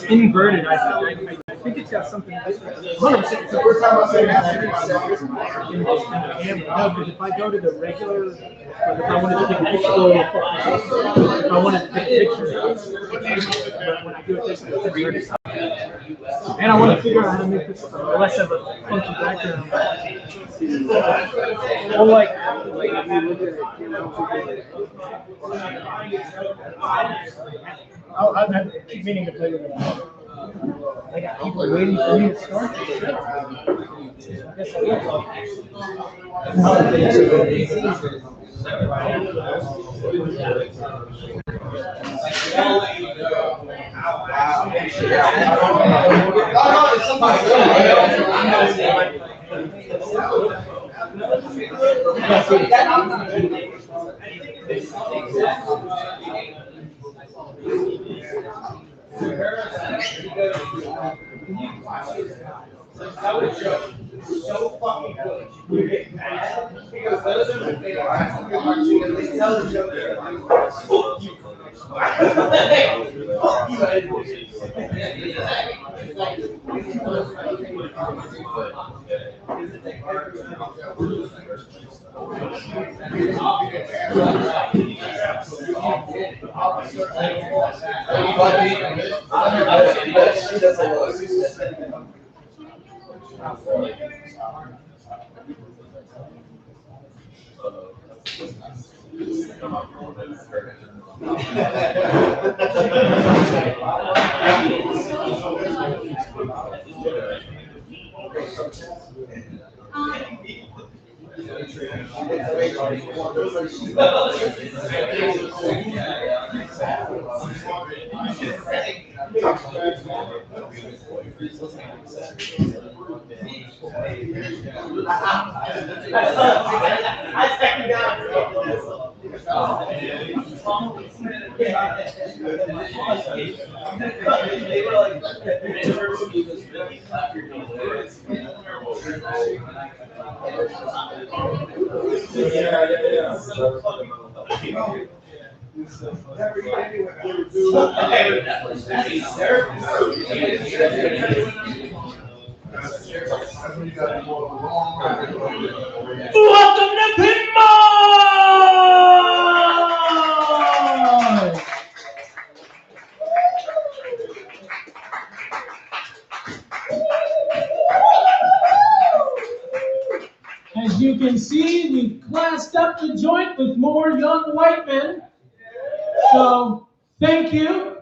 Inverted, I think it's got something. 100%. It's the first time I've seen that. No, because if I go to the regular, like if I wanted to take a picture, if I wanted to take a picture, but when I do it this way, it's inverted. And I want to figure out how to make this less of a funky background. Or like if you look at it, you know. I've keep meaning to play with it. I got people waiting for me to start. I guess I That was so fucking good. We get mad because those are the things and they tell the joke. Welcome to Pinboys! As you can see, we've classed up the joint with more young white men. So, thank you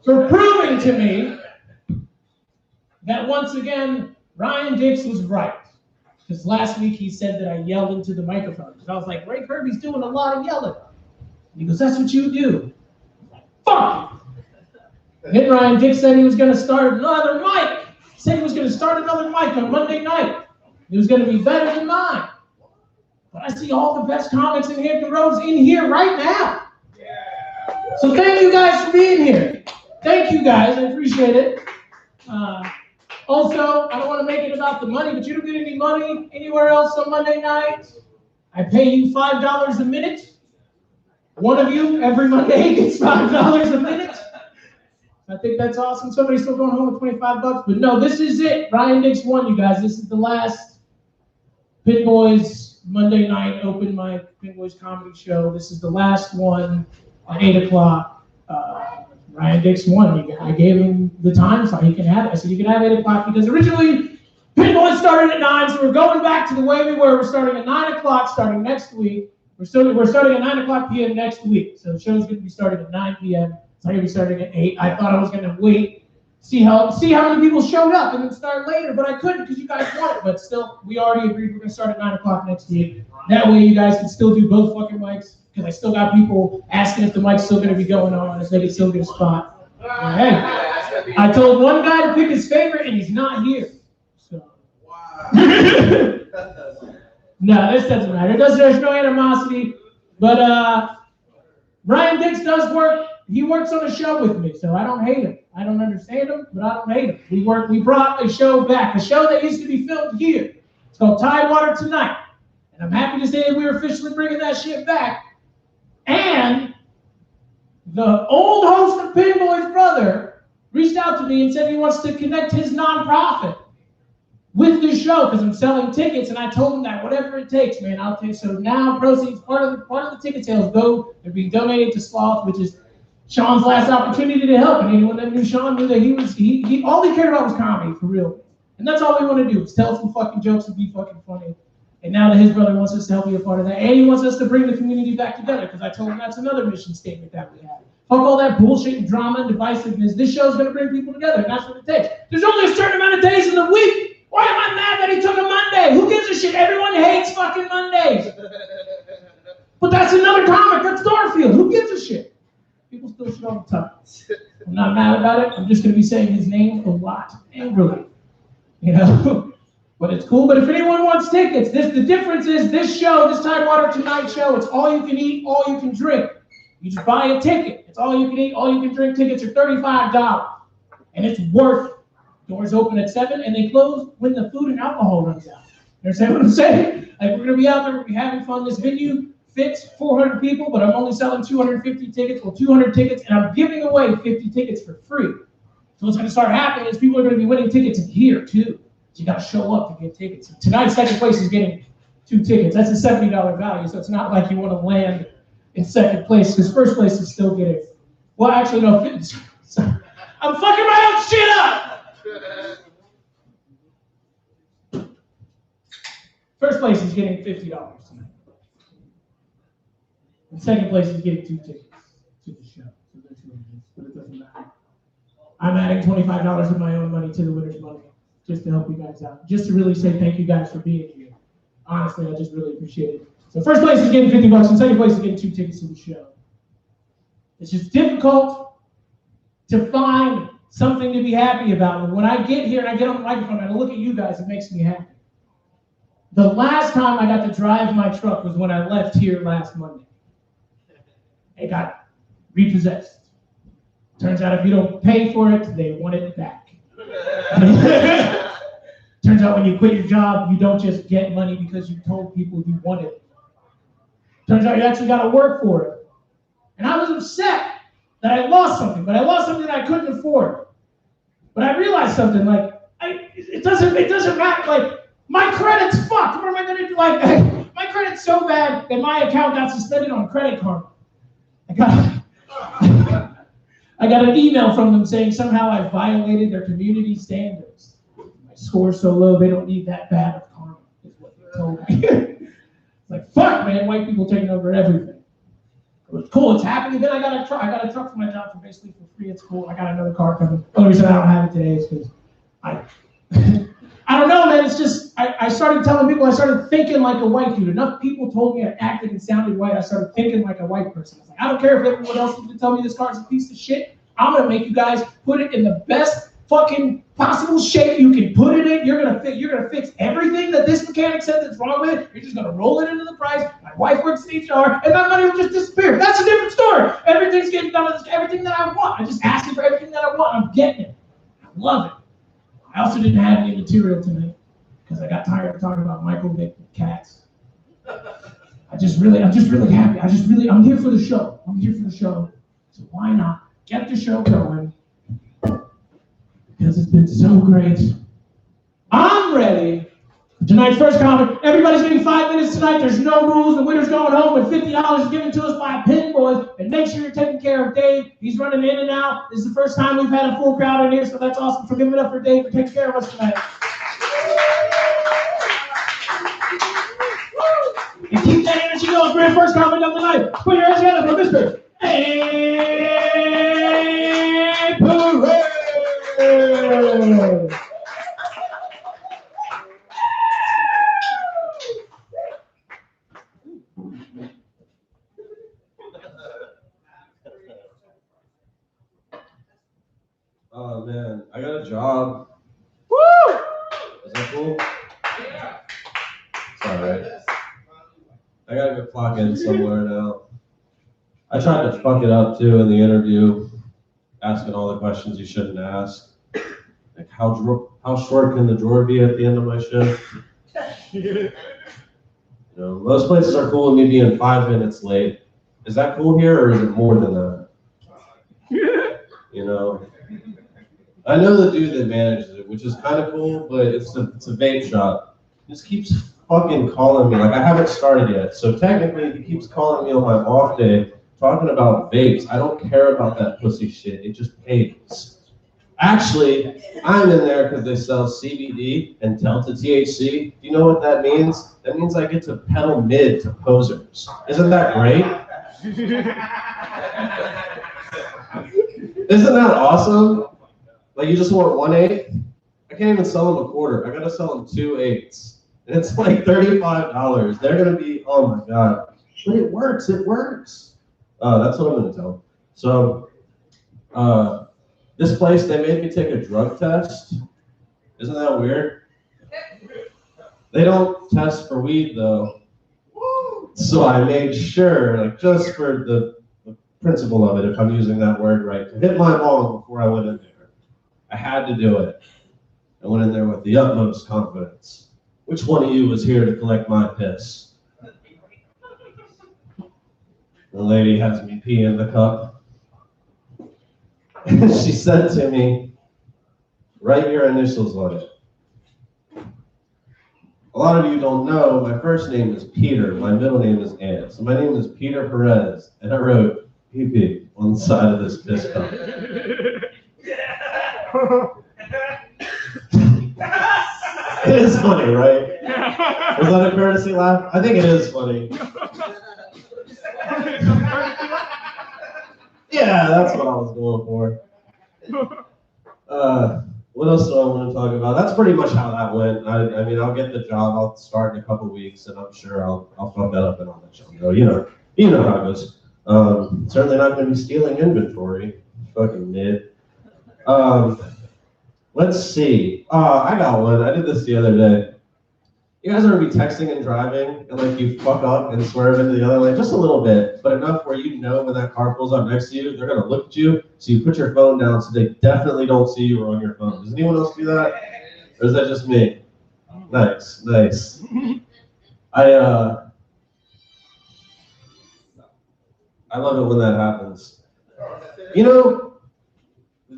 for proving to me that once again, Ryan Dix was right. Because last week he said that I yelled into the microphone. Because I was like, Ray Kirby's doing a lot of yelling. And he goes, that's what you do. Fuck! And then Ryan Dix said he was going to start another mic. He said he was going to start another mic on Monday night. It was going to be better than mine. But I see all the best comics in Hampton Roads in here right now. So thank you guys for being here. Thank you guys. I appreciate it. Also, I don't want to make it about the money, but you don't get any money anywhere else on Monday night. I pay you $5 a minute. One of you every Monday gets $5 a minute. I think that's awesome. Somebody's still going home with 25 bucks, but no, this is it. Ryan Dix won, you guys. This is the last Pinboys Monday night open mic Pinboys comedy show. This is the last one at 8 o'clock. Ryan Dix won. I gave him the time so he can have it. I said you can have 8 o'clock because originally Pinboys started at 9, so we're going back to the way we were. We're starting at 9 o'clock starting next week. We're starting at 9 o'clock p.m. next week. So the show's going to be starting at 9 p.m. It's not going to be starting at 8. I thought I was going to wait, see how many people showed up and then start later, but I couldn't because you guys want it. But still, we already agreed we're going to start at 9 o'clock next week. That way you guys can still do both fucking mics because I still got people asking if the mic's still going to be going on, if they can still get a spot. Hey, I told one guy to pick his favorite and he's not here. So. Wow. No, this doesn't matter. There's no animosity. But Ryan Dix does work he works on a show with me, so I don't hate him. I don't understand him, but I don't hate him. We brought a show back, a show that used to be filmed here. It's called Tidewater Tonight. And I'm happy to say that we're officially bringing that shit back. And the old host of Pinboys' brother reached out to me and said he wants to connect his nonprofit with this show because I'm selling tickets, and I told him that whatever it takes, man, I'll take. So now proceeds, part of the ticket sales they're being donated to Sloth, which is Sean's last opportunity to help. And anyone that knew Sean knew that he all he cared about was comedy, for real. And that's all we want to do is tell some fucking jokes and be fucking funny. And now that his brother wants us to help be a part of that, and he wants us to bring the community back together, because I told him that's another mission statement that we have. Fuck all that bullshit and drama and divisiveness. This show's going to bring people together, and that's what it takes. There's only a certain amount of days in the week. Why am I mad that he took a Monday? Who gives a shit? Everyone hates fucking Mondays. But that's another comic. That's Garfield. Who gives a shit? People still shit all the time. I'm not mad about it. I'm just going to be saying his name a lot, angrily. You know? But it's cool. But if anyone wants tickets, the difference is this show, this Tidewater Tonight show, it's all you can eat, all you can drink. You just buy a ticket. It's all you can eat, all you can drink. Tickets are $35. And it's worth it. Doors open at 7 and they close when the food and alcohol runs out. You understand what I'm saying? Like, we're going to be out there, we're going to be having fun. This venue fits 400 people, but I'm only selling 250 tickets. Well, 200 tickets, and I'm giving away 50 tickets for free. So what's going to start happening is people are going to be winning tickets in here, too. So you got to show up to get tickets. Tonight, second place is getting 2 tickets. That's a $70 value, so it's not like you want to land in second place, because first place is still getting, well, actually, no, I'm fucking my own shit up! First place is getting $50 tonight. And second place is getting 2 tickets to the show. So that's what it is, but it doesn't matter. I'm adding $25 of my own money to the winner's money, just to help you guys out. Just to really say thank you guys for being here. Honestly, I just really appreciate it. So first place is getting $50, and second place is getting 2 tickets to the show. It's just difficult to find something to be happy about. And when I get here and I get on the microphone and I look at you guys, it makes me happy. The last time I got to drive my truck was when I left here last Monday. It got repossessed. Turns out if you don't pay for it, they want it back. Turns out when you quit your job, you don't just get money because you told people you wanted it. Turns out you actually got to work for it. And I was upset that I lost something, but I lost something that I couldn't afford. But I realized something, like, it doesn't matter, like, my credit's fucked. What am I gonna do? Like, my credit's so bad that my account got suspended on Credit Karma. I got an email from them saying somehow I violated their community standards. My score's so low, they don't need that bad of karma, is what they told me. It's like, fuck, man, white people taking over everything. It was cool, it's happening. Then I got a truck for my job for basically for free. It's cool. I got another car coming. The only reason I don't have it today is because I don't know, man. It's just, I started telling people, I started thinking like a white dude. Enough people told me I acted and sounded white. I started thinking like a white person. I was like, I don't care if everyone else is to tell me this car's a piece of shit. I'm going to make you guys put it in the best fucking possible shape you can put it in. You're going to fix everything that this mechanic said that's wrong with it. You're just going to roll it into the price. My wife works in HR, and that money will just disappear. That's a different story. Everything's getting done. Everything that I want. I just asked for everything that I want. I'm getting it. I love it. I also didn't have any material tonight because I got tired of talking about Michael Vick and cats. I'm just really happy. I'm here for the show. So why not get the show going? Because it's been so great. I'm ready. Tonight's first comic. Everybody's getting 5 minutes tonight. There's no rules. The winner's going home with $50 given to us by Pinboys. And make sure you're taking care of Dave. He's running in and out. This is the first time we've had a full crowd in here, so that's awesome. For giving it up for Dave for taking care of us tonight. And keep that energy going for your first comic of the night. Put your hands together for Mr. And Parade. Oh man, I got a job. Woo! Is that cool? Yeah. It's alright. I gotta go clock in somewhere now. I tried to fuck it up too in the interview, asking all the questions you shouldn't ask. Like how short can the drawer be at the end of my shift? You know, most places are cool with me being 5 minutes late. Is that cool here, or is it more than that? You know, I know the dude that manages it, which is kind of cool, but it's a vape shop. He just keeps fucking calling me. Like, I haven't started yet, so technically he keeps calling me on my off day, talking about vapes. I don't care about that pussy shit. It just pays. Actually, I'm in there because they sell CBD and Delta THC. Do you know what that means? That means I get to pedal mid to posers. Isn't that great? Isn't that awesome? Like, you just want 1/8? I can't even sell them a quarter. I gotta sell them 2/8. And it's like $35. They're gonna be, oh my God. But it works, it works. That's what I'm gonna tell them. So, this place, they made me take a drug test. Isn't that weird? They don't test for weed though. So I made sure, like just for the principle of it, if I'm using that word right, to hit my bong before I went in there. I had to do it. I went in there with the utmost confidence. Which one of you was here to collect my piss? The lady has me pee in the cup. She said to me, write your initials on it. A lot of you don't know, my first name is Peter, my middle name is Ann. So my name is Peter Perez, and I wrote PP on the side of this piss cup. It is funny, right? Was that a courtesy laugh? I think it is funny. Yeah, that's what I was going for. What else do I want to talk about? That's pretty much how that went. I mean, I'll get the job. I'll start in a couple weeks, and I'm sure I'll fuck that up and I'll let y'all know. You know how it goes. Certainly not going to be stealing inventory. Fucking mid. Let's see. I got one. I did this the other day. You guys ever be texting and driving, and like you fuck up and swerve into the other lane just a little bit, but enough where you know when that car pulls up next to you, they're gonna look at you, so you put your phone down so they definitely don't see you or on your phone. Does anyone else do that? Or is that just me? Nice, nice. I love it when that happens. You know,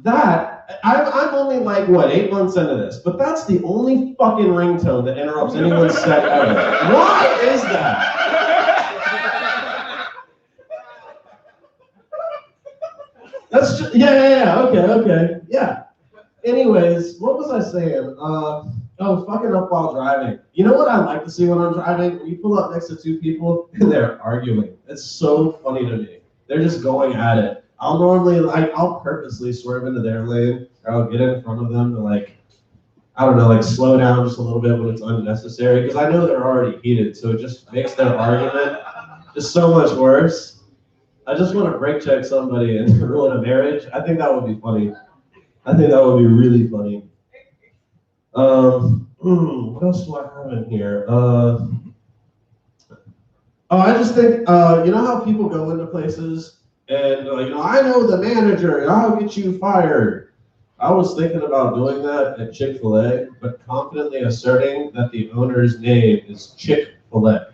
that I'm only like, what, 8 months into this, but that's the only fucking ringtone that interrupts anyone's set ever. Why is that? That's just, yeah, okay, yeah. Anyways, what was I saying? Fucking up while driving. You know what I like to see when I'm driving? When you pull up next to two people and they're arguing. It's so funny to me. They're just going at it. I'll purposely swerve into their lane, or I'll get in front of them to slow down just a little bit when it's unnecessary, because I know they're already heated, so it just makes their argument just so much worse. I just want to brake check somebody and ruin a marriage. I think that would be funny. I think that would be really funny. What else do I have in here? I just think, you know how people go into places and, I know the manager, and I'll get you fired. I was thinking about doing that at Chick-fil-A, but confidently asserting that the owner's name is Chick-fil-A.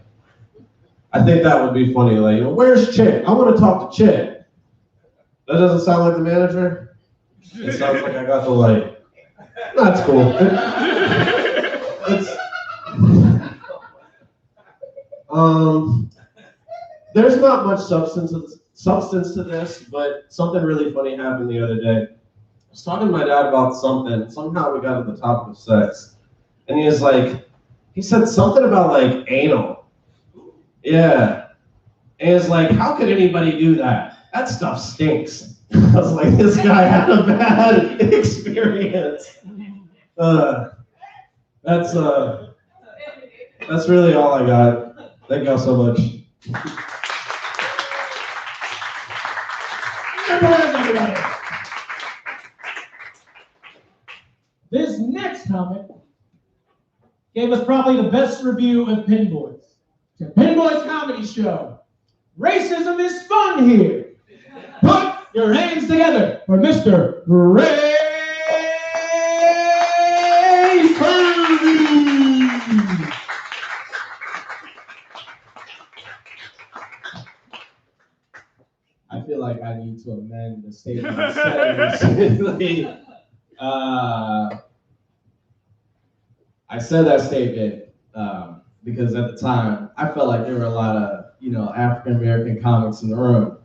I think that would be funny. Like, where's Chick? I want to talk to Chick. That doesn't sound like the manager? It sounds like I got the light. That's cool. There's not much substance to this, but something really funny happened the other day. I was talking to my dad about something. Somehow we got to the topic of sex. And he said something about like anal. Yeah. And it's like, how could anybody do that? That stuff stinks. I was like, this guy had a bad experience. That's really all I got. Thank y'all so much. This next comic gave us probably the best review of Pinboys. It's a Pinboys comedy show. Racism is fun here. Put your hands together for Mr. Ray Kirby. I feel like I need to amend the statement I said recently. I said that statement because at the time I felt like there were a lot of African American comics in the room,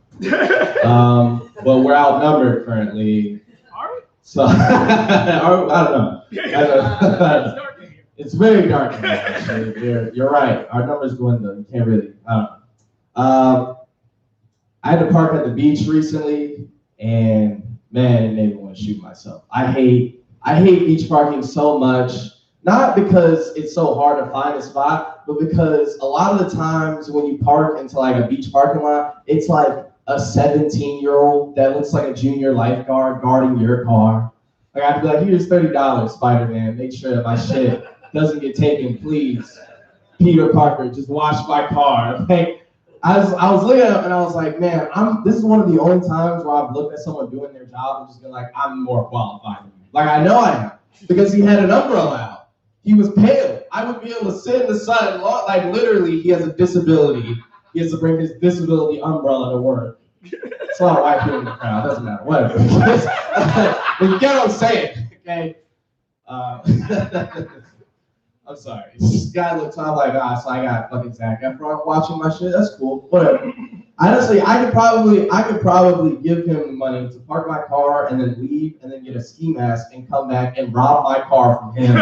but we're outnumbered currently. Are we? So I don't know. It's very dark in here, actually. You're right. Our numbers dwindle. You can't really. I had to park at the beach recently, and man, it made me want to shoot myself. I hate beach parking so much. Not because it's so hard to find a spot, but because a lot of the times when you park into like a beach parking lot, it's like a 17-year-old that looks like a junior lifeguard guarding your car. Like I'd be like, here's $30, Spider-Man. Make sure that my shit doesn't get taken, please. Peter Parker, just wash my car. Like I was looking at it and I was like, man, this is one of the only times where I've looked at someone doing their job and just been like, I'm more qualified than you. Like I know I am, because he had an umbrella out. He was pale. I would be able to sit in the sun. Like literally, he has a disability. He has to bring his disability umbrella to work. It's a lot of white people in the crowd. Doesn't matter. Whatever. But you get what I'm saying, okay? I'm sorry. This guy looks. I'm like, so I got fucking Zac Efron watching my shit. That's cool. Whatever. Honestly, I could probably give him the money to park my car and then leave and then get a ski mask and come back and rob my car from him.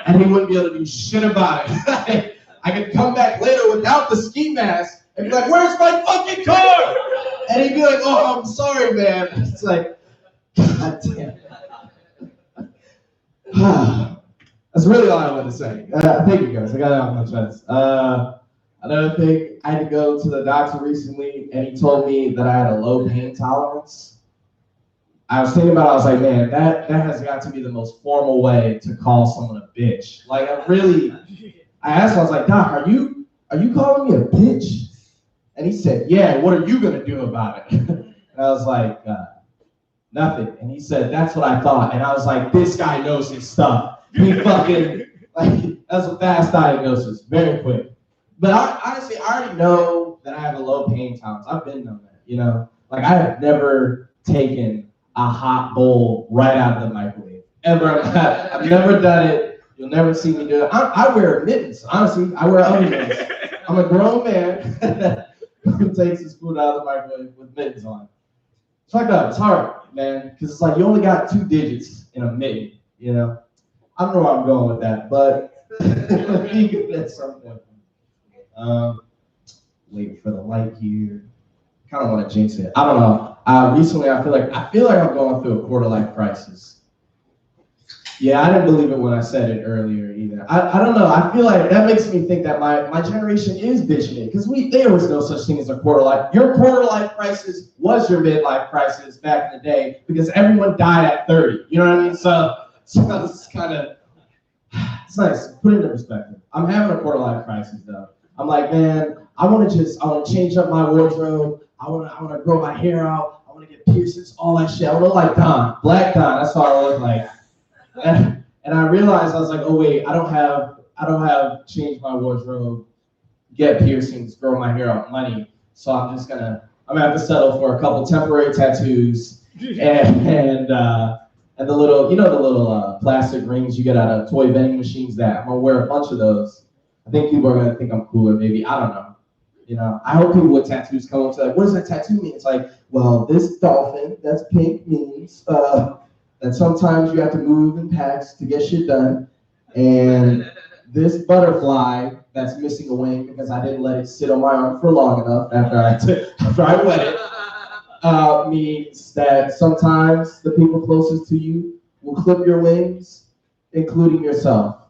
And he wouldn't be able to do shit about it. I could come back later without the ski mask and be like, where's my fucking car? And he'd be like, oh, I'm sorry, man. It's like, God damn. That's really all I wanted to say. Thank you, guys. I got it off my chest. Another thing, I had to go to the doctor recently, and he told me that I had a low pain tolerance. I was thinking about it, I was like, man, that has got to be the most formal way to call someone a bitch. Like, I asked him, I was like, Doc, are you calling me a bitch? And he said, yeah, what are you gonna do about it? And I was like, nothing. And he said, that's what I thought. And I was like, this guy knows his stuff. He fucking, like, that's a fast diagnosis, very quick. But honestly, I already know that I have a low pain tolerance. I've been on that, Like, I have never taken a hot bowl right out of the microwave. Ever. I've never done it. You'll never see me do it. I wear mittens, honestly. I wear oven mittens. I'm a grown man who takes his food out of the microwave with mittens on. It's like that. It's hard, man, because it's like you only got 2 digits in a mitten, I don't know where I'm going with that, but be good at some point. Waiting for the light here. Kind of want to jinx it. I don't know. Recently, I feel like I'm going through a quarter-life crisis. Yeah, I didn't believe it when I said it earlier either. I don't know. I feel like that makes me think that my generation is bitching it, because there was no such thing as a quarter-life. Your quarter-life crisis was your midlife crisis back in the day, because everyone died at 30. You know what I mean? So it's kind of, it's nice. Put it into perspective. I'm having a quarter-life crisis though. I'm like, man, I want to change up my wardrobe. I want to grow my hair out. I want to get piercings, all that shit. I look like Don, Black Don. That's what I look like. And I realized, I was like, oh wait, I don't have change my wardrobe, get piercings, grow my hair out money. So I'm gonna have to settle for a couple temporary tattoos and the little plastic rings you get out of toy vending machines. That I'm gonna wear a bunch of those. I think people are gonna think I'm cooler, maybe. I don't know. I hope people with tattoos come up to like, what does that tattoo mean? It's like, well, this dolphin that's pink means that sometimes you have to move in packs to get shit done, and this butterfly that's missing a wing because I didn't let it sit on my arm for long enough after I wet it, means that sometimes the people closest to you will clip your wings, including yourself.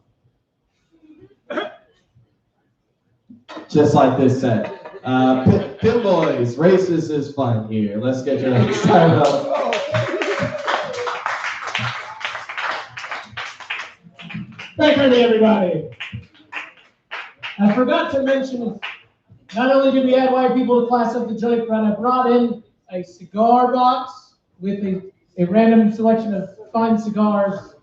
Just like this said. Pinboys, racist is fun here. Let's get your next time up. Thank you, everybody. I forgot to mention Not only did we add white people to class up the joint, but I brought in a cigar box with a random selection of fine cigars.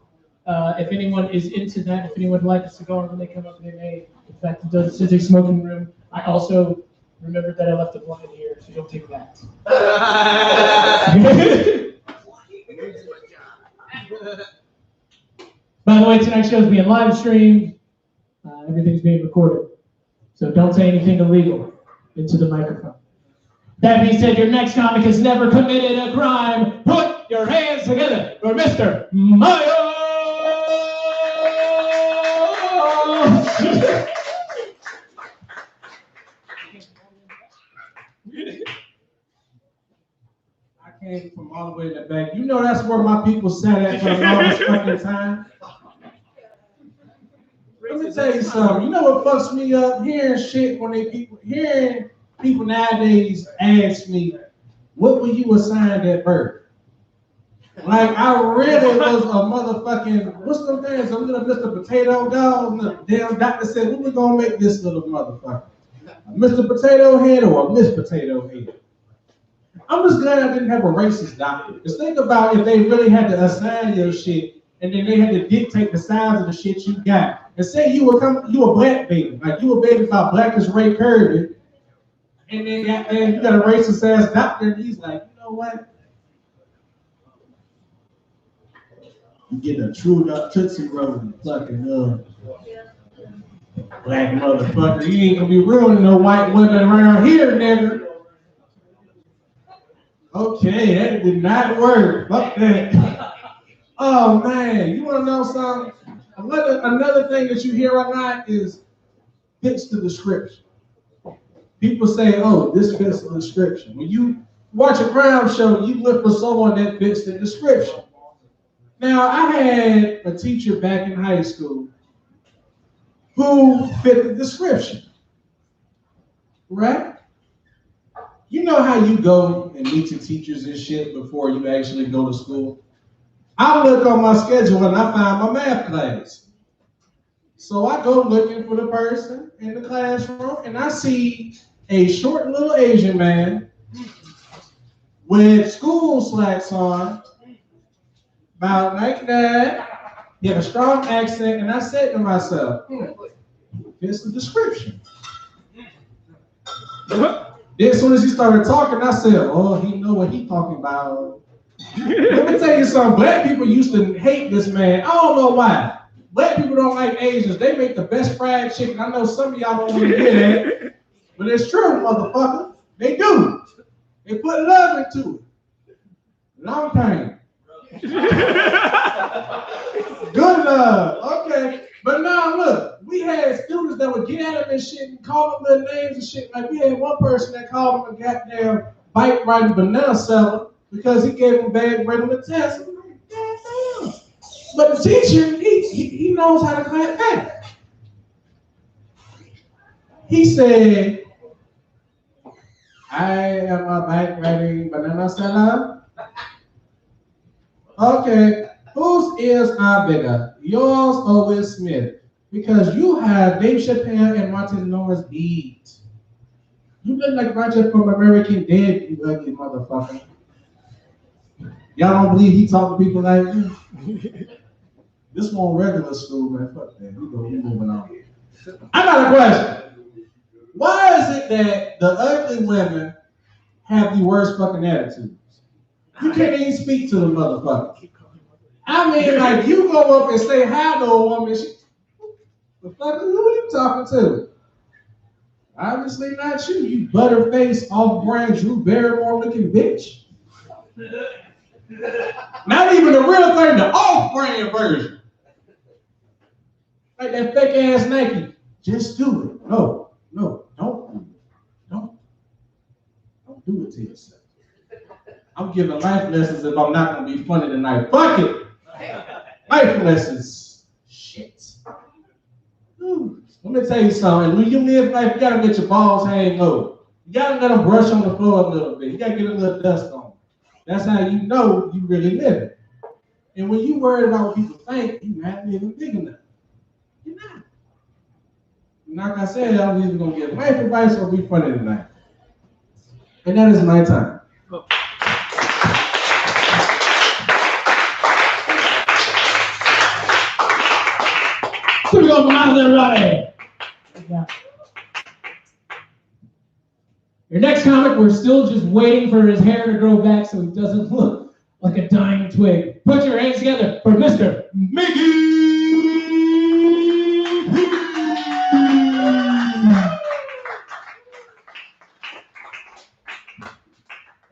If anyone is into that, if anyone would like a cigar when they come up, they may. In fact, this is a smoking room. I also remembered that I left a blunt in here, so you'll take that. By the way, tonight's show is being live streamed. Everything's being recorded. So don't say anything illegal into the microphone. That being said, your next comic has never committed a crime. Put your hands together for Mr. Mayo! I came from all the way in the back. You know that's where my people sat at for the longest fucking time. Let me tell you something. You know what fucks me up? Hearing shit when hearing people nowadays ask me, what were you assigned at birth? Like I really was a motherfucking, what's them things? I'm gonna Mr. Potato Dog. And the damn doctor said, what we gonna make this little motherfucker? A Mr. Potato Head or a Miss Potato Head? I'm just glad I didn't have a racist doctor. Because think about if they really had to assign your shit and then they had to dictate the size of the shit you got. And say you a black baby, like you a baby about black as Ray Kirby, and then you got a racist ass doctor, and he's like, you know what? You get a true Tootsie Roll and fucking black motherfucker. You ain't gonna be ruining no white women around here, nigga. Okay, that did not work. Fuck that. Oh man, you wanna know something? Another thing that you hear a lot is fits the description. People say, oh, this fits the description. When you watch a crime show, you look for someone that fits the description. Now, I had a teacher back in high school who fit the description, right? You know how you go and meet your teachers and shit before you actually go to school? I look on my schedule and I find my math class. So I go looking for the person in the classroom and I see a short little Asian man with school slacks on, about like that. He had a strong accent and I said to myself, here's the description. Then as soon as he started talking, I said, oh, he know what he talking about. Let me tell you something. Black people used to hate this man. I don't know why. Black people don't like Asians. They make the best fried chicken. I know some of y'all don't want to hear that, but it's true, motherfucker. They do. They put love into it. Long time. Good love. Okay. But now look, we had students that would get at him and shit and call him their names and shit. Like we had one person that called him a goddamn bike riding banana seller because he gave him a bad grade on the test. I'm like, damn. But the teacher, he knows how to clap back. He said, I am a bike riding banana seller. Okay, whose ears are bigger, yours or Will Smith? Because you have Dave Chappelle and Martin Lawrence beat. You look like Roger from American Dad, you ugly motherfucker. Y'all don't believe he talk to people like you? This one regular school, man. Fuck that. We moving on. I got a question. Why is it that the ugly women have the worst fucking attitudes? You can't even speak to the motherfucker. I mean, like, you go up and say hi to a woman, the fuck, who are you talking to? Obviously not you, you butterface, off-brand, Drew Barrymore looking bitch. Not even the real thing, the off-brand version. Like that fake ass Nike. Just do it. No, don't do it to yourself. I'm giving life lessons if I'm not gonna be funny tonight. Fuck it. Life lessons. Shit. Let me tell you something. When you live life, you gotta let your balls hang low. You gotta let them brush on the floor a little bit. You gotta get a little dust on them. That's how you know you really live it. And when you worry about what people think, you're not living big enough. You're not. Like I said, I was either gonna get life advice or be funny tonight. And that is my time. Here we go, come out, everybody. Yeah. Your next comic, we're still just waiting for his hair to grow back so he doesn't look like a dying twig. Put your hands together for Mr. Mickey.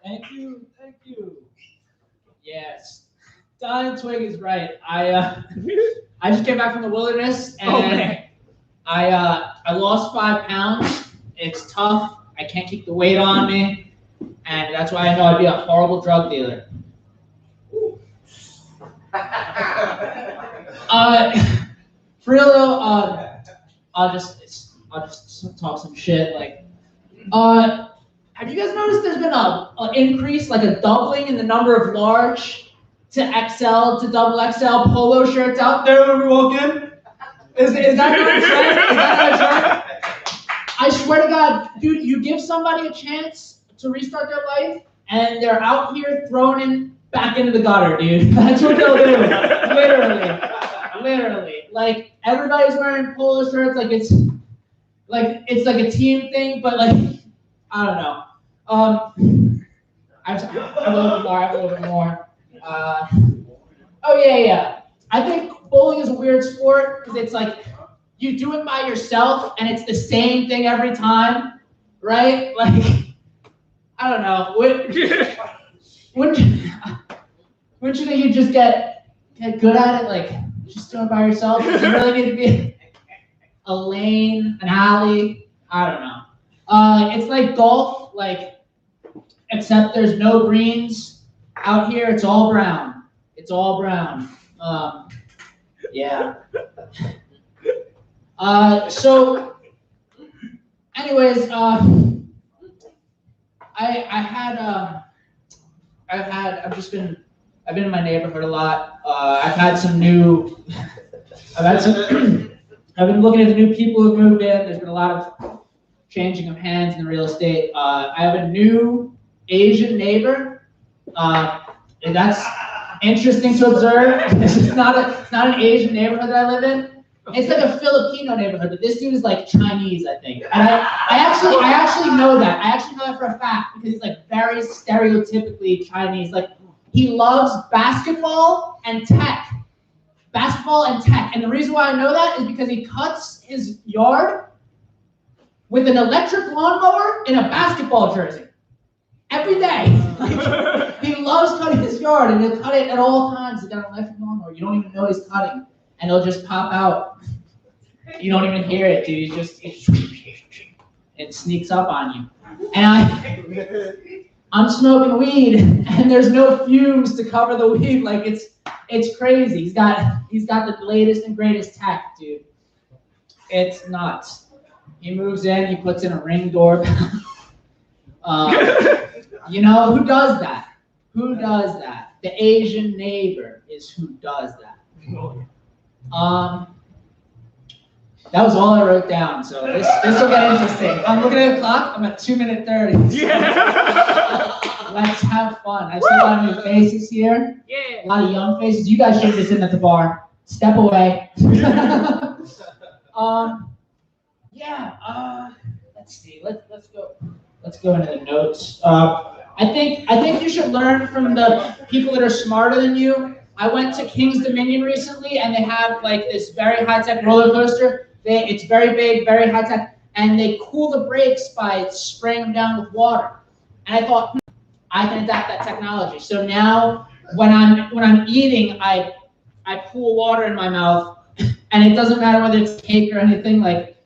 Thank you. Yes, dying twig is right. I just came back from the wilderness and I lost 5 pounds. It's tough. I can't keep the weight on me, and that's why I know I'd be a horrible drug dealer. For real though, I'll just talk some shit. Like, have you guys noticed there's been an increase, like a doubling in the number of large to XL to double XL polo shirts out there when we walk in? Is that not a trend? Is that not a trend? I swear to God, dude, you give somebody a chance to restart their life, and they're out here thrown in back into the gutter, dude. That's what they'll do. Literally. Like, everybody's wearing polo shirts, like it's like a team thing, but like, I don't know. I have a little bit more. Oh yeah. I think bowling is a weird sport because it's like you do it by yourself and it's the same thing every time, right? Like, I don't know. Wouldn't you think you just get good at it? Like, just doing it by yourself? Does it really need to be a lane, an alley? I don't know. It's like golf, like, except there's no greens out here. It's all brown. Yeah. So, anyways, I've been in my neighborhood a lot. I've been looking at the new people who've moved in. There's been a lot of changing of hands in the real estate. I have a new Asian neighbor, and that's interesting to observe. It's not an Asian neighborhood that I live in. It's like a Filipino neighborhood, but this dude is like Chinese, I think. And I actually know that. I actually know that for a fact because he's like very stereotypically Chinese. Like, he loves basketball and tech. And the reason why I know that is because he cuts his yard with an electric lawnmower in a basketball jersey. Every day. Like, he loves cutting his yard, and he'll cut it at all times. He's got an electric lawnmower. You don't even know he's cutting. And it'll just pop out. You don't even hear it, dude. It sneaks up on you. And I'm smoking weed, and there's no fumes to cover the weed. Like, it's crazy. He's got the latest and greatest tech, dude. It's nuts. He moves in, he puts in a Ring doorbell. You know, who does that? The Asian neighbor is who does that. That was all I wrote down, so this will get interesting. I'm looking at the clock, I'm at 2 minutes 30. Yeah. Let's have fun. I see a lot of new faces here. Yeah. A lot of young faces. You guys should have been sitting at the bar. Step away. Let's see. Let's go into the notes. I think you should learn from the people that are smarter than you. I went to King's Dominion recently, and they have like this very high-tech roller coaster. It's very big, very high-tech, and they cool the brakes by spraying them down with water. And I thought, I can adapt that technology. So now, when I'm eating, I pour water in my mouth, and it doesn't matter whether it's cake or anything. Like,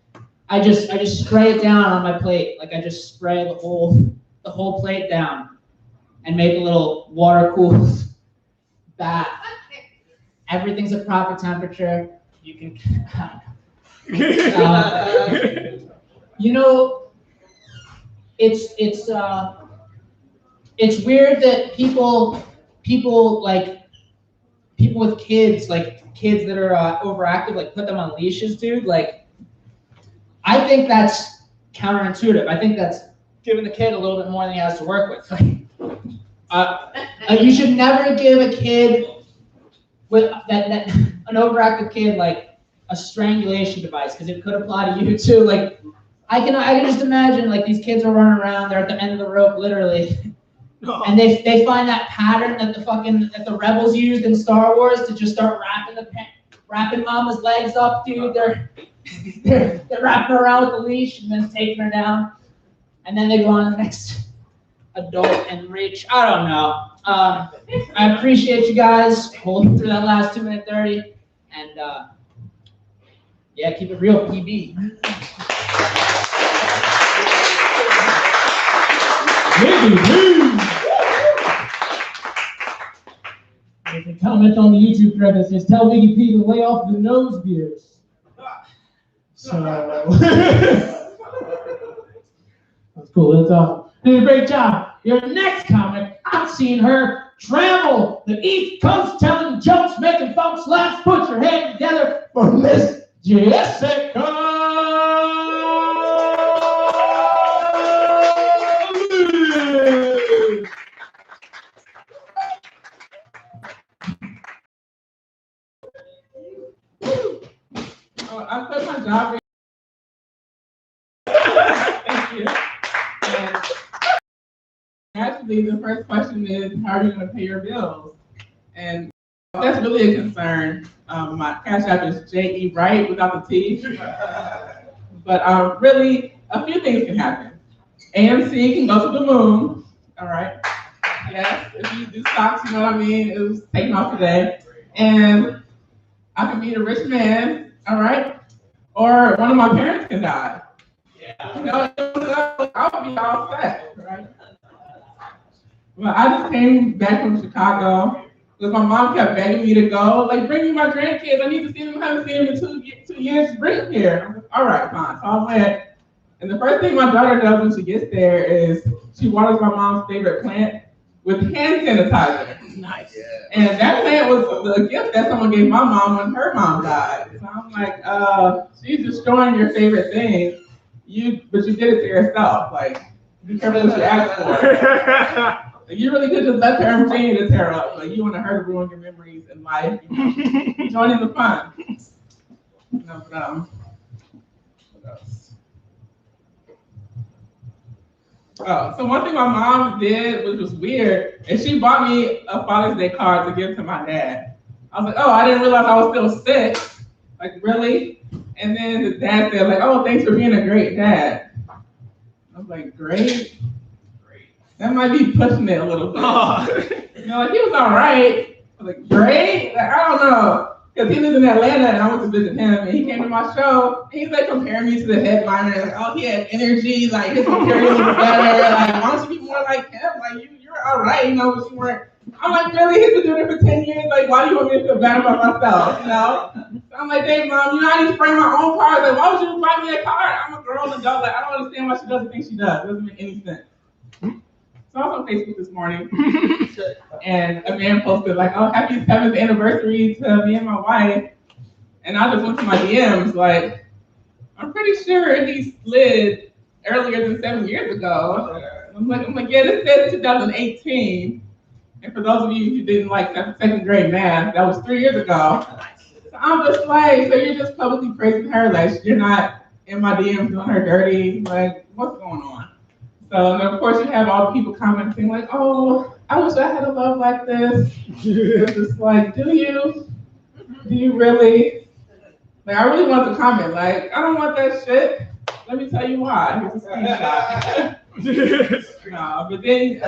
I just spray it down on my plate. Like, I just spray the whole plate down, and make a little water-cooled bath. Everything's a proper temperature. You can, you know, it's weird that people with kids, like kids that are overactive, like put them on leashes, dude. Like, I think that's counterintuitive. I think that's giving the kid a little bit more than he has to work with. You should never give a kid with that an overactive kid like a strangulation device, because it could apply to you too. Like I can just imagine like these kids are running around, they're at the end of the rope literally, and they find that pattern that the rebels used in Star Wars to just start wrapping mama's legs up, dude. They're wrapping her around with the leash and then taking her down, and then they go on to the next adult and reach. I don't know. I appreciate you guys holding through that last 2-minute 30, and yeah, keep it real, PB. There's a comment on the YouTube thread that says, "Tell Wiggy P to lay off the nose beers." So that's cool. That's awesome. Did a great job. Your next comic, I've seen her travel the East Coast telling jokes, making folks laugh. Put your head together for Miss Jessica. I put my job in. Thank you. And actually, the first question is, how are you going to pay your bills? And that's really a concern. My cash app is J.E. Wright without the T. But really, a few things can happen. AMC can go to the moon. All right. Yes, if you do stocks, you know what I mean? It was taken off today. And I can meet a rich man. All right. Or one of my parents can die. Yeah. You know, I'll be all set, right? Well, I just came back from Chicago because my mom kept begging me to go. Like, bring me my grandkids. I need to see them. I haven't seen them in 2 years. Bring them here. I'm like, all right, fine. So I went. And the first thing my daughter does when she gets there is she waters my mom's favorite plant with hand sanitizer. Nice. Yeah. And that plant was the gift that someone gave my mom when her mom died. So I'm like, she's destroying your favorite thing. But you did it to yourself. Like, be careful what you ask for. Like, you really could just let her continue to tear up. Like, you want her to ruin your memories in life. Joining the fun. No, what else? Oh, so one thing my mom did, which was weird, is she bought me a Father's Day card to give to my dad. I was like, oh, I didn't realize I was still sick. Like, really? And then the dad said, like, oh, thanks for being a great dad. I was like, great? That might be pushing it a little bit. You know, like, he was all right. I was like, great? Like, I don't know. Because he lives in Atlanta and I went to visit him and he came to my show and he's like comparing me to the headliner, like, oh, he had energy, like his material was better, like, why don't you be more like him? Like, you're all right, you know, but you weren't. I'm like, really? He's been doing it for 10 years? Like, why do you want me to feel bad about myself, you know? So I'm like, hey, mom, you know, I need to bring my own card. Like, why would you buy me a card? I'm a grown adult. Like, I don't understand why she doesn't think she does. It doesn't make any sense. So I was on Facebook this morning, and a man posted like, oh, happy 7th anniversary to me and my wife. And I just went to my DMs like, I'm pretty sure he slid earlier than 7 years ago. I'm like, yeah, this says 2018. And for those of you who didn't like second grade math, that was 3 years ago. So I'm just like, so you're just publicly praising her, like you're not in my DMs doing her dirty, like what's going on? So, and of course, you have all the people commenting like, oh, I wish I had a love like this. It's just like, do you? Do you really? Like, I really want to comment, like, I don't want that shit. Let me tell you why. Here's a screenshot. No, but then,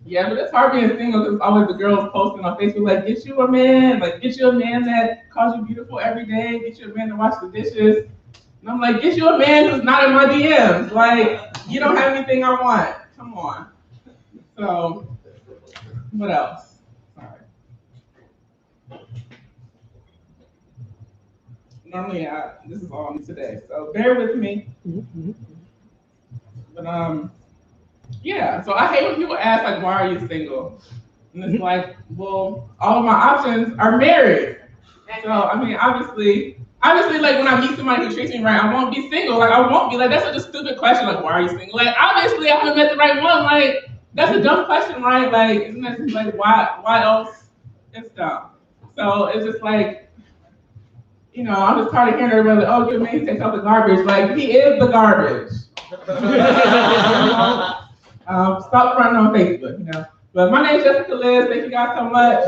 yeah, but it's hard being single because always the girls posting on Facebook, like, get you a man, like, get you a man that calls you beautiful every day, get you a man to wash the dishes. And I'm like, get you a man who's not in my DMs. Like, you don't have anything I want. Come on. So, what else? Sorry. Normally, this is all me today, so bear with me. But yeah. So I hate when people ask like, why are you single? And it's like, well, all of my options are married. So I mean, obviously, obviously, like, when I meet somebody who treats me right, I won't be single. Like, I won't be like, that's such a stupid question. Like, why are you single? Like, obviously, I haven't met the right one. Like, that's a dumb question, right? Like, isn't that just like, why else? It's dumb. So it's just like, you know, I'm just tired of hearing everybody like, oh, your man takes out the garbage. Like, he is the garbage. Stop fronting on Facebook, you know. But my name is Jessica Liz. Thank you guys so much.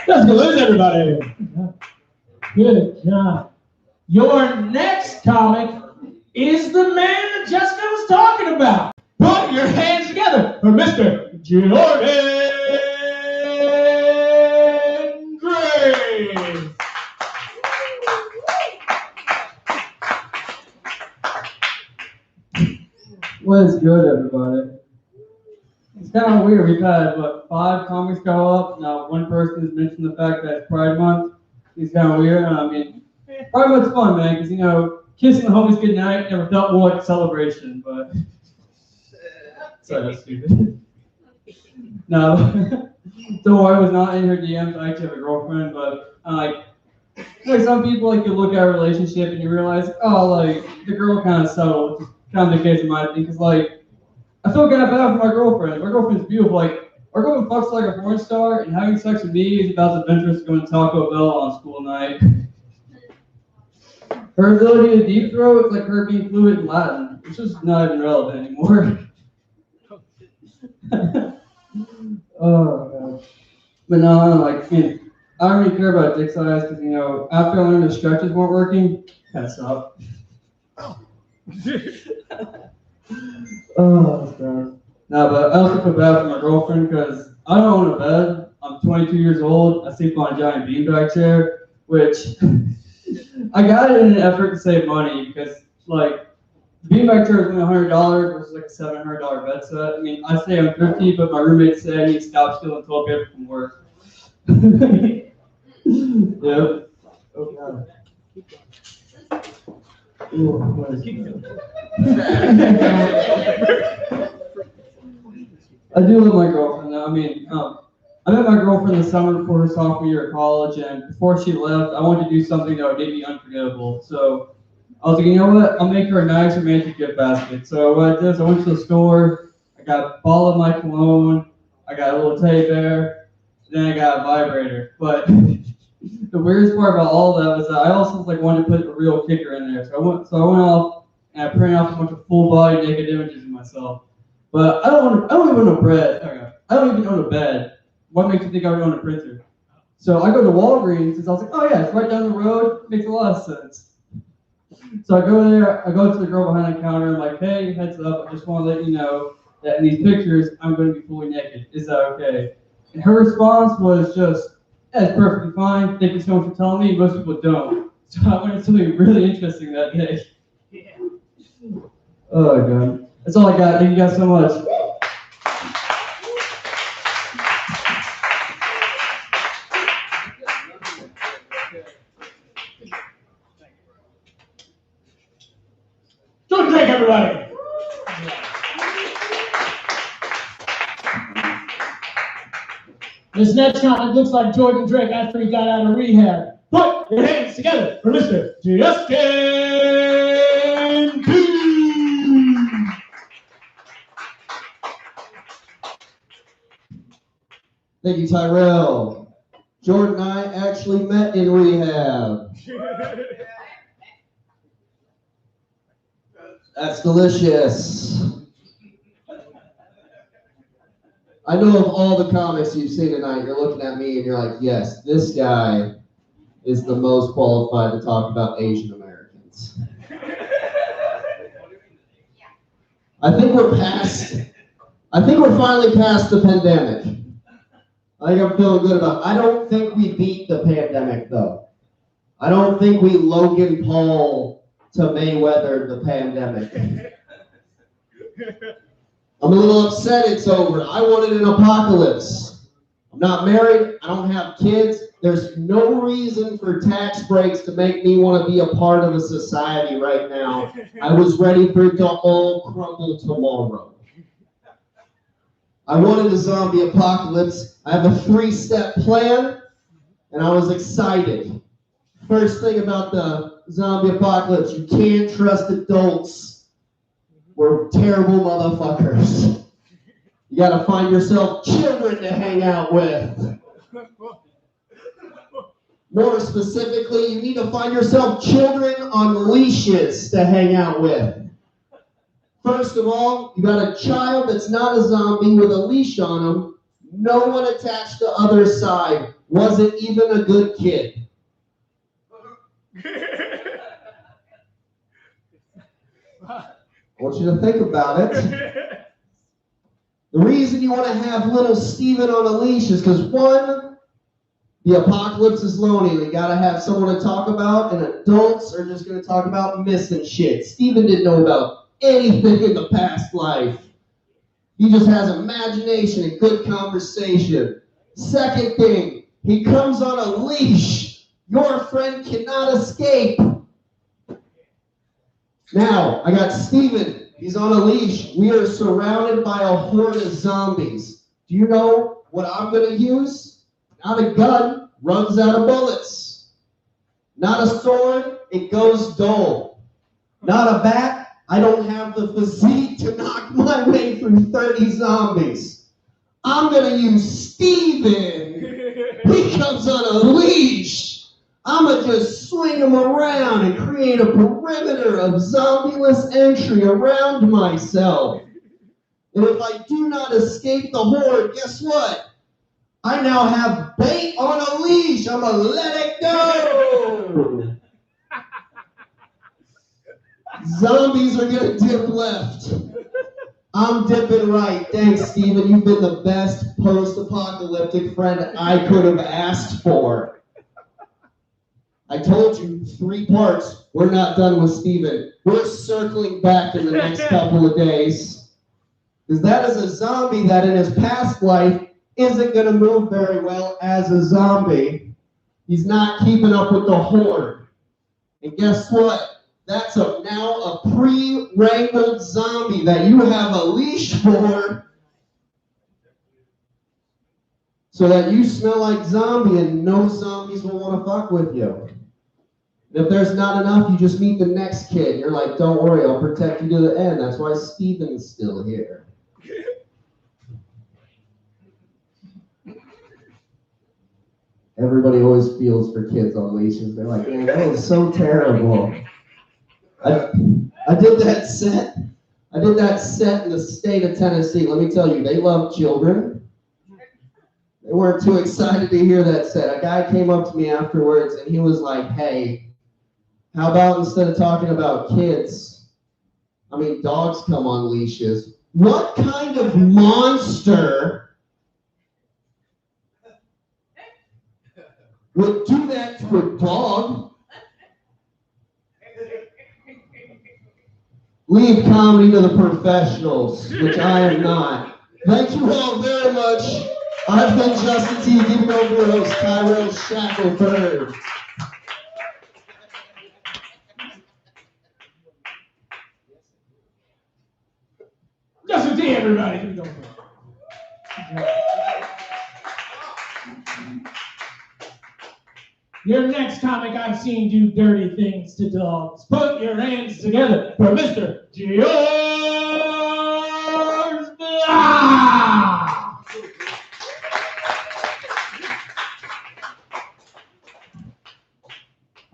Jessica Liz, everybody. Good job. Your next comic is the man that Jessica was talking about. Put your hands together for Mr. Jordan Gray. What is good, everybody? It's kind of weird. We've had, 5 comics go up. Now, one person has mentioned the fact that it's Pride Month. It's kind of weird. I mean, Pride Month's fun, man, because, you know, kissing the homies goodnight never felt more like a celebration, but... Sorry, that's stupid. No. Don't worry, I was not in her DMs. I actually have a girlfriend, but, like some people, like, you look at a relationship and you realize, oh, like, the girl kind of settled, which is kind of the case in my opinion, because, like, I feel kind of bad for my girlfriend. My girlfriend's beautiful. Like, our girlfriend fucks like a porn star, and having sex with me is about as adventurous as going to Taco Bell on school night. Her ability to deep throat is like her being fluent in Latin. It's just not even relevant anymore. Oh, God. But no, like, I don't really care about dick size because, you know, after I learned the stretches weren't working, kind of stopped. Oh, that's gross. No, but I also feel bad for my girlfriend because I don't own a bed. I'm 22 years old. I sleep on a giant beanbag chair, which I got it in an effort to save money because, like, the beanbag chair is only $100 versus like a $700 bed set. I mean, I say I'm 50, but my roommate said I need to stop stealing toilet paper from work. Yep. Oh, God. I do love my girlfriend though. I mean, I met my girlfriend the summer before her sophomore year of college, and before she left, I wanted to do something that would make me unforgettable. So I was like, you know what? I'll make her a nice romantic gift basket. So what I did is I went to the store, I got a ball of my cologne, I got a little teddy bear, then I got a vibrator. But the weirdest part about all of that was that I also like wanted to put a real kicker in there. So I went off and I printed off a bunch of full body naked images of myself. But I don't even own a bed. Okay. I don't even own a bed. What makes you think I would own a printer? So I go to Walgreens and I was like, oh yeah, it's right down the road. Makes a lot of sense. So I go there, I go to the girl behind the counter, I'm like, hey, heads up, I just want to let you know that in these pictures, I'm going to be fully naked. Is that okay? And her response was just, that's perfectly fine. Thank you so much for telling me. Most people don't. So I learned something really interesting that day. Yeah. Oh, God. That's all I got. Thank you guys so much. Don't drink, everybody. This next comic looks like Jordan Drake after he got out of rehab. Put your hands together for Mr. Justin Coon. Thank you, Tyrell. Jordan and I actually met in rehab. That's delicious. I know of all the comics you've seen tonight, you're looking at me and you're like, yes, this guy is the most qualified to talk about Asian Americans. I think we're finally past the pandemic. I think I'm feeling good about it. I don't think we beat the pandemic though. I don't think we Logan Paul to Mayweather the pandemic. I'm a little upset it's over. I wanted an apocalypse. I'm not married. I don't have kids. There's no reason for tax breaks to make me want to be a part of a society right now. I was ready for it to all crumble tomorrow. I wanted a zombie apocalypse. I have a 3-step plan, and I was excited. First thing about the zombie apocalypse, you can't trust adults. We're terrible motherfuckers. You gotta find yourself children to hang out with. More specifically, you need to find yourself children on leashes to hang out with. First of all, you got a child that's not a zombie with a leash on him, no one attached to other side, wasn't even a good kid. I want you to think about it. The reason you want to have little Steven on a leash is because, one, the apocalypse is lonely. They got to have someone to talk about, and adults are just going to talk about missing shit. Steven didn't know about anything in the past life. He just has imagination and good conversation. Second thing, he comes on a leash. Your friend cannot escape. Now, I got Steven. He's on a leash. We are surrounded by a horde of zombies. Do you know what I'm going to use? Not a gun, runs out of bullets. Not a sword, it goes dull. Not a bat, I don't have the physique to knock my way through 30 zombies. I'm going to use Steven. He comes on a leash. I'm going to just swing him around and create a perimeter of zombie-less entry around myself. And if I do not escape the horde, guess what? I now have bait on a leash. I'm going to let it go. Zombies are going to dip left. I'm dipping right. Thanks, Steven. You've been the best post-apocalyptic friend I could have asked for. I told you, 3 parts. We're not done with Steven. We're circling back in the next couple of days. Because that is a zombie that in his past life isn't going to move very well as a zombie. He's not keeping up with the horde. And guess what? That's now a pre-wrangled zombie that you have a leash for so that you smell like zombie and no zombies will want to fuck with you. And if there's not enough, you just meet the next kid. You're like, don't worry, I'll protect you to the end. That's why Steven's still here. Everybody always feels for kids on leashes. They're like, man, that is so terrible. I did that set. I did that set in the state of Tennessee. Let me tell you, they love children. They weren't too excited to hear that set. A guy came up to me afterwards and he was like, hey, how about instead of talking about kids, dogs come on leashes. What kind of monster would do that to a dog? Leave comedy to the professionals, which I am not. Thank you all very much. I've been Justin T. Giving over to host Tyrell Shackelford. Justin T, everybody. Here we go. Your next comic I've seen do dirty things to dogs. Put your hands together for Mr. George Blah!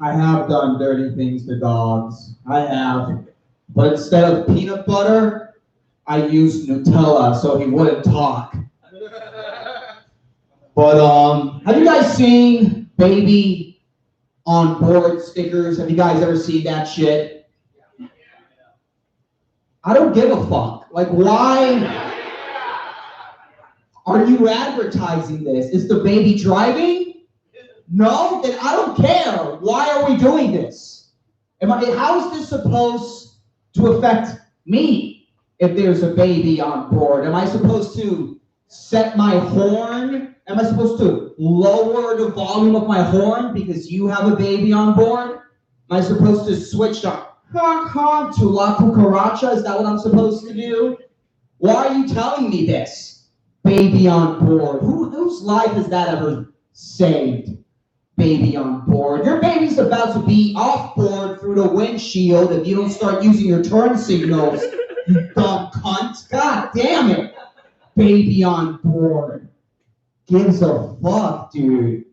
I have done dirty things to dogs. I have. But instead of peanut butter, I used Nutella so he wouldn't talk. But have you guys seen baby on board stickers? Have you guys ever seen that shit? I don't give a fuck. Like, why are you advertising this? Is the baby driving? No? Then I don't care. Why are we doing this? How is this supposed to affect me if there's a baby on board? Am I supposed to set my horn? Am I supposed to lower the volume of my horn because you have a baby on board? Am I supposed to switch the honk honk to La Cucaracha? Is that what I'm supposed to do? Why are you telling me this? Baby on board. Whose life has that ever saved? Baby on board. Your baby's about to be off board through the windshield if you don't start using your turn signals, you dumb cunt. God damn it. Baby on board. Gives a fuck, dude.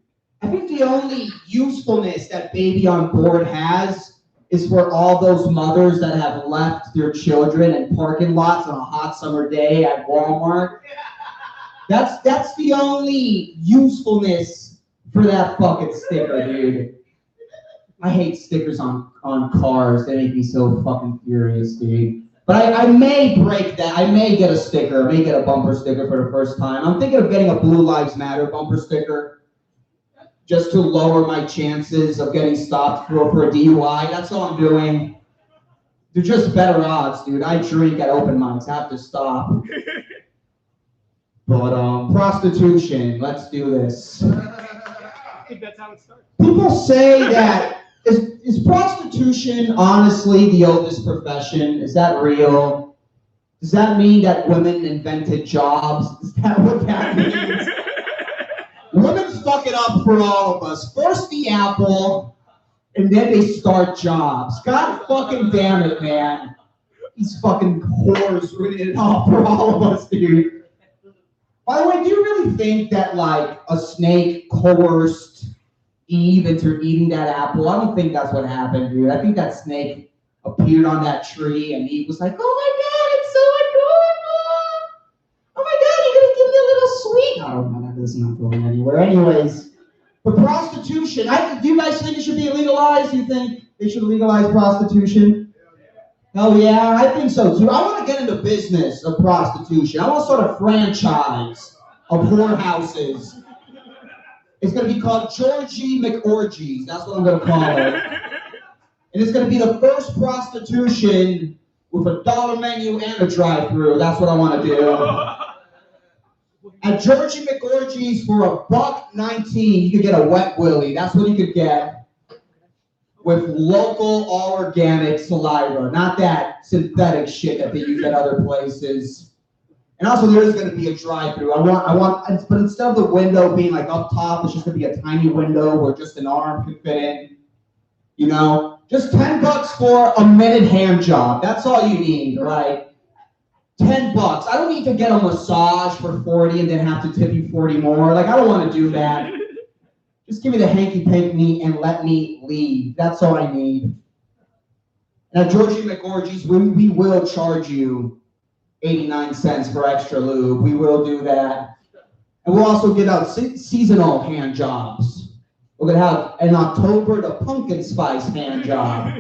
I think the only usefulness that baby on board has is for all those mothers that have left their children in parking lots on a hot summer day at Walmart. That's the only usefulness for that fucking sticker, dude. I hate stickers on cars. They make me so fucking furious, dude. But I may break that. I may get a sticker. I may get a bumper sticker for the first time. I'm thinking of getting a Blue Lives Matter bumper sticker just to lower my chances of getting stopped for a DUI. That's all I'm doing. They're just better odds, dude. I drink at open mics. I have to stop. But prostitution. Let's do this. I think that's how it starts. People say that is prostitution honestly the oldest profession? Is that real? Does that mean that women invented jobs? Is that what that means? Women fuck it up for all of us. First the apple, and then they start jobs. God fucking damn it, man. These fucking whores ruining it all for all of us, dude. By the way, do you really think that like a snake coerced Eve into eating that apple? I don't think that's what happened, dude. I think that snake appeared on that tree and Eve was like, oh my God, it's so adorable. Oh my God, you're gonna give me a little sweet. I don't know, that is not going anywhere. Anyways, but prostitution, do you guys think it should be legalized? Do you think they should legalize prostitution? Hell yeah, I think so too. I want to get into business of prostitution. I want to start a franchise of whorehouses. It's going to be called Georgie McOrgies. That's what I'm going to call it. And it's going to be the first prostitution with a dollar menu and a drive-thru. That's what I want to do. At Georgie McOrgies for $1.19, you could get a wet willy. That's what you could get. With local, all organic saliva, not that synthetic shit that they use at other places. And also, there is going to be a drive-through. But instead of the window being like up top, it's just going to be a tiny window where just an arm can fit in. You know, just $10 for a minute hand job. That's all you need, right? $10. I don't need to get a massage for 40 and then have to tip you 40 more. Like, I don't want to do that. Just give me the hanky-panky and let me leave. That's all I need. Now, Georgie McOrgies, we will charge you 89 cents for extra lube. We will do that. And we'll also give out seasonal hand jobs. We're going to have, in October, the pumpkin spice hand job.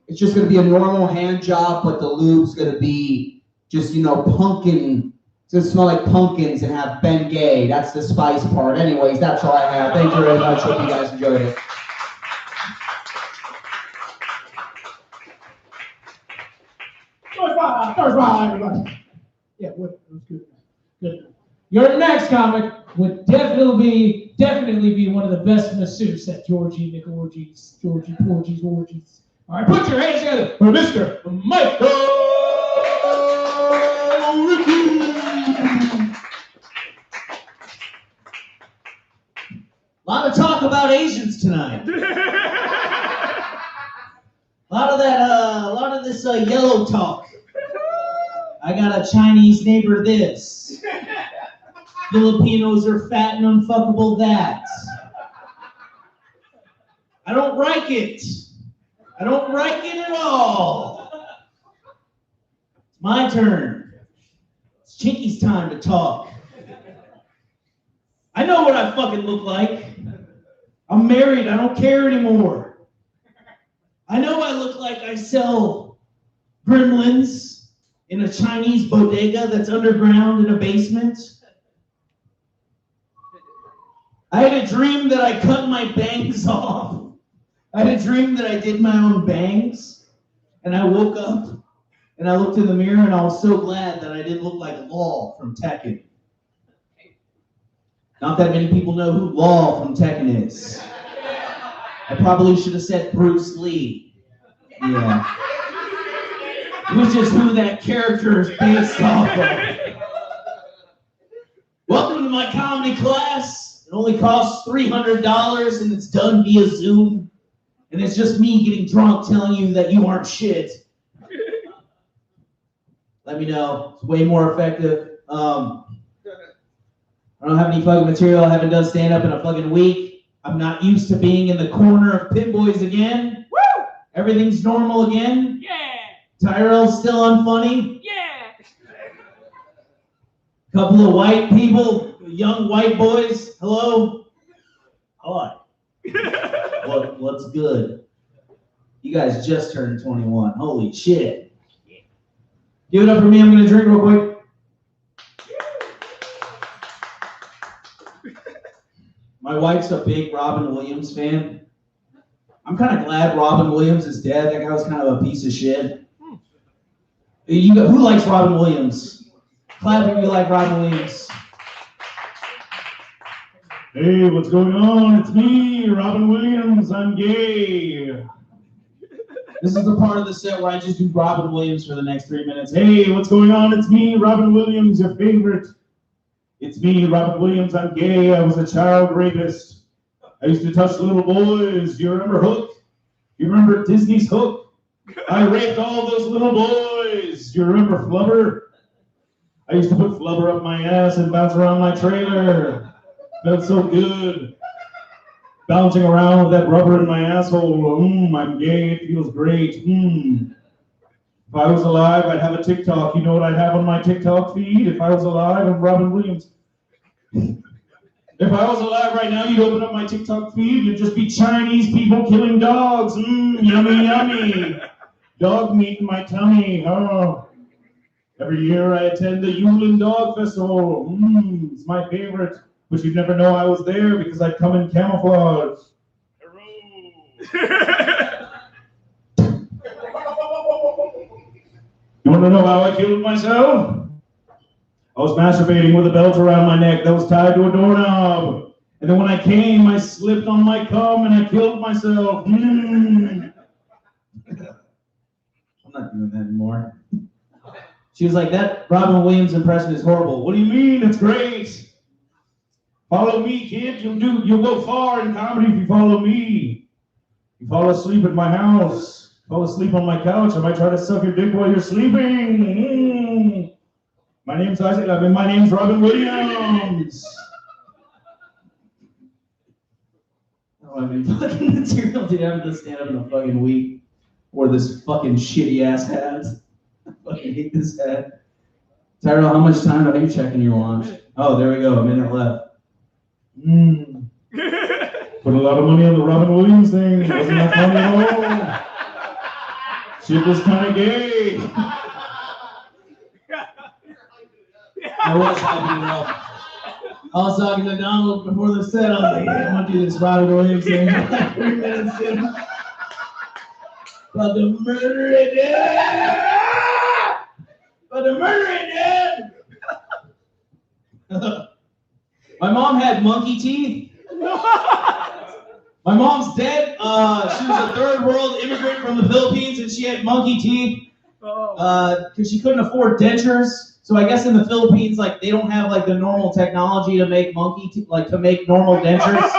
It's just going to be a normal hand job, but the lube's going to be just, you know, pumpkin. It's going to smell like pumpkins and have Ben Gay. That's the spice part. Anyways, that's all I have. Thank you very much. Hope you guys enjoyed it. First round, everybody. Yeah, it was good. Good. Your next comic would definitely be one of the best masseuses at Georgie McOrgies. Georgie Porgies Orgies. All right, put your hands together for Mr. Michael. A lot of talk about Asians tonight. A lot of this yellow talk. I got a Chinese neighbor this. Filipinos are fat and unfuckable that. I don't like it. I don't like it at all. It's my turn. It's Chinky's time to talk. I know what I fucking look like. I'm married. I don't care anymore. I know I look like I sell gremlins in a Chinese bodega that's underground in a basement. I had a dream that I cut my bangs off. I had a dream that I did my own bangs. And I woke up and I looked in the mirror and I was so glad that I didn't look like Law from Tekken. Not that many people know who Law from Tekken is. I probably should have said Bruce Lee. Yeah. Which is who that character is based off of. in my comedy class. It only costs $300 and it's done via Zoom. And it's just me getting drunk telling you that you aren't shit. Let me know. It's way more effective. I don't have any fucking material. I haven't done stand-up in a fucking week. I'm not used to being in the corner of Pinboys again. Woo! Everything's normal again. Yeah. Tyrell's still unfunny. Yeah. Couple of white people, young white boys. Hello. Hi. What's good? You guys just turned 21. Holy shit. Give it up for me. I'm gonna drink real quick. My wife's a big Robin Williams fan. I'm kind of glad Robin Williams is dead. That guy was kind of a piece of shit. Who likes Robin Williams? Clap if you like Robin Williams. Hey, what's going on? It's me, Robin Williams. I'm gay. This is the part of the set where I just do Robin Williams for the next 3 minutes. Hey, what's going on? It's me, Robin Williams, your favorite. It's me, Robin Williams. I'm gay. I was a child rapist. I used to touch little boys. You remember Hook? You remember Disney's Hook? I raped all those little boys. You remember Flubber? I used to put Flubber up my ass and bounce around my trailer. Felt so good. Bouncing around with that rubber in my asshole. I'm gay. It feels great. If I was alive, I'd have a TikTok. You know what I'd have on my TikTok feed? If I was alive, I'm Robin Williams. If I was alive right now, you'd open up my TikTok feed, it'd just be Chinese people killing dogs. Yummy, yummy. Dog meat in my tummy. Oh. Every year I attend the Yulin Dog Festival. It's my favorite. But you'd never know I was there because I'd come in camouflage. You want to know how I killed myself? I was masturbating with a belt around my neck that was tied to a doorknob. And then when I came, I slipped on my cum and I killed myself. I'm not doing that anymore. She was like, that Robin Williams impression is horrible. What do you mean? It's great. Follow me, kid. You'll go far in comedy if you follow me. You fall asleep at my house. Fall asleep on my couch. I might try to suck your dick while you're sleeping. My name's Isaac. My name's Robin Williams. I don't have any fucking material to have to stand up in a fucking week. Or this fucking shitty ass hat. I fucking hate this hat. Tyrell, how much time are you checking your watch? Oh, there we go. A minute left. Put a lot of money on the Robin Williams thing. It wasn't that funny at all. Shit was kind of gay. I was happy enough. I was talking to Donald before the set. I was like, hey, I'm going to do this Robin Williams thing. 3 minutes in. About to murder it, Dad! About to murder it, Dad! My mom had monkey teeth. My mom's dead. She was a third world immigrant from the Philippines, and she had monkey teeth because she couldn't afford dentures. So I guess in the Philippines, like they don't have like the normal technology to make to make normal dentures.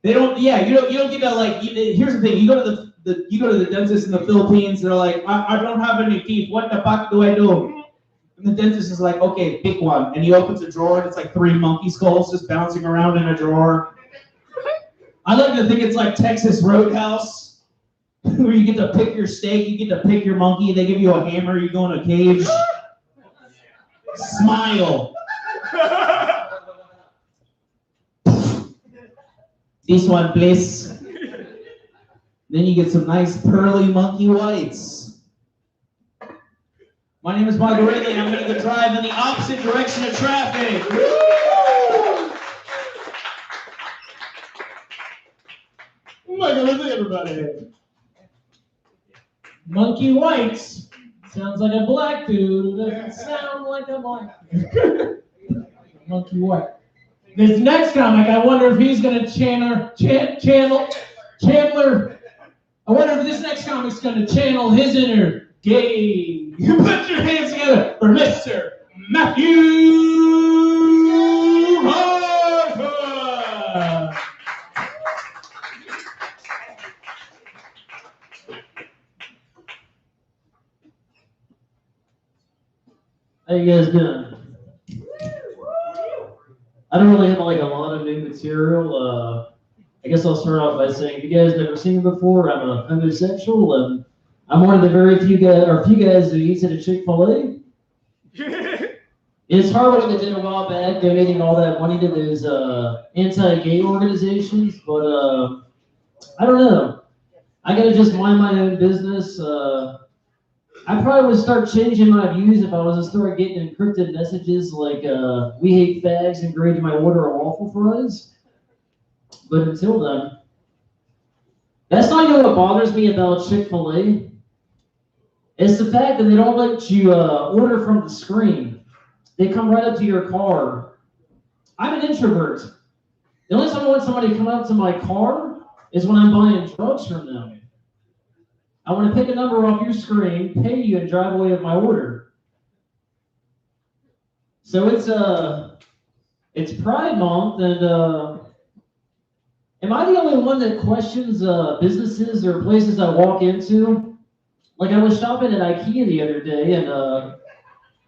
They don't. Yeah, you don't get that. Like, here's the thing: you go to the dentist in the Philippines. They're like, I don't have any teeth. What the fuck do I do? And the dentist is like, okay, pick one. And he opens a drawer and it's like 3 monkey skulls just bouncing around in a drawer. I like to think it's like Texas Roadhouse, where you get to pick your steak, you get to pick your monkey, they give you a hammer, you go in a cage. Smile. This one, please. Then you get some nice pearly monkey whites. My name is Michael Ridley, and I'm going to drive in the opposite direction of traffic. Woo! Michael Ridley, everybody. Monkey Whites. Sounds like a black dude who doesn't sound like a black dude. Monkey White. This next comic, I wonder if he's going to Chandler. I wonder if this next comic's going to channel his inner gay. You put your hands together for Mr. Matthew How you guys doing? I don't really have like a lot of new material. I guess I'll start off by saying, if you guys never seen me before, I'm a homosexual, and I'm one of the very few guys who eats at a Chick-fil-A. It's hard what they did a while back, donating all that money to those anti-gay organizations, but I don't know. I gotta just mind my own business. I probably would start changing my views if I was to start getting encrypted messages like "We hate fags" engraved in my order of waffle fries. But until then, that's not even what bothers me about Chick-fil-A. It's the fact that they don't let you order from the screen. They come right up to your car. I'm an introvert. The only time I want somebody to come up to my car is when I'm buying drugs from them. I want to pick a number off your screen, pay you, and drive away with my order. So it's Pride Month, and am I the only one that questions businesses or places I walk into? Like, I was shopping at IKEA the other day, and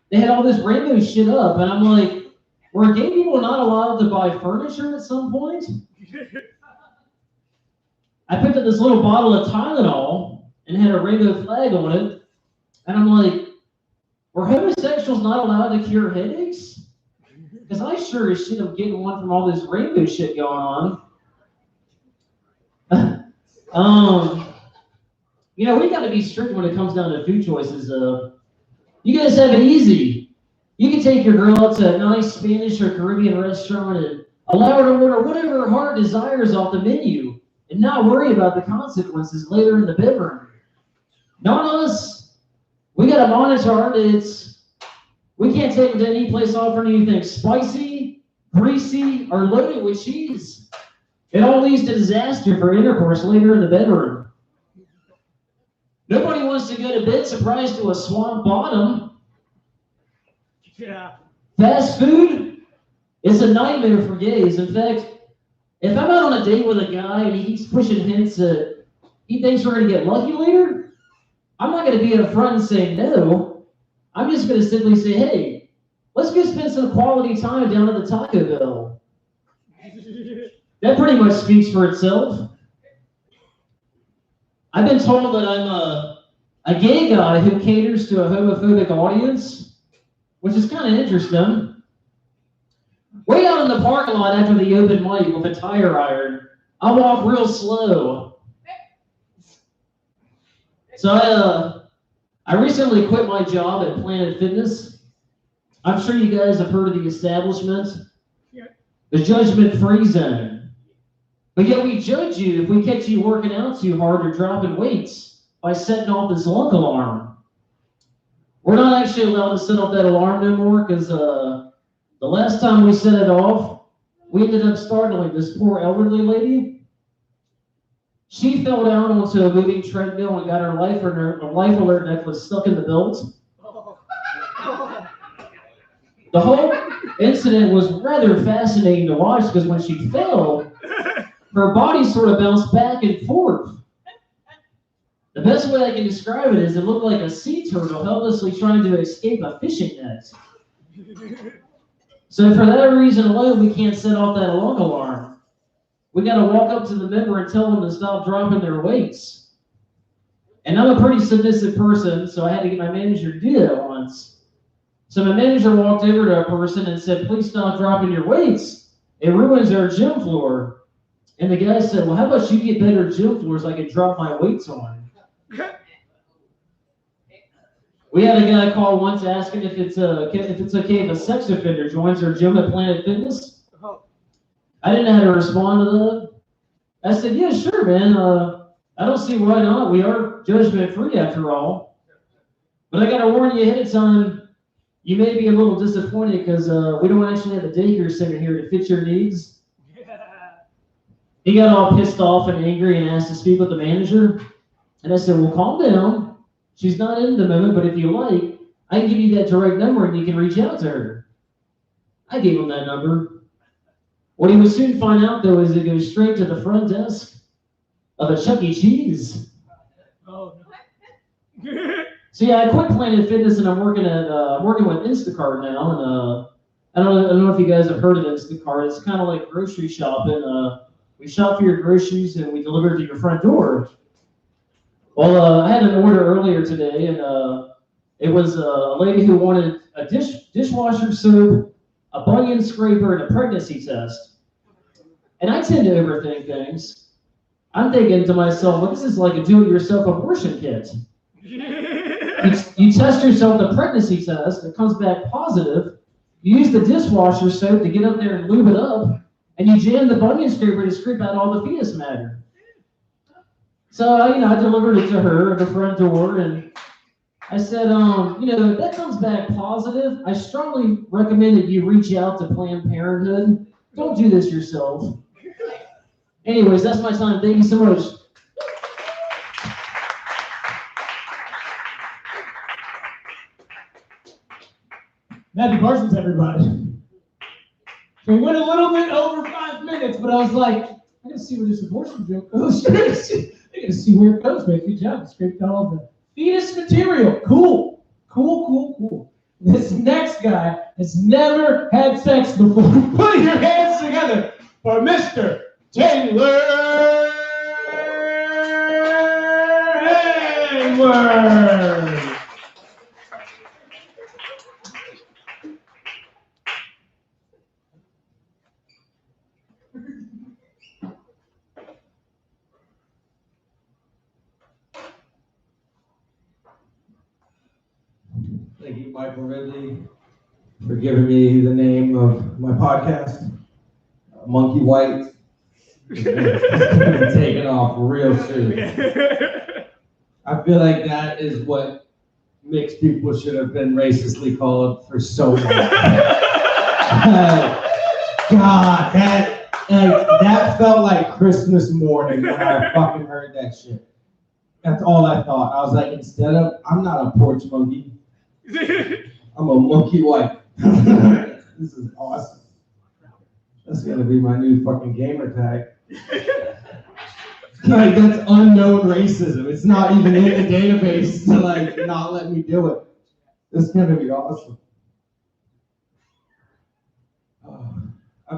they had all this rainbow shit up, and I'm like, were gay people not allowed to buy furniture at some point? I picked up this little bottle of Tylenol and had a rainbow flag on it, and I'm like, were homosexuals not allowed to cure headaches? Because I sure as shit am getting one from all this rainbow shit going on. You know, we got to be strict when it comes down to food choices. You guys have it easy. You can take your girl out to a nice Spanish or Caribbean restaurant and allow her to order whatever her heart desires off the menu and not worry about the consequences later in the bedroom. Not us. We got to monitor our dates. We can't take them to any place offering anything spicy, greasy, or loaded with cheese. It all leads to disaster for intercourse later in the bedroom. Nobody wants to go to bed surprised to a swamp bottom. Yeah. Fast food is a nightmare for gays. In fact, if I'm out on a date with a guy and he keeps pushing hints that he thinks we're going to get lucky later, I'm not going to be up front and say no. I'm just going to simply say, hey, let's go spend some quality time down at the Taco Bell. That pretty much speaks for itself. I've been told that I'm a gay guy who caters to a homophobic audience, which is kind of interesting. Way out in the parking lot after the open mic with a tire iron, I walk real slow. So I recently quit my job at Planet Fitness. I'm sure you guys have heard of the establishment, the judgment-free zone. But yet we judge you if we catch you working out too hard or dropping weights by setting off this lunk alarm. We're not actually allowed to set off that alarm no more because the last time we set it off, we ended up startling this poor elderly lady. She fell down onto a moving treadmill and got her life alert necklace stuck in the belt. The whole incident was rather fascinating to watch because when she fell, her body sort of bounced back and forth. The best way I can describe it is it looked like a sea turtle helplessly trying to escape a fishing net. So for that reason alone, we can't set off that alarm alarm. We got to walk up to the member and tell them to stop dropping their weights. And I'm a pretty submissive person, so I had to get my manager to do that once. So my manager walked over to a person and said, please stop dropping your weights. It ruins our gym floor. And the guy said, well, how about you get better gym floors I can drop my weights on? We had a guy call once asking if it's okay if a sex offender joins our gym at Planet Fitness. I didn't know how to respond to that. I said, yeah, sure, man. I don't see why not. We are judgment-free after all. But I got to warn you ahead of time, you may be a little disappointed because we don't actually have a daycare center here to fit your needs. He got all pissed off and angry and asked to speak with the manager. And I said, well, calm down. She's not in the moment, but if you like, I can give you that direct number and you can reach out to her. I gave him that number. What he would soon find out, though, is it goes straight to the front desk of a Chuck E. Cheese. Oh, no. So yeah, I quit Planet Fitness and I'm working with Instacart now. And I don't know if you guys have heard of Instacart. It's kind of like grocery shopping. We shop for your groceries and we deliver it to your front door. Well, I had an order earlier today, and it was a lady who wanted a dishwasher soap, a bunion scraper, and a pregnancy test. And I tend to overthink things. I'm thinking to myself, well, this is like a do-it-yourself abortion kit. You test yourself the pregnancy test, it comes back positive. You use the dishwasher soap to get up there and lube it up, and you jam the bunion scraper to scrape out all the fetus matter. So, I delivered it to her at the front door, and I said, if that comes back positive, I strongly recommend that you reach out to Planned Parenthood. Don't do this yourself. Anyways, that's my time. Thank you so much. Matthew Parsons, everybody. So we went a little bit over 5 minutes, but I was like, I gotta see where this abortion joke goes. I gotta see where it goes, man. Good job. Scraped out all the fetus material. Cool. This next guy has never had sex before. Put your hands together for Mr. Taylor Hayward. Thank you, Michael Ridley, for giving me the name of my podcast, Monkey White. It's gonna be taken off real soon. I feel like that is what mixed people should have been racistly called for so long. God, that felt like Christmas morning when I fucking heard that shit. That's all I thought. I was like, I'm not a porch monkey. I'm a monkey white. This is awesome. That's gonna be my new fucking gamer tag. Like, that's unknown racism. It's not even in the database to not let me do it. This is gonna be awesome. I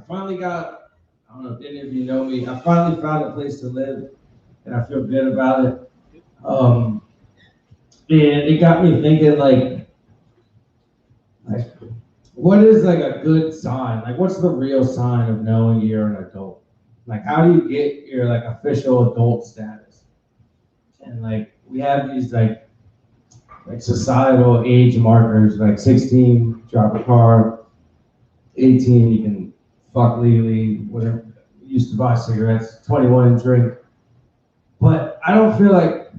finally got, I don't know if any of you know me, I finally found a place to live and I feel good about it. And it got me thinking like what is a good sign? What's the real sign of knowing you're an adult? How do you get your official adult status? And we have these societal age markers, 16, drop a car, 18, you can fuck legally, whatever, used to buy cigarettes, 21, drink. But I don't feel like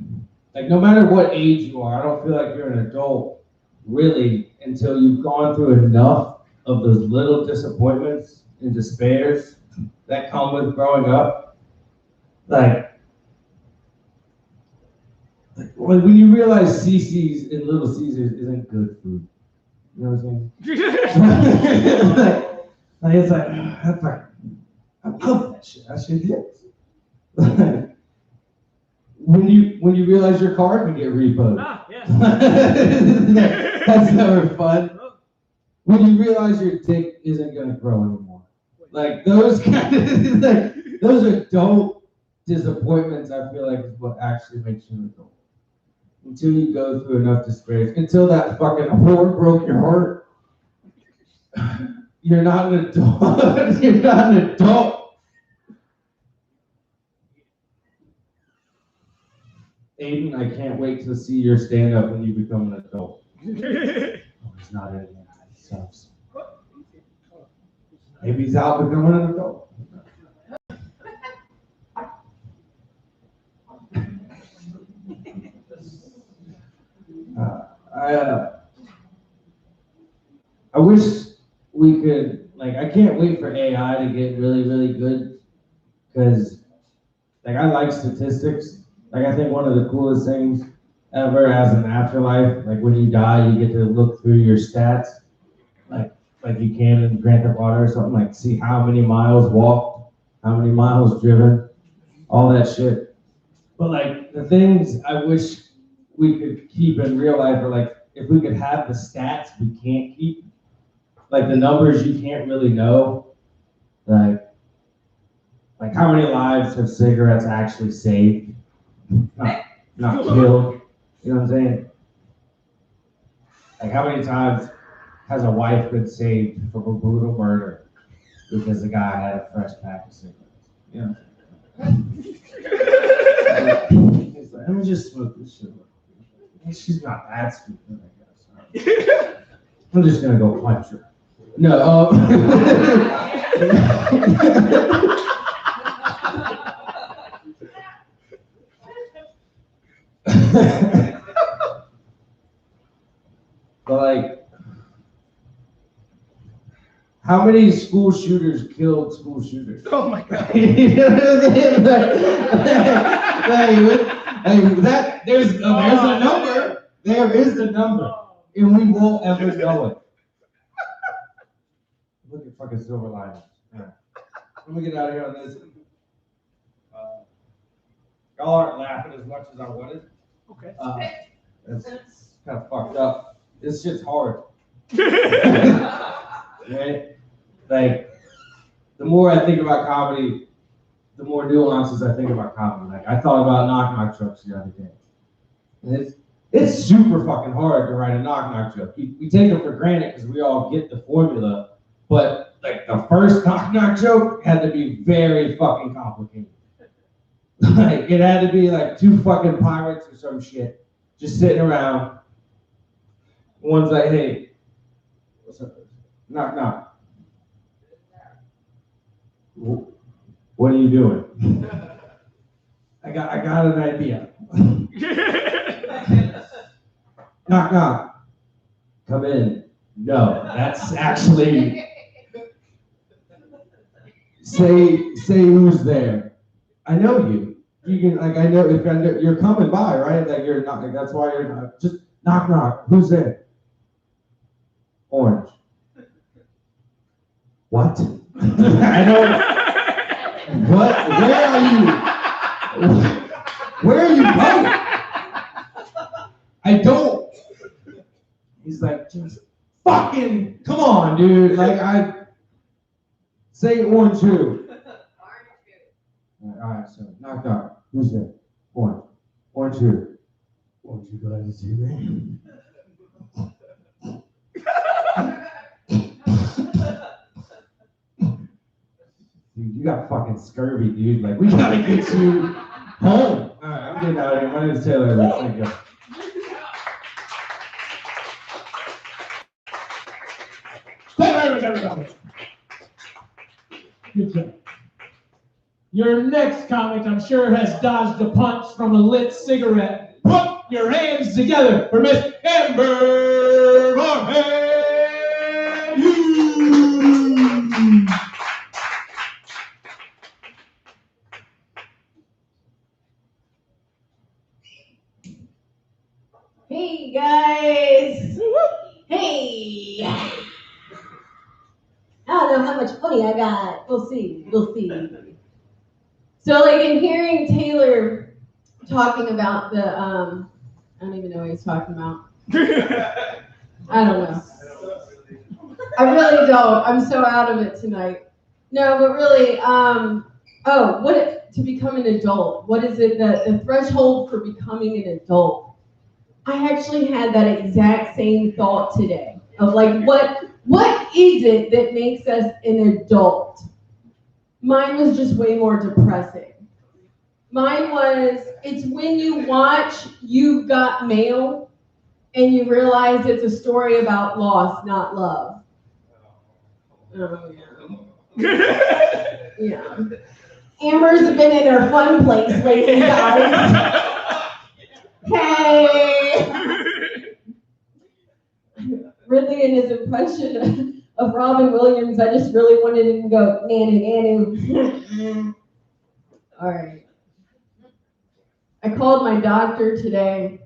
no matter what age you are, I don't feel like you're an adult, really, until you've gone through enough of those little disappointments and despairs that come with growing up. When you realize CC's and Little Caesars isn't good food. You know what I'm saying? It's I love that shit. That shit hits. When you realize your car can get repoed. That's never fun. When you realize your dick isn't gonna grow anymore. Those kind of those adult disappointments, I feel like is what actually makes you an adult. Until you go through enough despair, until that fucking whore broke your heart, you're not an adult. You're not an adult. Aiden, I can't wait to see your stand-up when you become an adult. Oh, he's not in there. He sucks. Maybe he's out becoming an adult. I wish we could, I can't wait for AI to get really, really good, because, I like statistics. I think one of the coolest things ever as an afterlife, when you die, you get to look through your stats, like you can in Grand Theft Auto or something, see how many miles walked, how many miles driven, all that shit. But like the things I wish we could keep in real life are like if we could have the stats we can't keep, like the numbers you can't really know, like how many lives have cigarettes actually saved, not killed, you know what I'm saying? Like how many times has a wife been saved from a brutal murder because the guy had a fresh pack of cigarettes, you know? He's like, let me just smoke this shit. She's not that stupid, I guess. I'm just gonna go punch her. No, but like, how many school shooters killed school shooters? Oh my God. There's a number. There is a number, and we won't ever know it. Look at fucking silver linings. Right. Let me get out of here on this. Y'all aren't laughing as much as I wanted. Okay. It's kind of fucked up. This shit's hard. Right? Like, the more I think about comedy, the more nuances I think about comedy. Like, I thought about Knock Knock jokes the other day. And it's super fucking hard to write a Knock Knock joke. We take them for granted because we all get the formula. But, like, the first Knock Knock joke had to be very fucking complicated. Like, it had to be like two fucking pirates or some shit just sitting around. One's like, hey, what's up? Knock knock. What are you doing? I got an idea. Knock knock. Come in. No, that's actually say who's there. I know you. You can I know if you're coming by, right? Like you're not. Like, that's why you're not. Just knock knock. Who's there? Orange. What? I know. What? Where are you? Where are you going? I don't. He's like, just fucking come on, dude. Like I say orange who? All right, so knock knock. Who's there? Orange. Orange who? Orange, you glad to see me? Dude, you got fucking scurvy, dude. Like, we gotta get you home. All right, I'm getting out of here. My name is Taylor. Thank you. Thank you very much, everybody. Good job. Your next comic, I'm sure, has dodged a punch from a lit cigarette. Put your hands together for Miss Amber Moorhead. Hey guys! Hey! I don't know how much funny I got. We'll see. So, like, in hearing Taylor talking about the, I don't even know what he's talking about. I don't know. I really don't. I'm so out of it tonight. No, but really, to become an adult? What is it the threshold for becoming an adult? I actually had that exact same thought today of like, what is it that makes us an adult? Mine was just way more depressing. Mine was, it's when you watch You've Got Mail and you realize it's a story about loss, not love. Oh, yeah. Yeah. Amber's been in her fun place lately, guys. Hey! Ridley and his impression of Robin Williams, I just really wanted him to go, nanny. All right. I called my doctor today.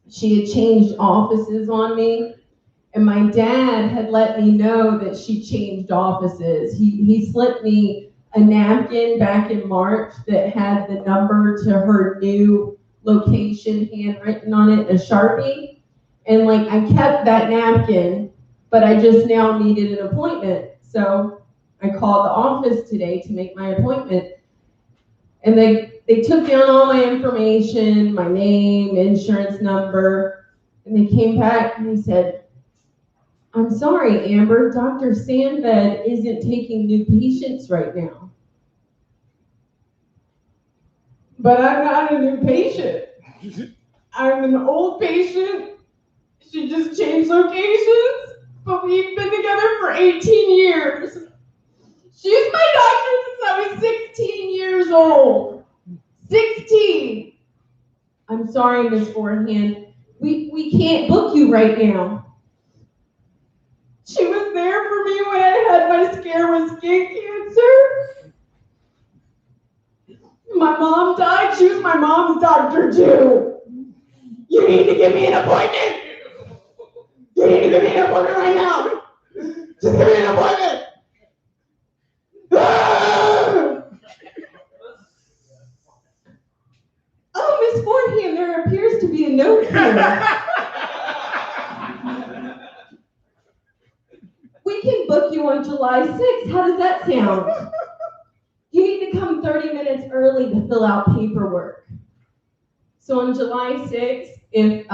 She had changed offices on me, and my dad had let me know that she changed offices. He slipped me a napkin back in March that had the number to her new location handwritten on it, a Sharpie. And like I kept that napkin, but I just now needed an appointment. So I called the office today to make my appointment. And they took down all my information, my name, insurance number, and they came back and they said, I'm sorry, Amber, Dr. Sandbed isn't taking new patients right now. But I'm not a new patient. I'm an old patient. She just changed locations, but we've been together for 18 years. She's my doctor since I was 16 years old. 16. I'm sorry, Miss Forehand. We can't book you right now. She was there for me when I had my scare with skin cancer. My mom died. She was my mom's doctor too. You need to give me an appointment. You need to give me an appointment right now. Just give me an appointment. Oh, Miss Forehand, there appears to be a note here. We can book you on July 6th. How does that sound? You need to come 30 minutes early to fill out paperwork. So on July 6th, if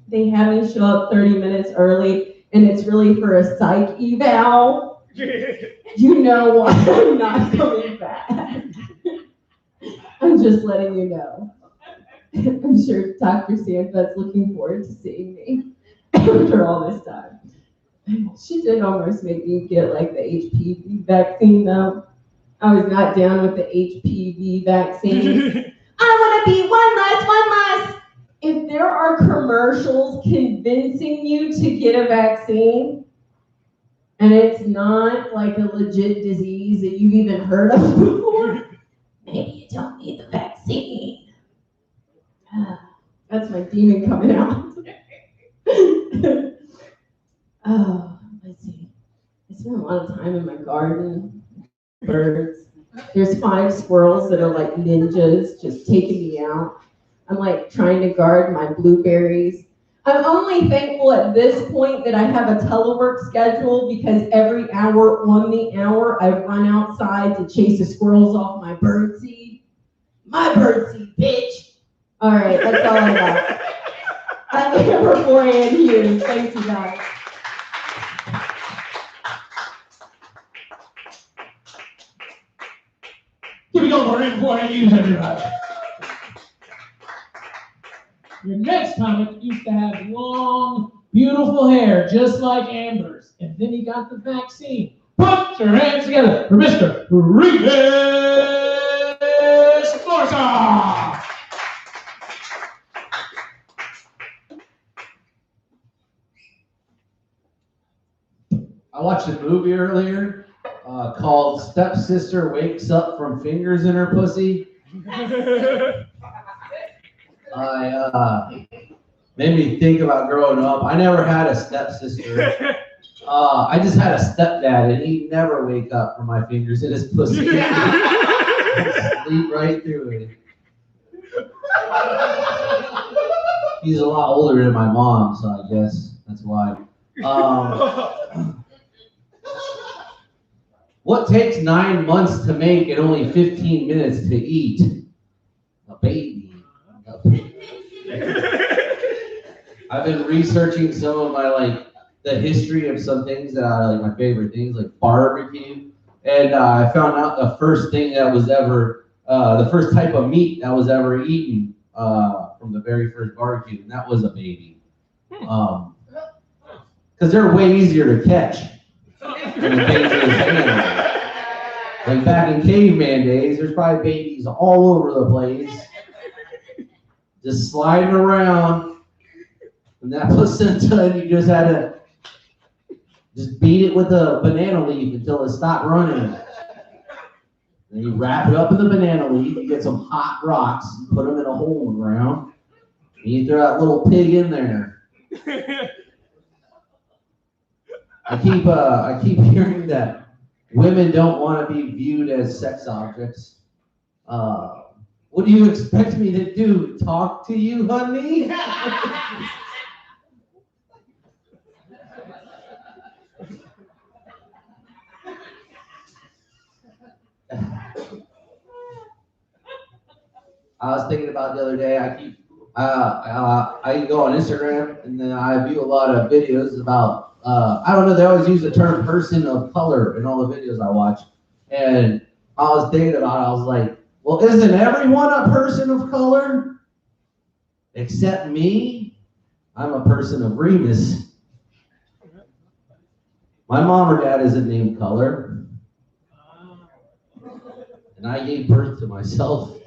they have me show up 30 minutes early and it's really for a psych eval, you know why I'm not coming back. I'm just letting you know. I'm sure Dr. Sandbed's looking forward to seeing me after all this time. She did almost make me get like the HPV vaccine though. I was not down with the HPV vaccine. I want to be one less. If there are commercials convincing you to get a vaccine, and it's not like a legit disease that you've even heard of before, maybe you don't need the vaccine. That's my demon coming out. Oh, let's see. I spent a lot of time in my garden. Birds. There's 5 squirrels that are like ninjas just taking me out. I'm like trying to guard my blueberries. I'm only thankful at this point that I have a telework schedule because every hour on the hour I run outside to chase the squirrels off my birdseed. My birdseed, bitch. All right, that's all I got. I'm Amber Forehand Hughes. Thanks, you guys. Give me over in for I use everybody. Your next comic used to have long, beautiful hair, just like Amber's, and then he got the vaccine. Put your hands together for Mr. Regis Forza! I watched a movie earlier called Stepsister Wakes Up from Fingers in Her Pussy. Made me think about growing up. I never had a stepsister. I just had a stepdad, and he'd never wake up from my fingers in his pussy. Sleep right through it. He's a lot older than my mom, so I guess that's why. What takes 9 months to make and only 15 minutes to eat? A baby. I've been researching some of my the history of some things that I like, my favorite things like barbecue, and I found out the first thing that was ever the first type of meat that was ever eaten from the very first barbecue, and that was a baby, because they're way easier to catch than the dangerous animals. Like back in caveman days, there's probably babies all over the place, just sliding around, and that placenta, and you just had to just beat it with a banana leaf until it stopped running. Then you wrap it up in the banana leaf, you get some hot rocks, and put them in a hole in the ground, and you throw that little pig in there. I keep hearing that women don't want to be viewed as sex objects. Well, What do you expect me to do? Talk to you, honey? I was thinking about the other day, I go on Instagram and then I view a lot of videos about, I don't know, they always use the term person of color in all the videos I watch. And I was thinking about it, I was like, well, isn't everyone a person of color? Except me? I'm a person of Remus. My mom or dad isn't named Color. And I gave birth to myself.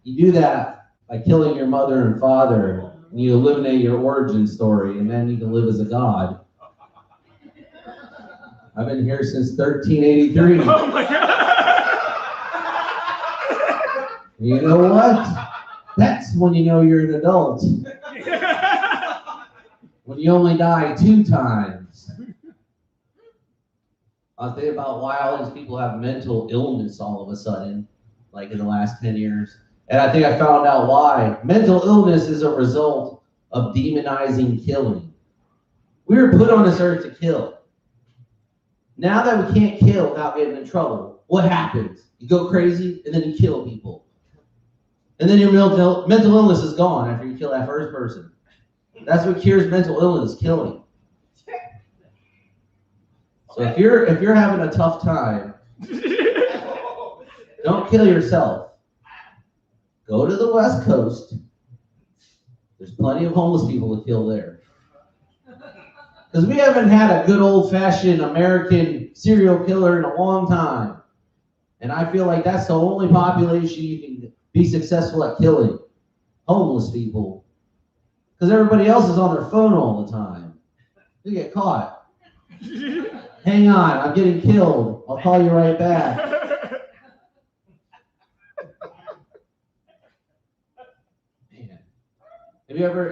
You do that by killing your mother and father, and you eliminate your origin story, and then you can live as a god. I've been here since 1383. Oh my God. You know what? That's when you know you're an adult. When you only die 2 times. I was thinking about why all these people have mental illness all of a sudden, like in the last 10 years. And I think I found out why. Mental illness is a result of demonizing killing. We were put on this earth to kill. Now that we can't kill without getting in trouble, what happens? You go crazy and then you kill people. And then your mental illness is gone after you kill that first person. That's what cures mental illness, killing. So if you're having a tough time, don't kill yourself. Go to the West Coast. There's plenty of homeless people to kill there. Because we haven't had a good old-fashioned American serial killer in a long time. And I feel like that's the only population you can be successful at killing. Homeless people. Because everybody else is on their phone all the time. They get caught. Hang on, I'm getting killed. I'll call you right back. Man.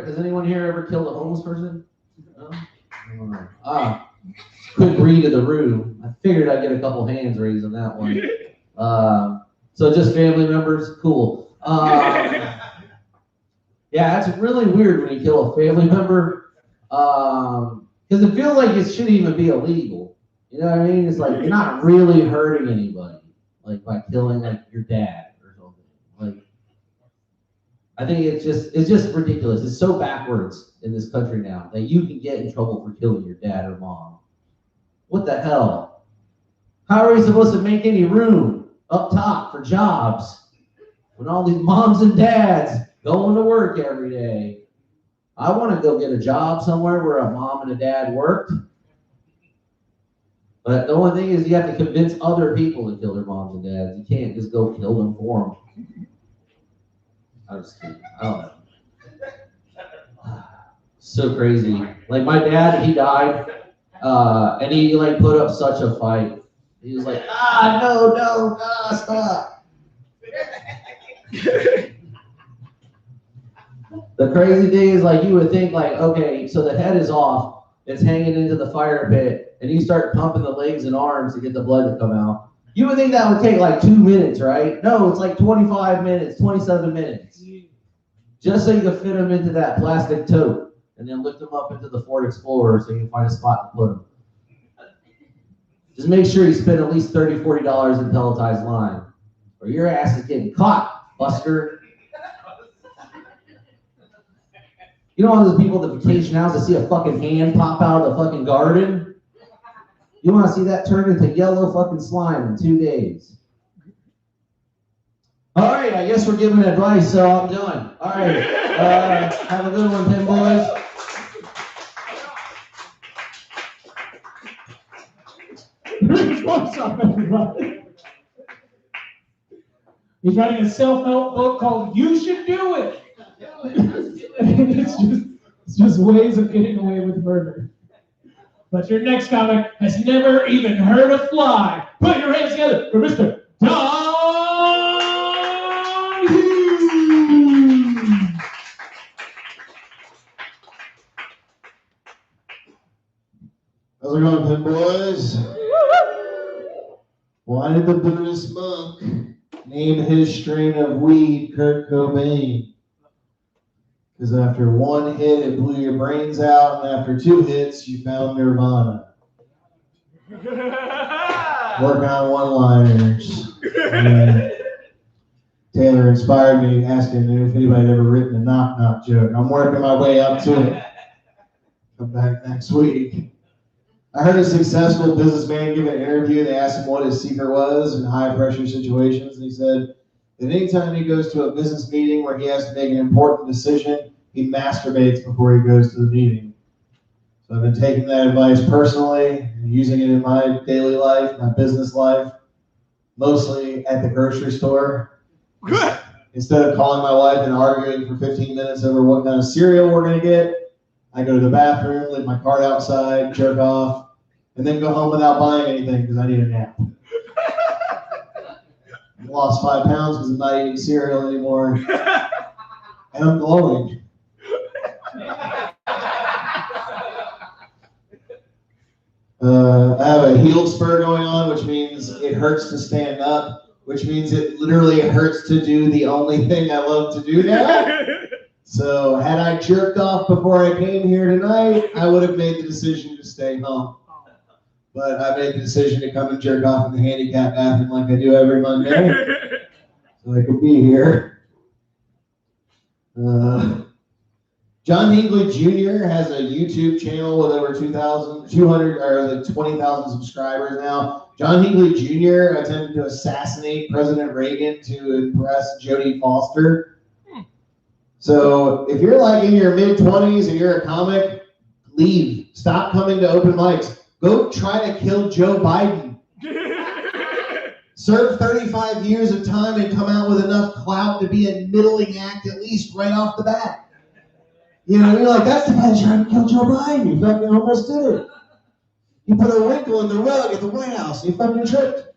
Has anyone here ever killed a homeless person? No? Quick read of the room. I figured I'd get a couple hands raised on that one. So just family members? Cool. Yeah, it's really weird when you kill a family member. Because it feels like it shouldn't even be illegal. You know what I mean? It's like you're not really hurting anybody, like by killing like your dad or something. Like, I think it's just ridiculous. It's so backwards in this country now that you can get in trouble for killing your dad or mom. What the hell? How are we supposed to make any room up top for jobs when all these moms and dads going to work every day? I want to go get a job somewhere where a mom and a dad worked. But the only thing is you have to convince other people to kill their moms and dads. You can't just go kill them for them. I'm just kidding. I don't know. So crazy. Like my dad, he died, and he like put up such a fight. He was like, no, stop. The crazy thing is, like, you would think, like, okay, so the head is off, it's hanging into the fire pit, and you start pumping the legs and arms to get the blood to come out. You would think that would take like 2 minutes, right? No, it's like 25 minutes, 27 minutes. Just so you can fit them into that plastic tote, and then lift them up into the Ford Explorer so you can find a spot to put them. Just make sure you spend at least $30, $40 in pelletized line, or your ass is getting caught, buster. You know all those people at the vacation house that see a fucking hand pop out of the fucking garden? You want to see that turn into yellow fucking slime in 2 days. All right, I guess we're giving advice, so I'm done. All right, have a good one, Pinboys. What's up, everybody? He's writing a self-help book called "You Should Do It." It's just ways of getting away with murder. But your next comic has never even heard a fly. Put your hands together for Mr. Don Hughes. How's it going, Pinboys? Why did the Buddhist monk Name his strain of weed, Kurt Cobain. Because after one hit, it blew your brains out, and after 2 hits, you found Nirvana. Working on one-liners. Taylor inspired me asking if anybody had ever written a knock-knock joke. I'm working my way up to it. Come back next week. I heard a successful businessman give an interview. They asked him what his secret was in high-pressure situations, and he said that anytime he goes to a business meeting where he has to make an important decision, he masturbates before he goes to the meeting. So I've been taking that advice personally and using it in my daily life, my business life, mostly at the grocery store. Good. Instead of calling my wife and arguing for 15 minutes over what kind of cereal we're going to get, I go to the bathroom, leave my cart outside, jerk off, and then go home without buying anything because I need a nap. I lost 5 pounds because I'm not eating cereal anymore. And I'm glowing. I have a heel spur going on, which means it hurts to stand up, which means it literally hurts to do the only thing I love to do now. So had I jerked off before I came here tonight, I would have made the decision to stay home. But I made the decision to come and jerk off in the handicap bathroom like I do every Monday, so I could be here. John Hinckley Jr. has a YouTube channel with over 20,000 subscribers now. John Hinckley Jr. attempted to assassinate President Reagan to impress Jodie Foster. So if you're like in your mid-20s and you're a comic, leave. Stop coming to open mics. Go try to kill Joe Biden. Serve 35 years of time and come out with enough clout to be a middling act at least right off the bat. You know, you're like, that's the guy trying to kill Joe Biden. You fucking almost did it. You put a wrinkle in the rug at the White House. You fucking tripped.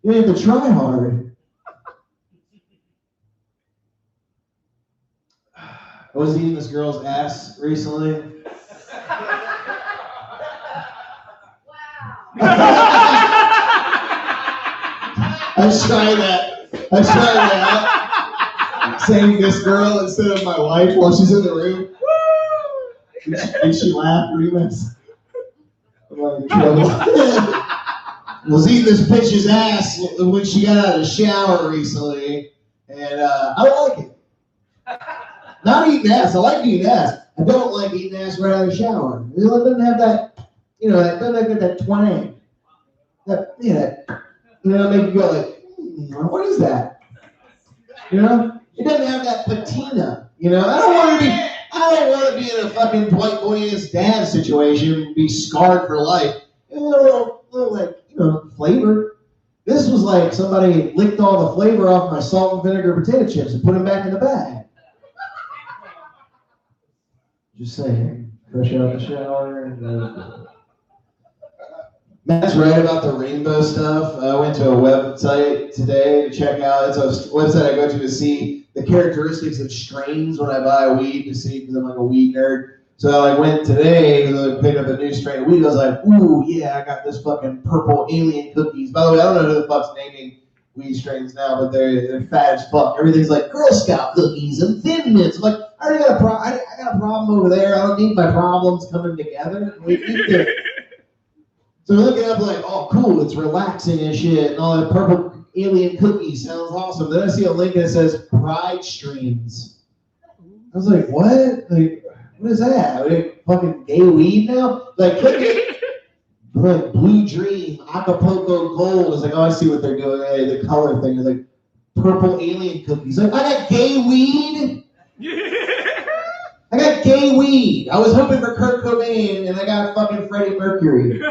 You didn't have to try hard. I was eating this girl's ass recently. I tried that. Saying this girl instead of my wife while she's in the room. And she laughed, Remus. I'm like, in trouble. Was eating this bitch's ass when she got out of the shower recently, and I like it. Not eating ass. I like eating ass. I don't like eating ass right out of the shower. It doesn't have that, that doesn't have that twang. That, make you go like, what is that? It doesn't have that patina. I don't want to be in a fucking Dwight Boyens dad situation and be scarred for life. A little flavor. This was like somebody licked all the flavor off my salt and vinegar potato chips and put them back in the bag. Just saying, fresh out the shower. Matt's right about the rainbow stuff. I went to a website today to check out. It's a website I go to see the characteristics of strains when I buy weed to see, because I'm like a weed nerd. So I went today because I picked up a new strain of weed. I was like, ooh, yeah, I got this fucking purple alien cookies. By the way, I don't know who the fuck's naming weed strains now, but they're fat as fuck. Everything's like Girl Scout cookies and Thin Mints. I'm like, I already got I got a problem over there. I don't need my problems coming together. So we're looking up like, oh, cool, it's relaxing and shit, and all that purple alien cookies sounds awesome. Then I see a link that says Pride Streams. I was like, what? Like, what is that? Are they fucking gay weed now? Like, Blue Dream, Acapulco Gold. It's like, oh, I see what they're doing. Hey, the color thing is like purple alien cookies. Like, I got gay weed. I got gay weed. I was hoping for Kurt Cobain, and I got fucking Freddie Mercury.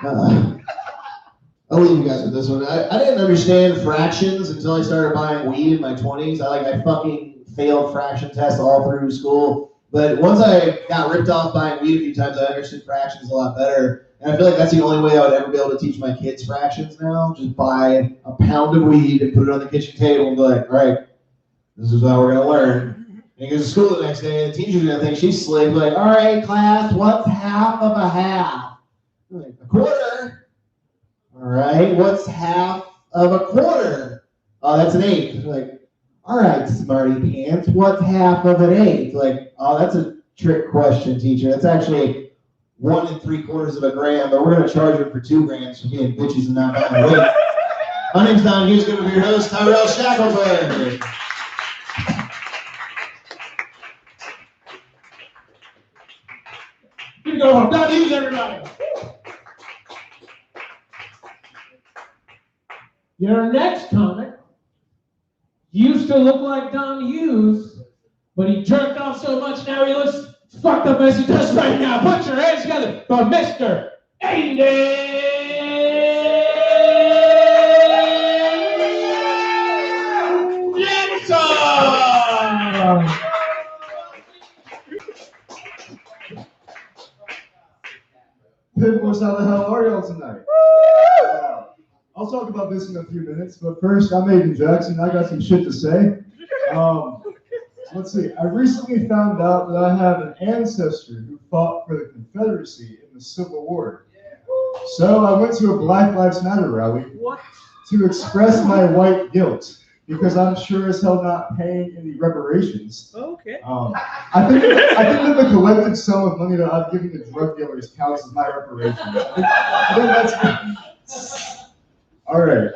I'll leave you guys with this one. I didn't understand fractions until I started buying weed in my 20s. I fucking failed fraction tests all through school. But once I got ripped off buying weed a few times, I understood fractions a lot better. And I feel like that's the only way I would ever be able to teach my kids fractions now. Just buy a pound of weed and put it on the kitchen table and be like, all right, this is how we're going to learn. And he goes to school the next day, and the teacher's going to think she's slick. Like, all right, class, what's half of a half? I'm like, a quarter. All right, what's half of a quarter? Oh, that's an eighth. Like, all right, smarty pants, what's half of an eighth? Like, oh, that's a trick question, teacher. That's actually 1 3/4 of a gram, but we're gonna charge her for 2 grams for being bitches and not having a weight. My name's Don Hughes, gonna be your host, Tyrell Shackelberg. Here we go, Don Hughes, everybody. Your next comic used to look like Don Hughes, but he jerked off so much now he looks fucked up as he does right now. Put your hands together for Mr. Andy Jackson! Pinboys, how the hell are y'all tonight? I'll talk about this in a few minutes, but first, I'm Aiden Jackson. I got some shit to say. Let's see. I recently found out that I have an ancestor who fought for the Confederacy in the Civil War. So I went to a Black Lives Matter rally to express my white guilt, because I'm sure as hell not paying any reparations. Okay. I think that the collective sum of money that I've given to drug dealers counts as my reparations. I think that's all right.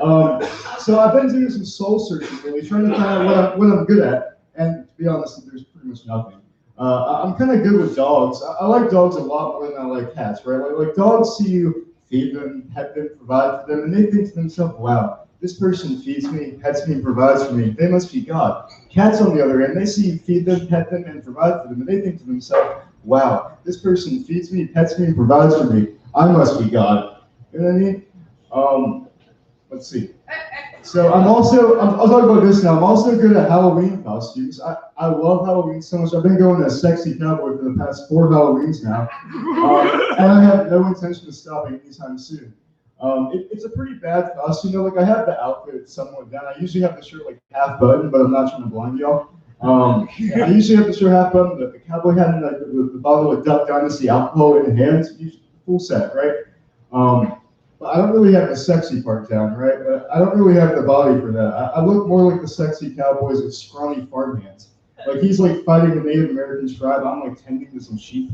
So I've been doing some soul searching, really, trying to find out what I'm good at. And to be honest, there's pretty much nothing. I'm kind of good with dogs. I like dogs a lot more than I like cats, right? Like dogs see you feed them, pet them, provide for them, and they think to themselves, wow, this person feeds me, pets me, provides for me. They must be God. Cats, on the other end, they see you feed them, pet them, and provide for them, and they think to themselves, wow, this person feeds me, pets me, and provides for me. I must be God. You know what I mean? Let's see. So I'll talk about this now. I'm also good at Halloween costumes. I love Halloween so much. I've been going as sexy cowboy for the past 4 Halloweens now. And I have no intention of stopping anytime soon. It's a pretty bad costume, though. Like, I have the outfit somewhat down. I usually have the shirt like half buttoned, but I'm not trying to blind y'all. I usually have the shirt half buttoned, the cowboy hat, and like the bottle of Duck Dynasty alcohol in hand. Usually full set, right? But I don't really have the sexy part down, right? But I don't really have the body for that. I look more like the sexy cowboys with scrawny farm hands. Like, he's like fighting a Native American tribe. I'm like tending to some sheep.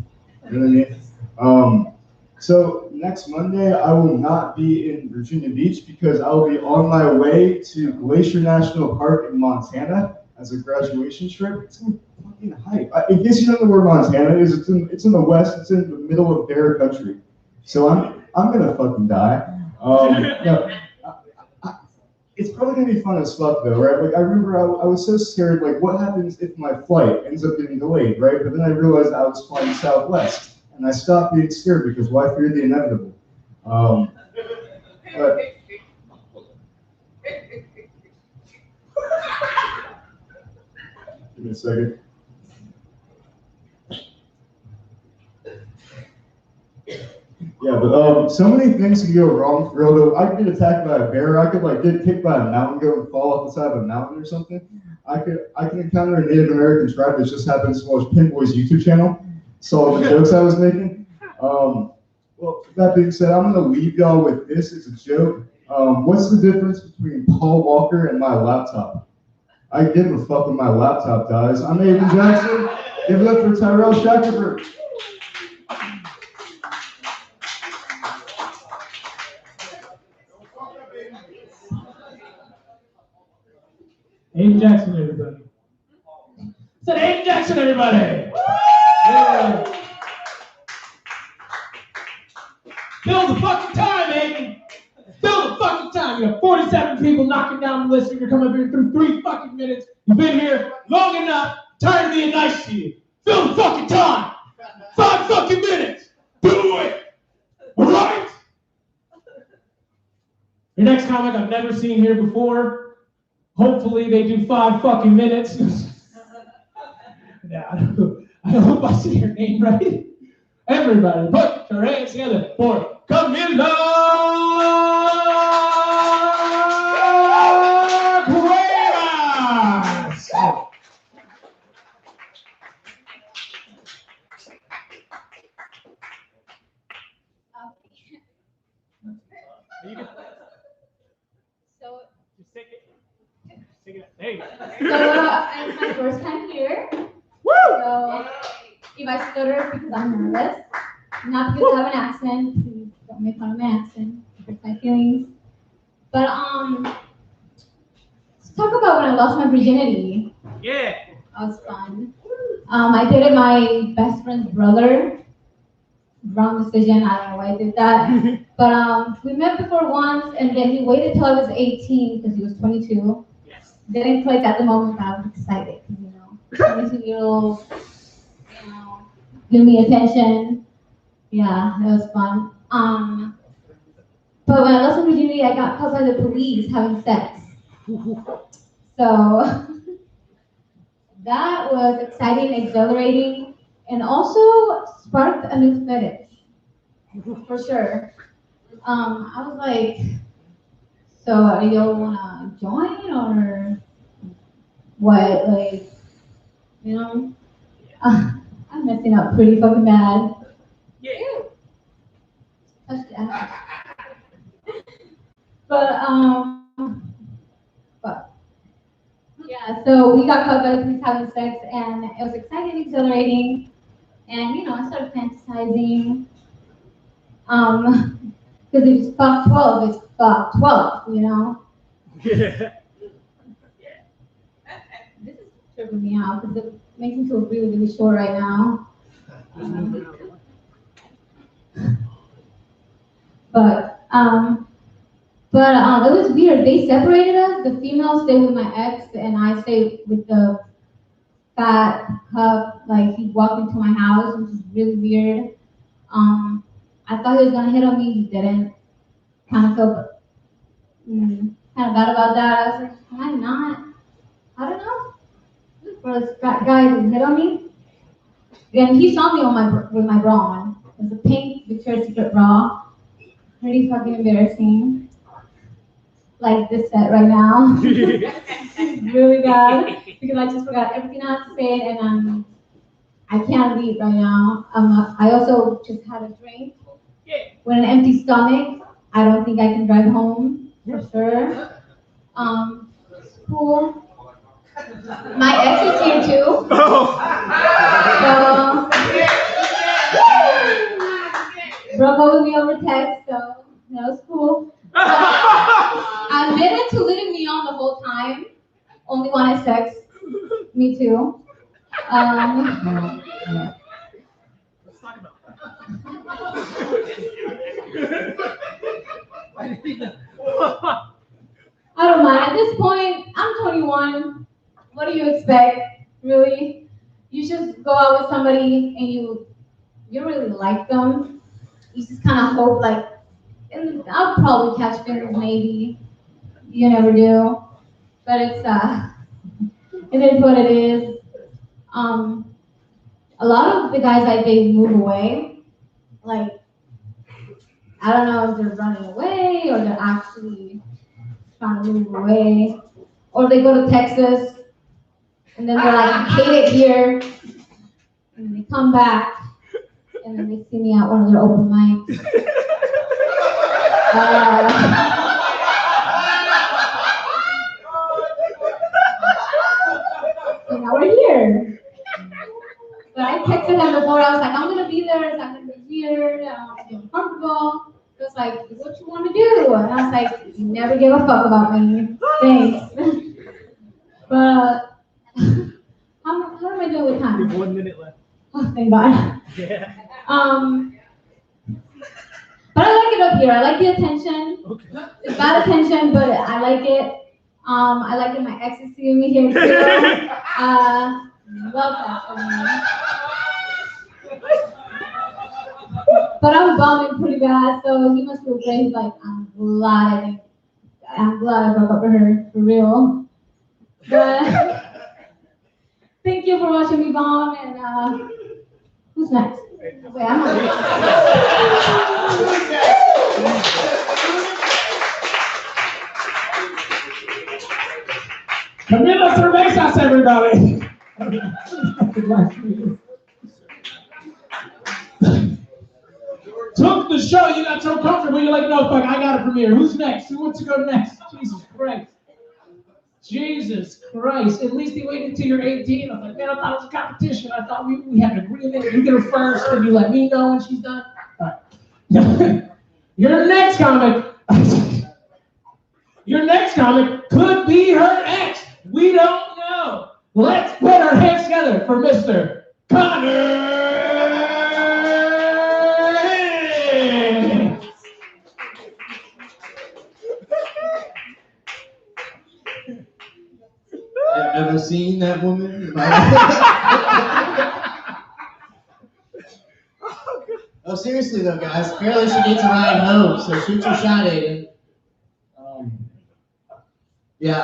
You know what I mean? So next Monday, I will not be in Virginia Beach because I will be on my way to Glacier National Park in Montana as a graduation trip. It's gonna be fucking hype. In case you don't know where Montana is, it's in the west. It's in the middle of bear country. So I'm gonna fucking die. No, it's probably gonna be fun as fuck though, right? Like, I remember I was so scared. Like, what happens if my flight ends up getting delayed, right? But then I realized I was flying Southwest. And I stopped being scared because why fear the inevitable? But give me a second. Yeah, but so many things can go wrong for real though. I could get attacked by a bear. I could like get kicked by a mountain goat and fall off the side of a mountain or something. I can encounter a Native American tribe that just happens to watch Pinboys YouTube channel. Saw the jokes I was making. Well, that being said, I'm gonna leave y'all with this. It's a joke. What's the difference between Paul Walker and my laptop? I give a fuck when my laptop dies. I'm Aiden Jackson. Give it up for Tyrell Shackelberg. Aiden Jackson, everybody. Said Aiden Jackson, everybody. Yeah. Fill the fucking time, Aiden. Fill the fucking time. You have 47 people knocking down the list, and you're coming up here through 3 fucking minutes. You've been here long enough. Tired of being nice to you. Fill the fucking time. 5 fucking minutes. Do it. All right. Your next comic I've never seen here before. Hopefully they do 5 fucking minutes. Yeah, I hope I say your name right. Everybody, put your hands together for Camilla Cuevas. So it's my first time here. So if I stutter, it's because I'm nervous. Not because I have an accent. Please don't make fun of my accent. It hurts my feelings. But let's talk about when I lost my virginity. Yeah. That was fun. I dated my best friend's brother. Wrong decision. I don't know why I did that. But we met before once, and then he waited till I was 18 because he was 22. Yes. Didn't click at the moment, but I was excited. 22-year-old, give me attention. Yeah, it was fun. But when I lost my virginity, I got caught by the police having sex. So that was exciting, exhilarating, and also sparked a new fetish, for sure. I was like, so do y'all wanna join or what? Like, I'm messing up pretty fucking bad. Yeah. Touch that. But yeah, so we got caught by the police having sex, and it was exciting, exhilarating, and I started fantasizing. Because if it's fuck 12, it's fuck 12, Yeah. This is tripping me out because it makes me feel really, really short right now. But it was weird. They separated us. The female stayed with my ex, and I stayed with the fat cup. Like, he walked into my house, which is really weird. I thought he was gonna hit on me. He didn't. Kind of felt kind of bad about that. I was like, am I not? I don't know. For this fat guy to hit on me. And he saw me with my bra on. It was a pink Victoria's Secret bra. Pretty fucking embarrassing. Like this set right now. Really bad. Because I just forgot everything I had to say, and I can't read right now. I also just had a drink. With an empty stomach. I don't think I can drive home for sure. Cool. My ex is here too. So broke up with me over text, so that was cool. Admitted to leading me on the whole time. Only wanted sex. Me too. I don't mind. At this point, I'm 21. What do you expect? Really? You just go out with somebody and you really like them. You just kind of hope, like, and I'll probably catch feelings maybe. You never do. But it is what it is. A lot of the guys I date move away. Like, I don't know if they're running away or they're actually trying to move away. Or they go to Texas and then they're like, I hate it here. And then they come back and then they see me at one of their open mics. So now we're here. But I texted him before. I was like, I'm going to be there. It's not going to be weird. I don't feel uncomfortable. He was like, what you want to do? And I was like, you never give a fuck about me. Thanks. But how am I doing with time? You have 1 minute left. Oh, thank God. Yeah. But I like it up here. I like the attention. Okay. It's bad attention, but I like it. I like it. My ex is seeing me here too. Love that for me. But I'm bumming pretty bad, so he must feel great. He's like, I'm glad I broke up with her, for real. But thank you for watching me bomb, and who's next? Wait, I'm not. Camila Cervezas, everybody. Took the show, you got so comfortable, you're like, no, fuck, I got it from here. Who's next? Who wants to go next? Jesus Christ. Jesus Christ. At least he waited until you're 18. I was like, man, I thought it was a competition. I thought we had an agreement. You get her first, and you let me know when she's done. All right. Your next comic. Your next comic could be her ex. We don't know. Let's put our hands together for Mr. Connor. I've never seen that woman. Oh, seriously though, guys. Apparently she needs a ride home, so shoot your shot, Aiden. Yeah,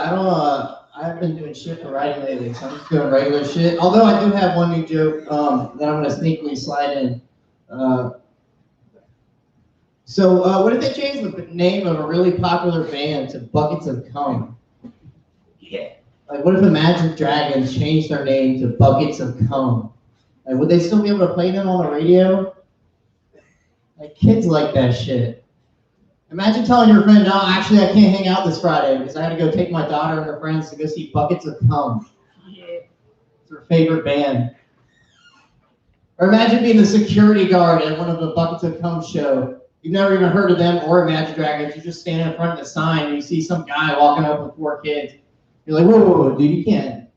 I haven't been doing shit for writing lately, so I'm just doing regular shit. Although I do have one new joke that I'm gonna sneakily slide in. So what if they changed the name of a really popular band to Buckets of Cum? Yeah. Like, what if Imagine Dragons changed their name to Buckets of Cum? Like, would they still be able to play them on the radio? Like, kids like that shit. Imagine telling your friend, no, actually, I can't hang out this Friday because I had to go take my daughter and her friends to go see Buckets of Cum. Yeah. It's her favorite band. Or imagine being the security guard at one of the Buckets of Cum show. You've never even heard of them or Imagine Dragons. You just stand in front of the sign and you see some guy walking up with 4 kids. You're like, whoa, dude, you can't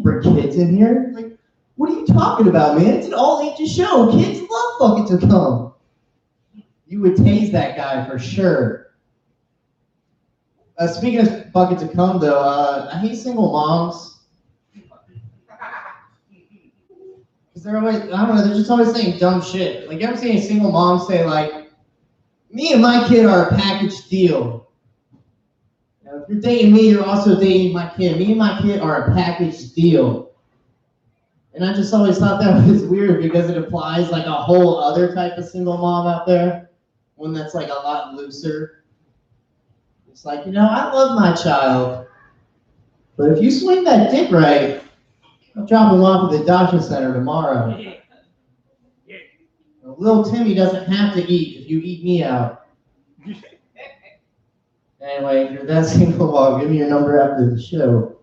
bring kids in here. Like, what are you talking about, man? It's an all-ages show. Kids love Buckets of Cum. You would tase that guy for sure. Speaking of Buckets of Cum, though, I hate single moms. Because they're always, I don't know, they're just always saying dumb shit. Like, you ever seen a single mom say, like, me and my kid are a package deal. Now, if you're dating me, you're also dating my kid. Me and my kid are a package deal. And I just always thought that was weird because it applies like a whole other type of single mom out there. One that's like a lot looser. It's like, you know, I love my child, but if you swing that dick right, I'll drop him off at the adoption center tomorrow. Little Timmy doesn't have to eat if you eat me out. Anyway, if you're that single mom, give me your number after the show.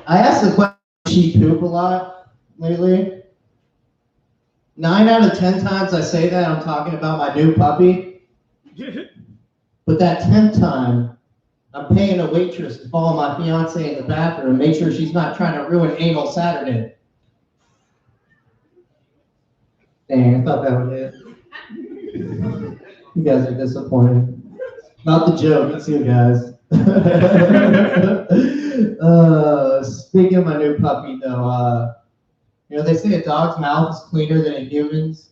I asked the question, she poop a lot lately. 9 out of 10 times I say that, I'm talking about my new puppy. But that 10th time, I'm paying a waitress to follow my fiance in the bathroom and make sure she's not trying to ruin Anal Saturday. Dang, I thought that was it. You guys are disappointed. Not the joke, it's you guys. Speaking of my new puppy, though, you know, they say a dog's mouth is cleaner than a human's.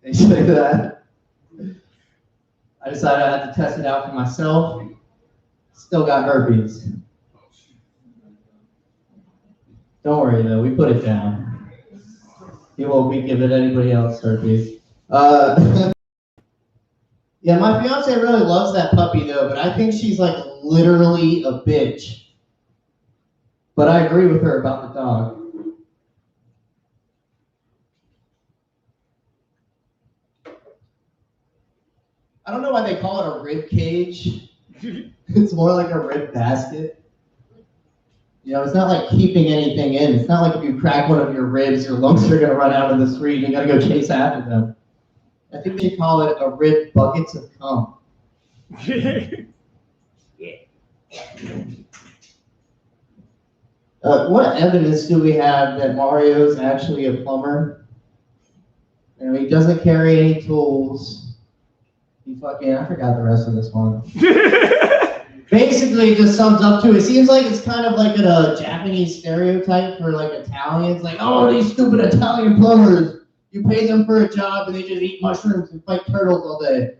They say that. I decided I had to test it out for myself. Still got herpes. Don't worry, though. We put it down. He won't be giving anybody else herpes. Yeah, my fiance really loves that puppy, though, but I think she's, like, literally a bitch. But I agree with her about the dog. I don't know why they call it a rib cage. It's more like a rib basket. You know, it's not like keeping anything in. It's not like if you crack one of your ribs, your lungs are going to run out in the street and you got to go chase after them. I think they call it a rib buckets of cum. What evidence do we have that Mario's actually a plumber? You know, he doesn't carry any tools. He fucking, I forgot the rest of this one. Basically, it just sums up to it. Seems like it's kind of like a Japanese stereotype for like Italians. Like, oh, these stupid Italian plumbers. You pay them for a job and they just eat mushrooms and fight turtles all day.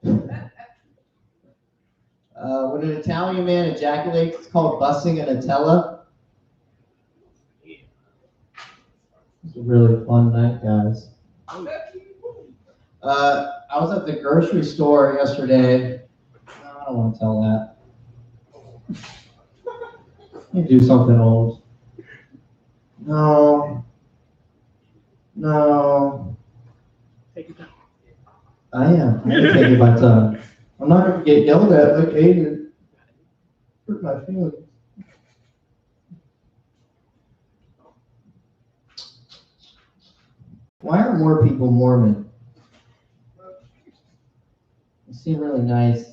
When an Italian man ejaculates, it's called busting a Nutella. It's a really fun night, guys. I was at the grocery store yesterday. No, I don't want to tell that. You do something old. No. Take your time. I am taking my time. I'm not gonna get yelled at like Aiden. Hurt my feelings. Why are more people Mormon? They seem really nice.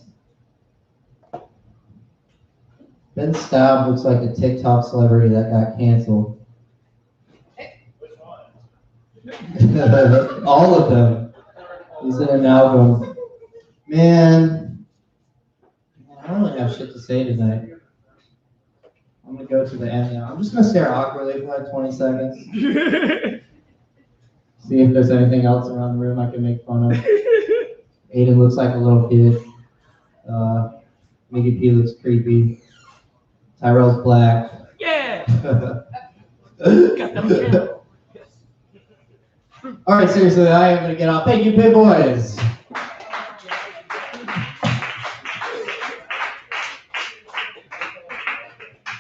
Ben Staub looks like a TikTok celebrity that got canceled. All of them. He's in an album. Man, I don't really have shit to say tonight. I'm gonna go to the end now. I'm just gonna stare awkwardly for like 20 seconds. See if there's anything else around the room I can make fun of. Aiden looks like a little kid. Mickey P looks creepy. Tyrell's black. Yeah. All right, seriously, I am gonna get off. Thank you, Pinboys.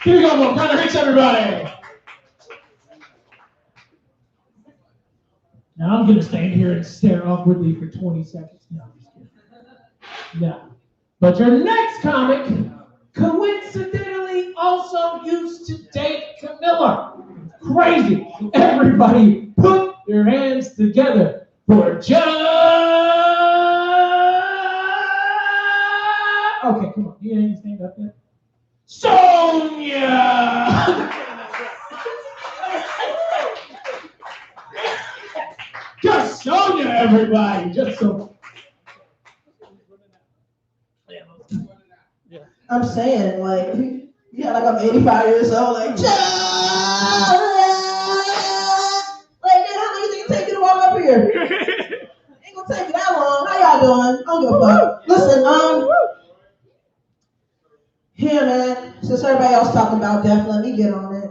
Here we go, Mo. Kind of reach everybody. Now I'm gonna stand here and stare awkwardly for 20 seconds. No, I'm just kidding. No. But your next comic coincidentally also used to date Camilla. Crazy. Everybody put your hands together for Okay, come on. You ain't stand up there. Sonia! Just Sonia, everybody. Just so. I'm saying, like, yeah, like I'm 85 years old, like, like, man, how long you think it take you to walk up here? Ain't gonna take you that long. How y'all doing? I don't give a fuck. Listen, yeah, man, since everybody else talking about death, let me get on it.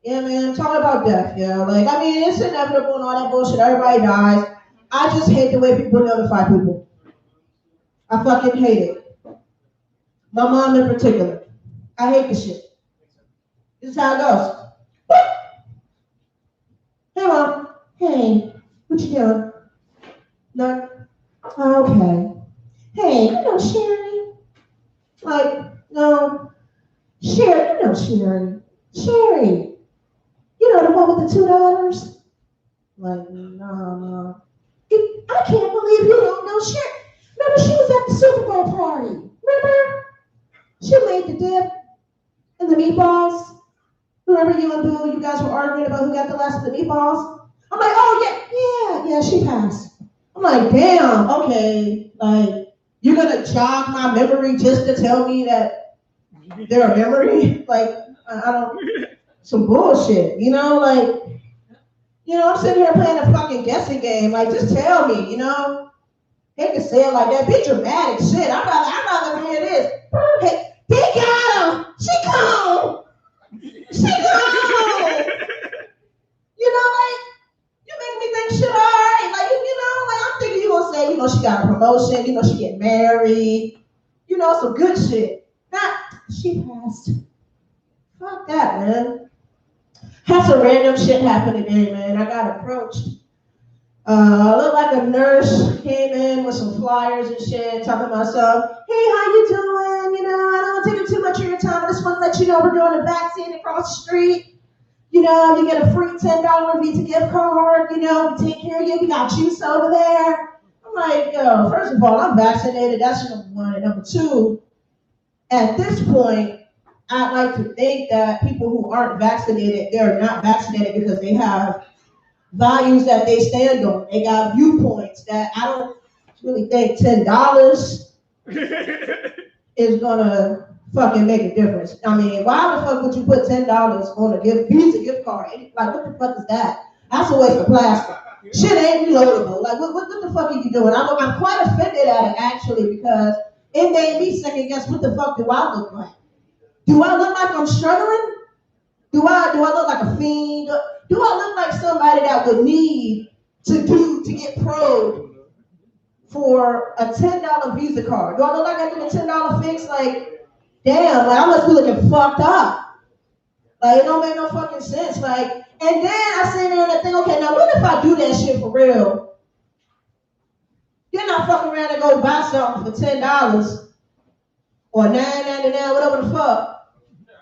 Yeah, man, talking about death, yeah. Like, I mean, it's inevitable and all that bullshit. Everybody dies. I just hate the way people notify people. I fucking hate it. My mom in particular. I hate this shit. This is how it goes. Hey, Mom. Hey, what you doing? No? Okay. Hey, you know Sherry? Like, no. Sherry, you know Sherry. Sherry. You know the one with the $2? Like, nah, Mom. I can't believe you don't know Sherry. Remember, she was at the Super Bowl party. Remember? She made the dip and the meatballs. Remember you and Boo, you guys were arguing about who got the last of the meatballs? I'm like, oh, yeah, she passed. I'm like, damn, okay. Like, you're going to jog my memory just to tell me that they're a memory? Like, I don't, some bullshit, you know? Like, you know, I'm sitting here playing a fucking guessing game. Like, just tell me, you know? Hate to say it like that. Be dramatic shit. I'd rather hear this. Hey, he got him. She gone. She gone. You know, like, you make me think shit all right. Like, you know, like, I'm thinking you gonna say, you know, she got a promotion, you know, she get married, you know, some good shit. Not, she passed. Fuck that, man. Had some random shit happen today, man. I got approached. I looked like a nurse, came in with some flyers and shit, talking to myself, hey, how you doing? You know, I don't want to take up too much of your time. I just want to let you know we're doing a vaccine across the street. You know, you get a free $10 Visa gift card. You know, we take care of you. We got juice over there. I'm like, yo, first of all, I'm vaccinated. That's number one. And number two, at this point, I'd like to think that people who aren't vaccinated, they're not vaccinated because they have values that they stand on. They got viewpoints that I don't really think $10 is gonna fucking make a difference. I mean, why the fuck would you put $10 on a Visa gift card? Like, what the fuck is that? That's a waste of plastic. Shit ain't reloadable. Like, what the fuck are you doing? I'm quite offended at it, actually, because it made me second guess, what the fuck do I look like? Do I look like I'm struggling? Do I look like a fiend? Do I look like somebody that would need to get probed for a $10 Visa card? Do I look like I need a $10 fix? Like, damn, like I must be looking fucked up. Like, it don't make no fucking sense. Like, and then I sit there and I think, okay, now what if I do that shit for real? Then I fuck around and go buy something for $10 or $9.99, whatever the fuck.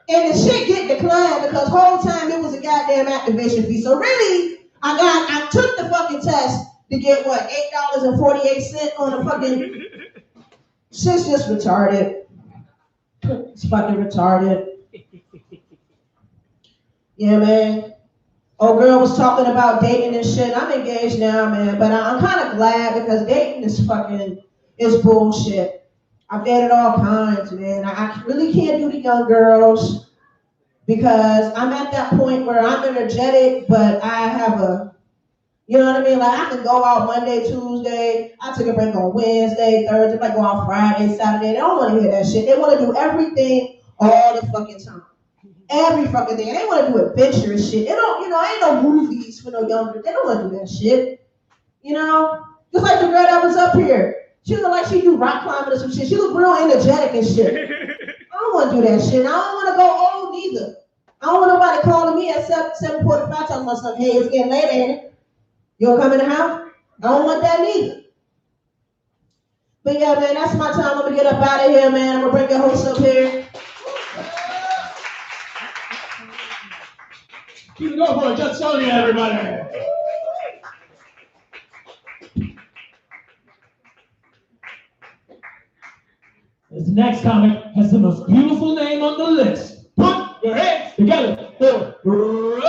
And the shit get declined because the whole time it was a goddamn activation fee. So really, I took the fucking test to get what, $8.48 on the fucking shit's just retarded. It's fucking retarded. Yeah, man. Old girl was talking about dating and shit. I'm engaged now, man, but I'm kind of glad because dating is bullshit. I've dated all kinds, man. I really can't do the young girls because I'm at that point where I'm energetic, but I have you know what I mean? Like I can go out Monday, Tuesday. I took a break on Wednesday, Thursday. I go out Friday, Saturday. They don't want to hear that shit. They want to do everything all the fucking time. Every fucking thing. They want to do adventurous shit. They don't, ain't no movies for no younger. They don't want to do that shit. Just like the girl that was up here. She looked like she do rock climbing or some shit. She looked real energetic and shit. I don't want to do that shit. I don't want to go old neither. I don't want nobody calling me at 7:45 talking about something. Hey, it's getting late, ain't it? You gonna come in the house? I don't want that neither. But yeah, man, that's my time. I'm gonna get up out of here, man. I'm gonna bring your host up here. Keep it going for it, just Sonia, everybody. This next comic has the most beautiful name on the list. Put your hands together for Rose.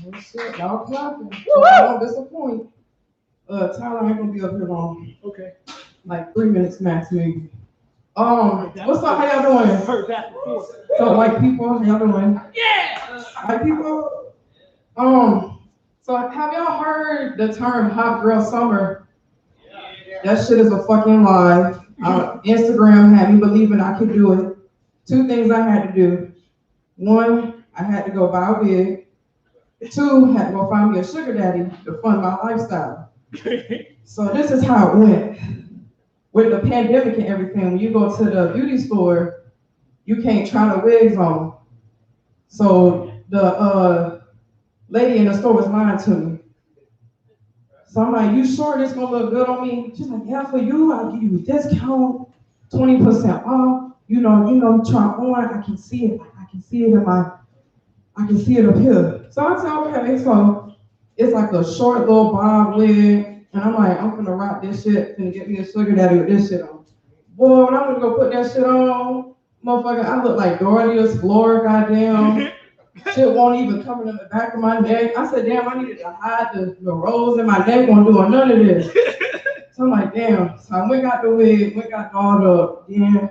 Oh shit, y'all clapping. Don't disappoint. Tyler ain't gonna be up here long. Okay. Like 3 minutes max, maybe. What's up? How y'all doing? Heard that before. So white people, how y'all doing? Yeah. White people. So have y'all heard the term hot girl summer? That shit is a fucking lie. Instagram had me believing I could do it. 2 things I had to do. 1, I had to go buy a wig. 2, had to go find me a sugar daddy to fund my lifestyle. So this is how it went. With the pandemic and everything, when you go to the beauty store, you can't try the wigs on. So the lady in the store was lying to me. So I'm like, you sure this gonna look good on me? She's like, yeah, for you, I'll give you a discount, 20% off. You try on, I can see it. I can see it up here. So I said, okay, so it's like a short little bob wig. And I'm like, I'm gonna rock this shit and get me a sugar daddy with this shit on. Boy, when I'm gonna go put that shit on, motherfucker, I look like Dorothy Explorer, goddamn. Shit won't even come in the back of my neck. I said, damn, I needed to hide the rolls in my neck, won't doing none of this. So I'm like, damn. So I went got the wig, got dolled up, then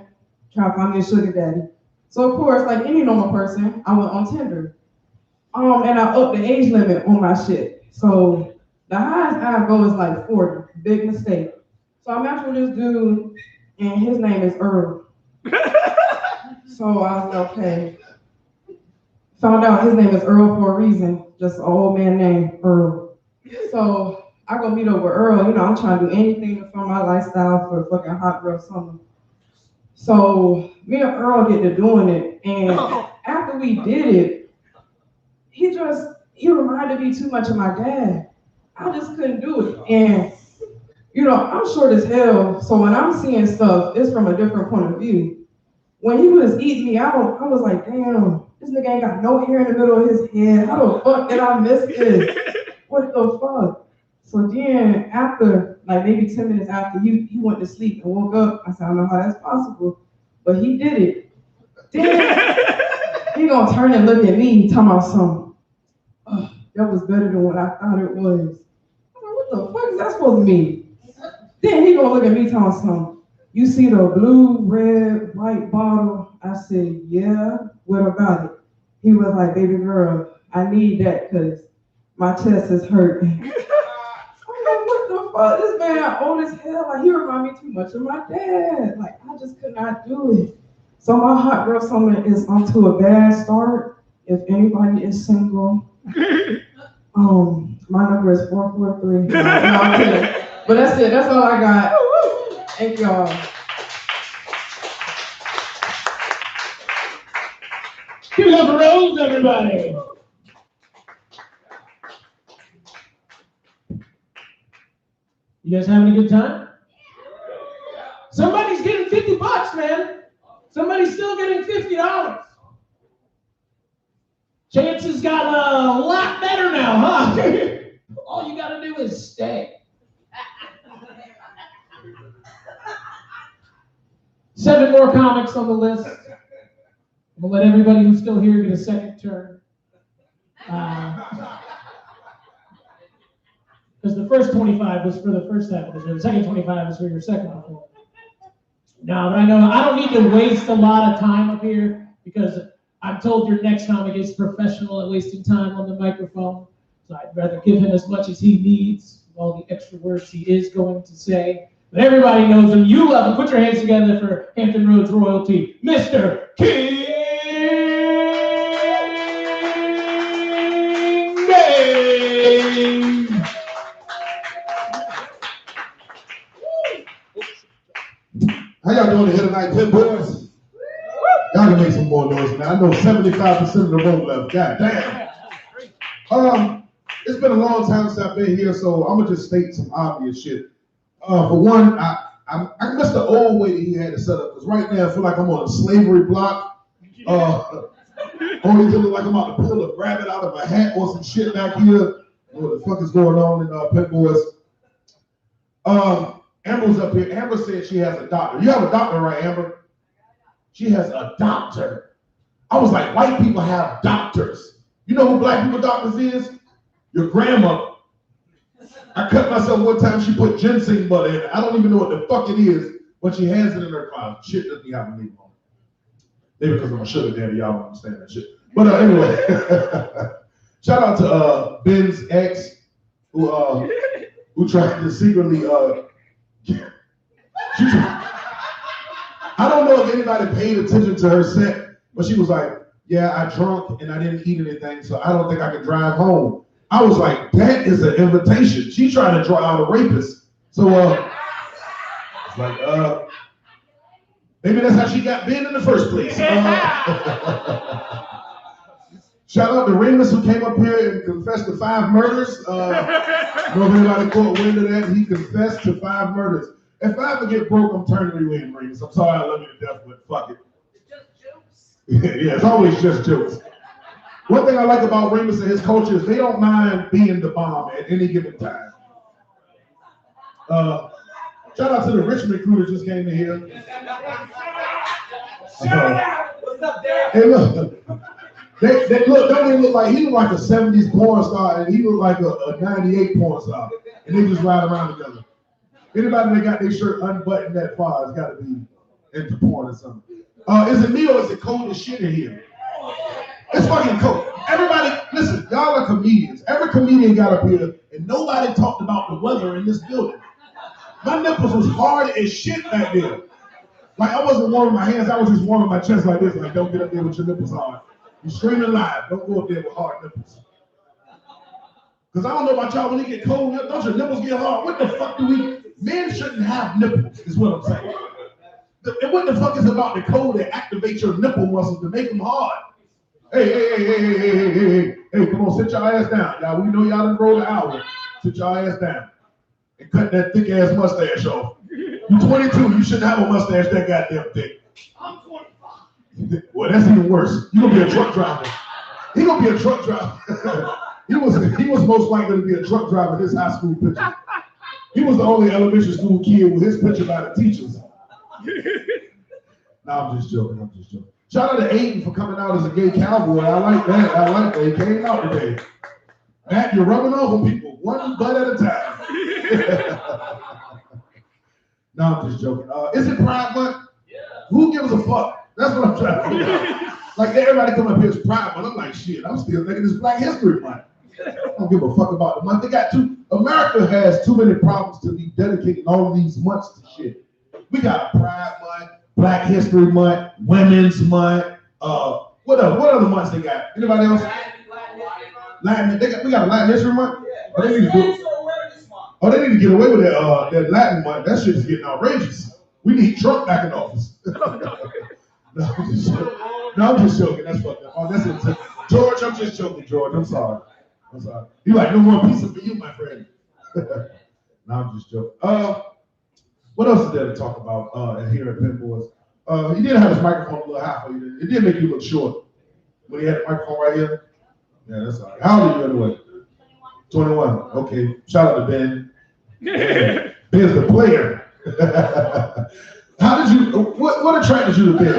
trying to find me a sugar daddy. So of course, like any normal person, I went on Tinder. And I upped the age limit on my shit. So the highest I go is like 40. Big mistake. So I matched with this dude, and his name is Earl. So I was like, okay. Found out his name is Earl for a reason. Just an old man named Earl. So I go meet up with Earl. I'm trying to do anything to fund my lifestyle for fucking hot girl summer. So me and Earl get to doing it, and after we did it, he reminded me too much of my dad. I just couldn't do it. And, I'm short as hell, so when I'm seeing stuff, it's from a different point of view. When he was eating me out, I was like, damn, this nigga ain't got no hair in the middle of his head. How the fuck did I miss this? What the fuck? So then after, like maybe 10 minutes after, he went to sleep and woke up. I said, I don't know how that's possible, but he did it. Then he gonna turn and look at me, talking about something. That was better than what I thought it was. I'm like, what the fuck is that supposed to mean? Then he gonna look at me talking something. You see the blue, red, white bottle? I said, yeah, what about it? He was like, baby girl, I need that because my chest is hurting. I'm like, what the fuck? This man old as hell. Like, he remind me too much of my dad. Like, I just could not do it. So my hot girl summer is onto a bad start. If anybody is single, my number is 443. No, I'm kidding. But that's it. That's all I got. Thank y'all. Give it up for Rose, everybody. You guys having a good time? Somebody's getting $50, man. Somebody's still getting $50. Chances got a lot better now, huh? All you gotta do is stay. 7 more comics on the list. I'm gonna let everybody who's still here get a second turn. Because the first 25 was for the first half of the show. The second 25 is for your second performance. No, but I know I don't need to waste a lot of time up here because I'm told your next comic is professional at wasting time on the microphone. So I'd rather give him as much as he needs, with all the extra words he is going to say. But everybody knows him. You love him. Put your hands together for Hampton Roads royalty, Mr. King Dave. How y'all doing here tonight, Pinboys? Y'all can make some more noise, man. I know 75% of the room left. God damn. It's been a long time since I've been here, so I'm gonna just state some obvious shit. For one, I miss the old way that he had it set up, because right now I feel like I'm on a slavery block. Only to look like I'm about to pull a rabbit out of a hat or some shit back here. What the fuck is going on in Pinboys? Amber's up here. Amber said she has a doctor. You have a doctor, right, Amber? She has a doctor. I was like, white people have doctors. You know who black people doctors is? Your grandmother. I cut myself one time, she put ginseng butter in it. I don't even know what the fuck it is, but she has it in her closet. Shit doesn't have a name on it. Maybe because I'm a sugar daddy, y'all don't understand that shit. But anyway, shout out to Ben's ex, who tried to secretly, I don't know if anybody paid attention to her set, but she was like, yeah, I drunk and I didn't eat anything, so I don't think I can drive home. I was like, that is an invitation. She trying to draw out a rapist. So, it's like, maybe that's how she got Ben in the first place. Shout out to Remus, who came up here and confessed to 5 murders. Know if anybody caught wind of that. He confessed to 5 murders. If I ever get broke, I'm turning you in, Remus. I'm sorry I love you to death, but fuck it. It's just jokes. Yeah, it's always just jokes. One thing I like about Remus and his culture is they don't mind being the bomb at any given time. Shout out to the Richmond crew that just came in here. What's up, there? Hey, look. They look like he looked like a 70s porn star and he looked like a 98 porn star. And they just ride around together. Anybody that got their shirt unbuttoned that far has got to be into porn or something. Is it me or is it cold as shit in here? It's fucking cold. Everybody, listen, y'all are comedians. Every comedian got up here and nobody talked about the weather in this building. My nipples was hard as shit back there. Like I wasn't warming my hands, I was just warming my chest like this. Like, don't get up there with your nipples hard. You're screaming live. Don't go up there with hard nipples. Because I don't know about y'all, when they get cold, don't your nipples get hard? What the fuck do we, men shouldn't have nipples, is what I'm saying. And what the fuck is about the cold that activates your nipple muscles to make them hard? Hey, come on, sit your ass down. Y'all, we know y'all done roll an hour. Sit your ass down. And cut that thick ass mustache off. You're 22, you shouldn't have a mustache that goddamn thick. I'm 25. Well, that's even worse. You're gonna be a truck driver. He gonna be a truck driver. he was most likely to be a truck driver in his high school picture. He was the only elementary school kid with his picture by the teachers. No, I'm just joking. Shout out to Aiden for coming out as a gay cowboy. I like that. He came out today. Matt, you're rubbing off on people one butt at a time. No, I'm just joking. Is it Pride Month? Yeah. Who gives a fuck? That's what I'm trying to figure out. Like everybody come up here, it's Pride Month. I'm like, shit, I'm still thinking it's Black History Month. I don't give a fuck about the month. America has too many problems to be dedicating all of these months to shit. We got Pride Month, Black History Month, Women's Month. What other months they got? Anybody else? Latin. We got a Latin History Month. Oh, they need to get away with that Latin month. That shit is getting outrageous. We need Trump back in office. No, I'm just joking. That's fucked up. Oh, that's it. George, I'm just joking, George. I'm sorry. You like no more pizza for you, my friend. No, I'm just joking. What else is there to talk about here at Pinboys? He did have his microphone a little high for you. It did make you look short when he had the microphone right here. Yeah, that's all right. How old are you anyway? 21. Okay. Shout out to Ben. Ben's the player. How did you? What attracted you to Ben?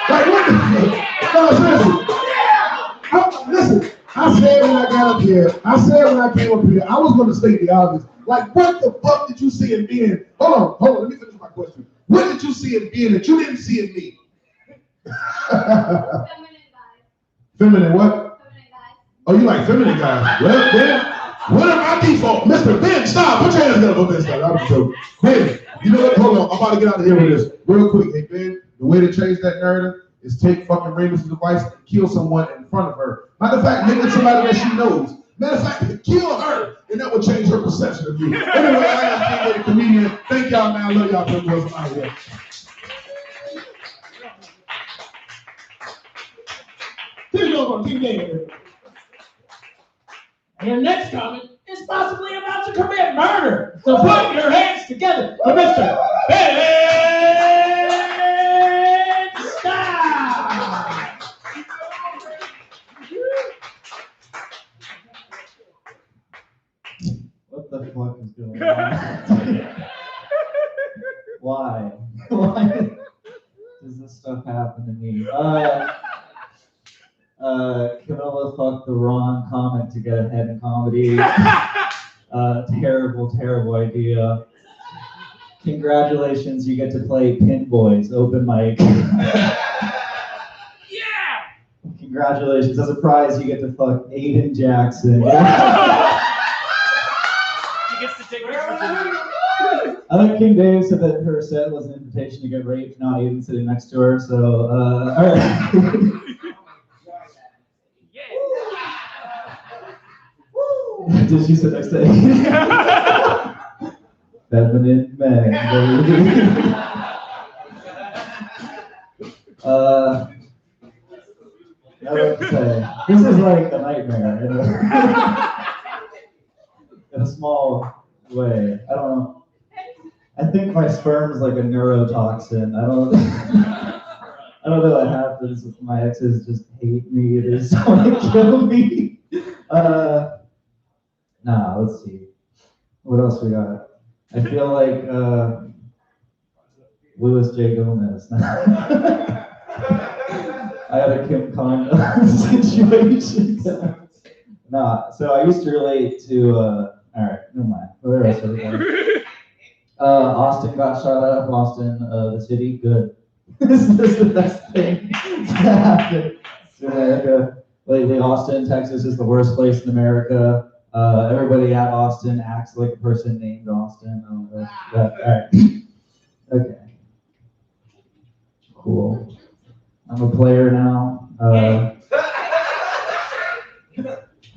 Like what the? No, seriously. Listen. I said when I got up here, I said when I came up here, I was going to state the obvious. Like, what the fuck did you see in Ben? Hold on, let me finish my question. What did you see in Ben that you didn't see in me? Feminine what? Oh, you like feminine guys? Well, Ben, what am I default? Mr. Ben, stop. Put your hands up for Ben. Stop. I'm joking. Ben, you know what? Hold on. I'm about to get out of here with this real quick. Hey, Ben, the way to change that narrative is take fucking Raymond's device and kill someone in front of her. Matter of fact, make it somebody that she knows. Matter of fact, kill her, and that will change her perception of you. Anyway, I am King, comedian. Thank y'all, man. I love y'all, Pinboys. I'm out here. Here's over, King David. And your next comment is possibly about to commit murder. So put your hands together for Mr. Ben Stein. What the fuck is going on? Why? Why does this stuff happen to me? Camilla fucked the wrong comic to get ahead in comedy. Terrible, terrible idea. Congratulations, you get to play Pinboys, open mic. Yeah! Congratulations, as a prize, you get to fuck Aiden Jackson. She gets to take pictures. I think King Dave said that her set was an invitation to get raped, not Aiden sitting next to her, so, all right. Did she sit next to Aiden? Feminine men, baby. I would say, this is like a nightmare, you know? In a small way. I don't know. I think my sperm is like a neurotoxin. I don't know what happens if my exes just hate me. They just want to kill me. Nah, let's see. What else we got? I feel like Louis J. Gomez. I had a Kim Kondo situation. Nah, so I used to relate to, all right, never mind. Where else are we going? Austin got shot up. Austin, the city, good. This is the best thing to happen to America. Lately, Austin, Texas is the worst place in America. Everybody at Austin acts like a person named Austin. All right. Okay. Cool. I'm a player now.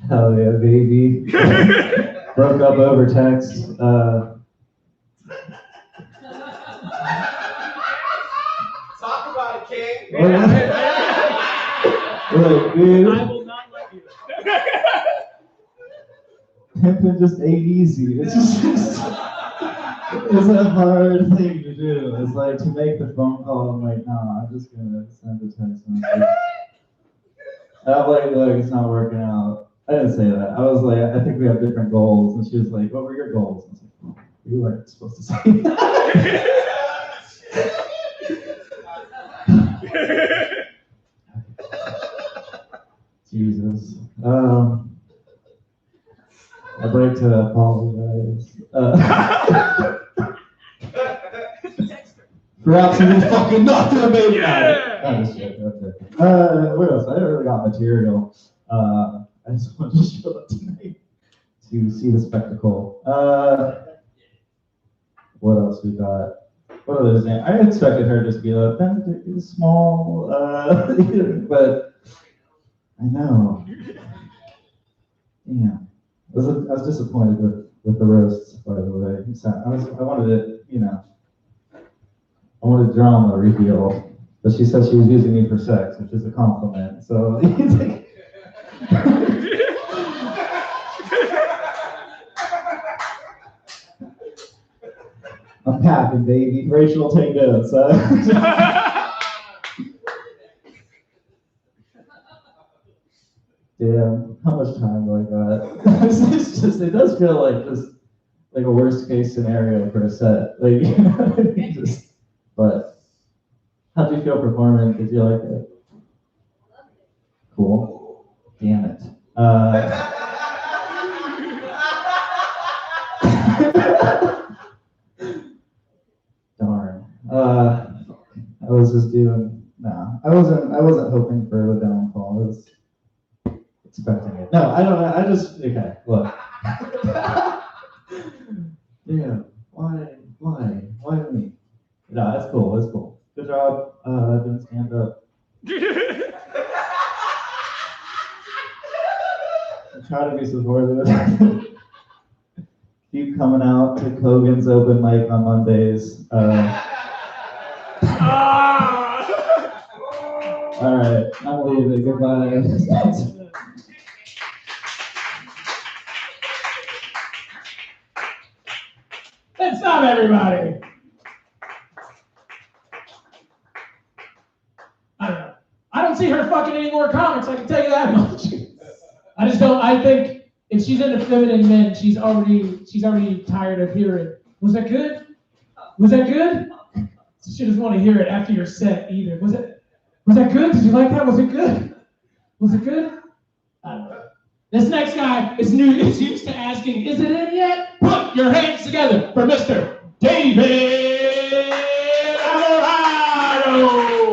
Hell yeah, baby. Broke up over text. Talk about it, King. Look, dude. I will not let you. Pimping just ain't easy. It's just it's a hard thing to do. It's like to make the phone call. I'm like, nah, I'm just gonna send a text message. And I'm like, look, it's not working out. I didn't say that. I was like, I think we have different goals. And she was like, what were your goals? I was like, oh, you weren't supposed to say that. Jesus. I'd like to apologize. For absolutely fucking nothing about it. Oh, shit, okay. What else? I never really got material. I just wanted to show up tonight to see the spectacle. What else we got? What other things? I expected her just to be like, that small, but I know. Yeah. I was disappointed with the roasts, by the way. I wanted it, you know. I wanted drama reveal, but she said she was using me for sex, which is a compliment. So I'm packing, baby. Rachel, take notes. Damn, how much time do I got? It's just, it does feel like just like a worst case scenario for a set. Like, you know what I mean? Just, but how do you feel performing? Did you like it? Cool. Damn it. Darn. I was just doing, nah. I wasn't hoping for the downfall. I was expecting it. No, I don't know. I just, okay, look. Yeah, why me? No, that's cool, that's cool. Good job, doing stand up. I try to be supportive. Keep coming out to Kogan's open mic on Mondays. All right, I'm leaving. Goodbye. Let's stop, everybody. I don't see her fucking any more comics, I can tell you that much. I just don't, I think if she's into feminine men, she's already tired of hearing, was that good? Was that good? She doesn't want to hear it after your set either. Was that good? Did you like that? Was it good? Was it good? I don't know. This next guy is used to asking, is it in yet? Put your hands together for Mr. David Alvarado.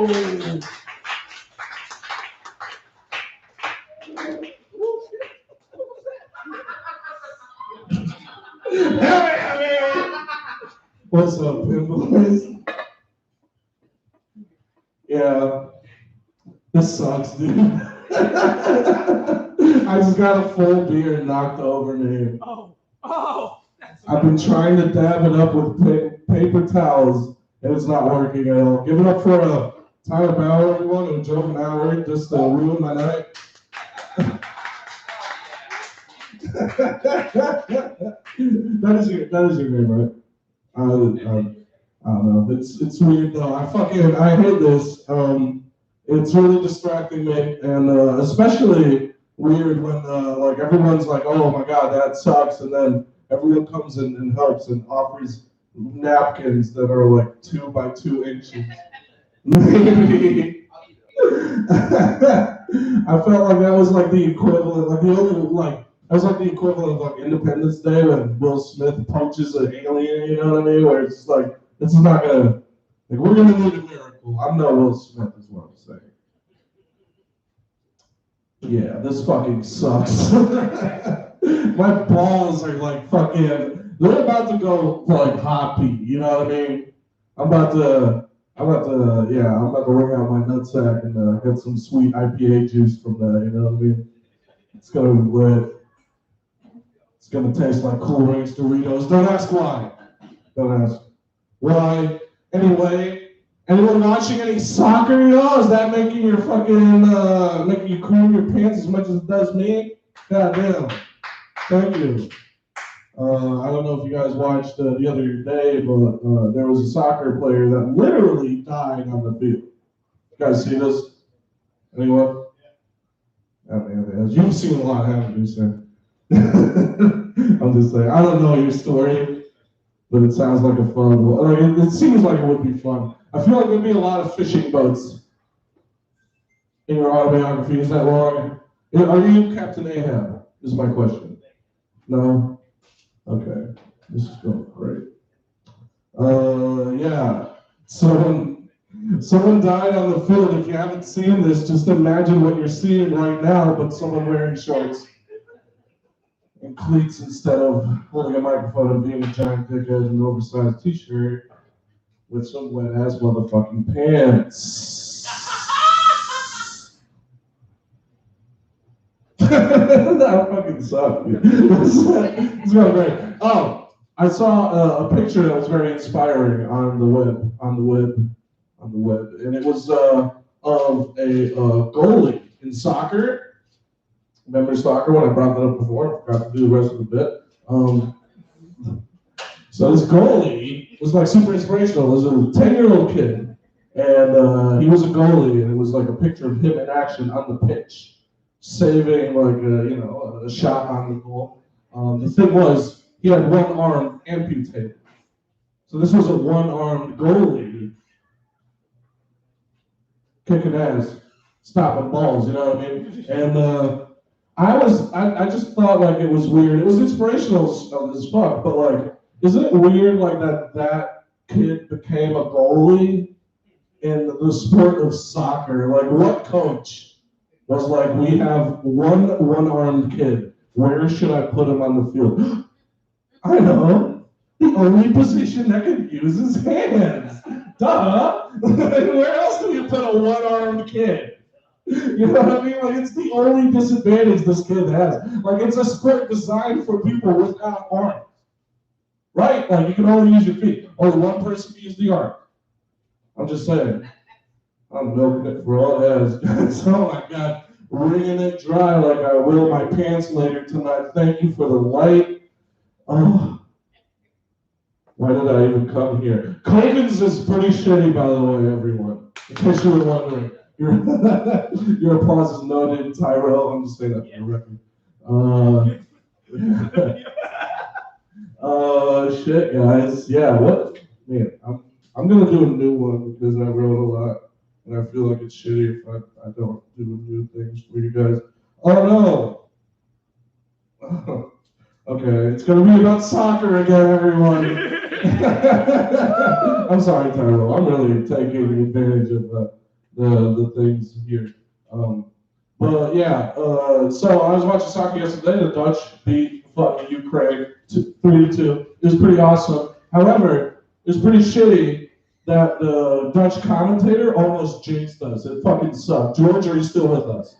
What's up, Pinboys? Yeah, this sucks, dude. I just got a full beer knocked over me. I've been trying to dab it up with paper towels, and it's not working at all. Give it up for Tyler Bauer, everyone, who drove an hour just to ruin my night. That is your name, right? I don't know. It's weird though. I hate this. It's really distracting me, and especially weird when like everyone's like, "Oh my God, that sucks," and then everyone comes in and helps and offers napkins that are like 2 by 2 inches. Maybe. I felt like that was like the equivalent, like the only like. That was like the equivalent of like Independence Day when Will Smith punches an alien, you know what I mean? Where it's just like, this is not gonna, like, we're gonna need a miracle. I'm not Will Smith, is what I'm saying. Yeah, this fucking sucks. My balls are like fucking, they're about to go like hoppy, you know what I mean? I'm about to wring out my nutsack and get some sweet IPA juice from that, you know what I mean? It's gonna be lit. It's gonna taste like Cool Ranch Doritos. Don't ask why. Don't ask why. Anyway, anyone watching any soccer? You know, is that making your fucking making you cool your pants as much as it does me? God damn. Thank you. I don't know if you guys watched the other day, but there was a soccer player that literally died on the field. You guys see this? Anyone? I mean, you've seen a lot, haven't you, sir? I'm just saying, I don't know your story, but it sounds like a fun one. It seems like it would be fun. I feel like there'd be a lot of fishing boats in your autobiography. Is that wrong? Are you Captain Ahab? Is my question. No? Okay. This is going great. Yeah. Someone died on the field. If you haven't seen this, just imagine what you're seeing right now, but someone wearing shorts and cleats instead of holding a microphone and being a giant dickhead in an oversized t-shirt with some wet-ass motherfucking pants. That fucking sucked, dude. It's going great. Oh, I saw a picture that was very inspiring on the web, and it was of a goalie in soccer. Remember soccer when I brought that up before? I forgot to do the rest of the bit. So this goalie was like super inspirational. It was a 10-year-old kid, and he was a goalie, and it was like a picture of him in action on the pitch, saving like a shot on the goal. The thing was, he had one arm amputated. So this was a one-armed goalie kicking ass, stopping balls, you know what I mean? And I just thought like it was weird. It was inspirational as fuck, but like, isn't it weird like that kid became a goalie in the sport of soccer? Like, what coach was like, we have one-armed kid. Where should I put him on the field? I know. The only position that can use his hands. Duh. Where else do you put a one-armed kid? You know what I mean? Like, it's the only disadvantage this kid has. Like, it's a sport designed for people without arms. Right? Like, you can only use your feet. Only one person can use the arm. I'm just saying. I'm milking it for all it has. Oh my God. Wringing it dry like I will my pants later tonight. Thank you for the light. Oh. Why did I even come here? Cogan's is pretty shitty, by the way, everyone. In case you were wondering. Your applause is noted, Tyrell. I'm just saying that for the record. Shit, guys. Yeah, what? Man, I'm gonna do a new one because I wrote a lot, and I feel like it's shitty if I don't do new things for you guys. Oh no. Okay, it's gonna be about soccer again, everyone. I'm sorry, Tyrell. I'm really taking advantage of the things here. But yeah, so I was watching soccer yesterday. The Dutch beat fucking Ukraine 3-2. It was pretty awesome. However, it was pretty shitty that the Dutch commentator almost jinxed us. It fucking sucked. George, are you still with us?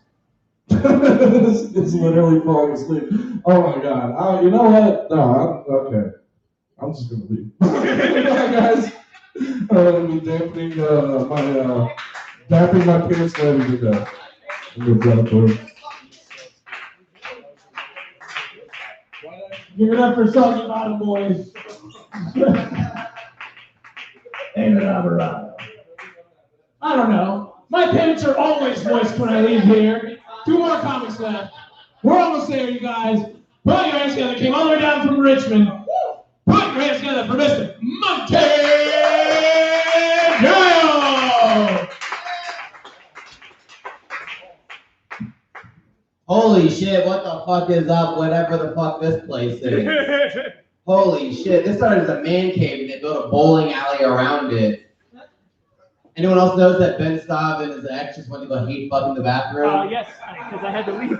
it's literally falling asleep. Oh my God. You know what? No, okay. I'm just gonna leave. Bye, guys. I'm gonna be dapping my pants later today. I'm gonna for him. Give it up for Soggy Bottom Boys. David Alvarado. I don't know. My pants are always moist when I leave here. 2 more comics left. We're almost there, you guys. Put your hands together. Came all the way down from Richmond. Put your hands together for Mr. Monte Giles. Holy shit, what the fuck is up, whatever the fuck this place is? Holy shit, this started as a man cave and they built a bowling alley around it. Anyone else knows that Ben Stav and his ex just went to go hate fucking the bathroom? Yes, because I had to leave.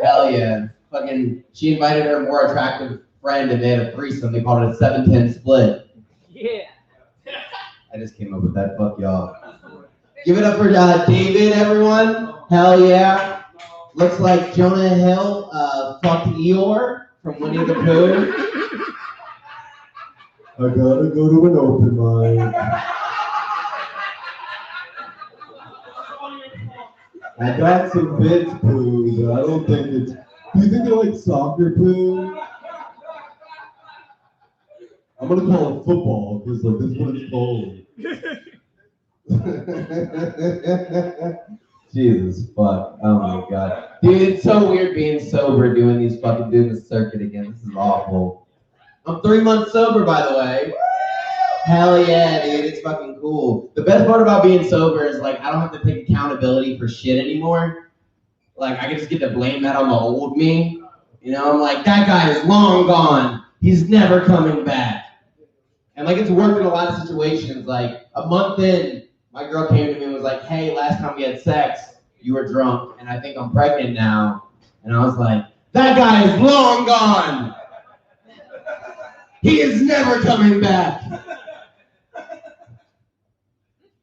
Hell yeah. Fucking, she invited her more attractive friend and they had a threesome. They called it a 7-10 split. Yeah. I just came up with that, fuck y'all. Give it up for David, everyone. Hell yeah. Looks like Jonah Hill fucked Eeyore from Winnie the Pooh. I gotta go to an open mic. I got some bits poo, but I don't think it's. Do you think they like soccer poo? I'm gonna call it football because like this is what it's called. Jesus fuck. Oh my God. Dude, it's so weird being sober doing this circuit again. This is awful. I'm 3 months sober, by the way. Hell yeah, dude. It's fucking cool. The best part about being sober is like I don't have to take accountability for shit anymore. Like I can just get to blame that on the old me. You know, I'm like, that guy is long gone. He's never coming back. And like it's worked in a lot of situations. Like a month in, my girl came to me and was like, hey, last time we had sex, you were drunk, and I think I'm pregnant now. And I was like, that guy is long gone. He is never coming back.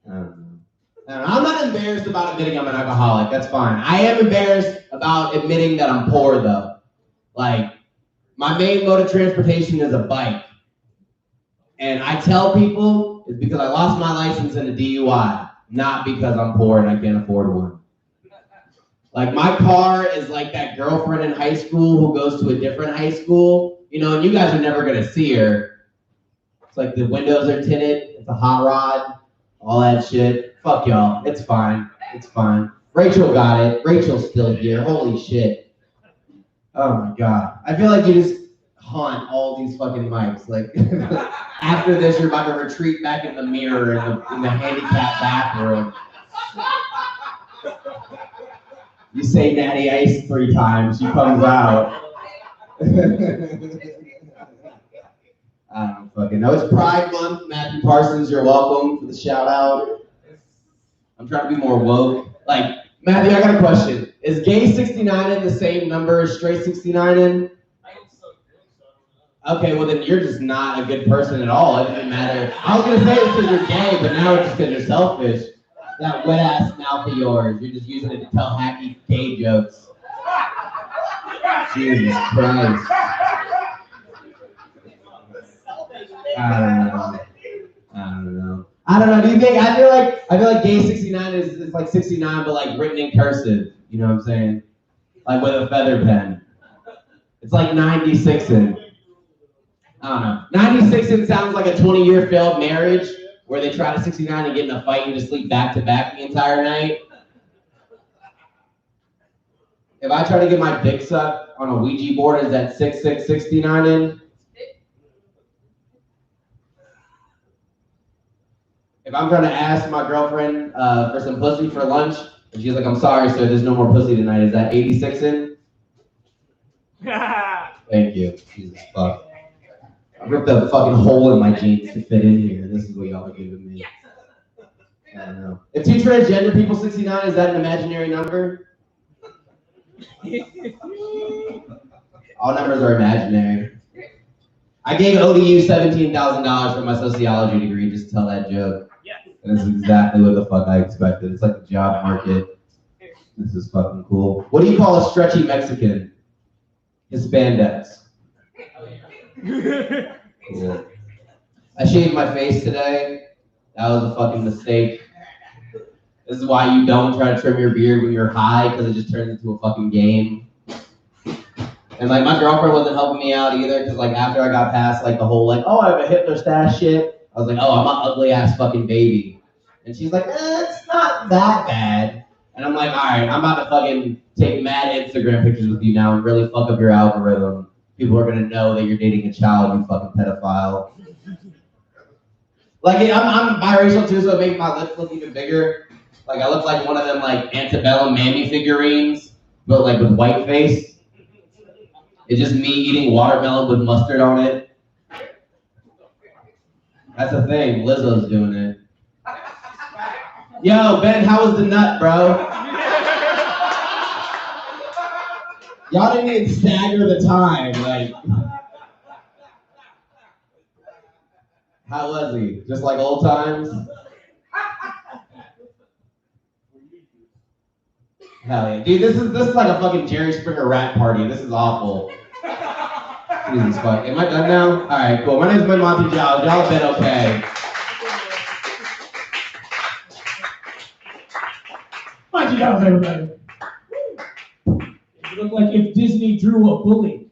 I'm not embarrassed about admitting I'm an alcoholic. That's fine. I am embarrassed about admitting that I'm poor, though. Like, my main mode of transportation is a bike. And I tell people it's because I lost my license in a DUI, not because I'm poor and I can't afford one. Like, my car is like that girlfriend in high school who goes to a different high school, you know, and you guys are never going to see her. It's like the windows are tinted. It's a hot rod. All that shit. Fuck y'all. It's fine. It's fine. Rachel got it. Rachel's still here. Holy shit. Oh my god. I feel like you just haunt all these fucking mics. Like after this, you're about to retreat back in the mirror in the handicapped bathroom. You say Natty Ice 3 times, she comes out. I don't fucking know. It's Pride Month. Matthew Parsons, you're welcome for the shout out. I'm trying to be more woke. Like, Matthew, I got a question. Is gay 69 in the same number as straight 69 in? Okay, well then you're just not a good person at all. It doesn't matter. I was gonna say it's because you're gay, but now it's just because you're selfish. That wet ass mouth of yours, you're just using it to tell hacky gay jokes. Jesus Christ. I don't know. Do you think? I feel like gay 69 is like 69, but like written in cursive. You know what I'm saying? Like with a feather pen. It's like 96 in. I don't know. 96 in sounds like a 20-year failed marriage where they try to 69 and get in a fight and just sleep back to back the entire night. If I try to get my dick sucked on a Ouija board, is that 6669 in? If I'm trying to ask my girlfriend for some pussy for lunch, and she's like, I'm sorry, sir, there's no more pussy tonight, is that 86 in? Thank you. Jesus fuck. I ripped a fucking hole in my jeans to fit in here. This is what y'all are giving me. I don't know. If 2 transgender people 69, is that an imaginary number? All numbers are imaginary. I gave ODU $17,000 for my sociology degree just to tell that joke. And this is exactly what the fuck I expected. It's like the job market. This is fucking cool. What do you call a stretchy Mexican? Hispandex. Cool. I shaved my face today. That was a fucking mistake. This is why you don't try to trim your beard when you're high, because it just turns into a fucking game. And like my girlfriend wasn't helping me out either, because like after I got past like the whole like, oh, I have a Hitler stash shit, I was like, oh, I'm an ugly ass fucking baby. And she's like, it's not that bad. And I'm like, all right, I'm about to fucking take mad Instagram pictures with you now and really fuck up your algorithm. People are gonna know that you're dating a child, you fucking pedophile. Like I'm biracial too, so it makes my lips look even bigger. Like I look like one of them like antebellum mammy figurines, but like with white face. It's just me eating watermelon with mustard on it. That's the thing, Lizzo's doing it. Yo, Ben, how was the nut, bro? Y'all didn't even stagger the time, like. How was he? Just like old times? Hell yeah. Dude, this is like a fucking Jerry Springer rap party. This is awful. Jesus fuck. Am I done now? Alright, cool. My name's Ben Monty Giles. Y'all have been okay. Monty Giles, everybody. You look like if Disney drew a bully.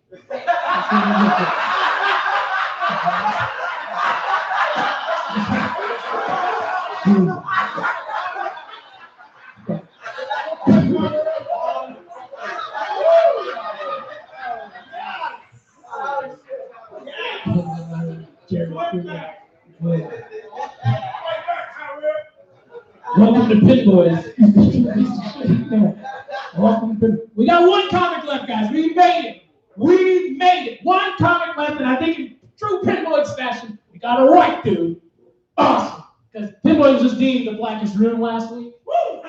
Welcome to Pinboys. Welcome to. We got one comic left, guys. We made it. We made it. One comic left, and I think in true Pinboys fashion, we got it right, dude. Awesome. Because Pinboys was deemed the blackest room last week. Woo!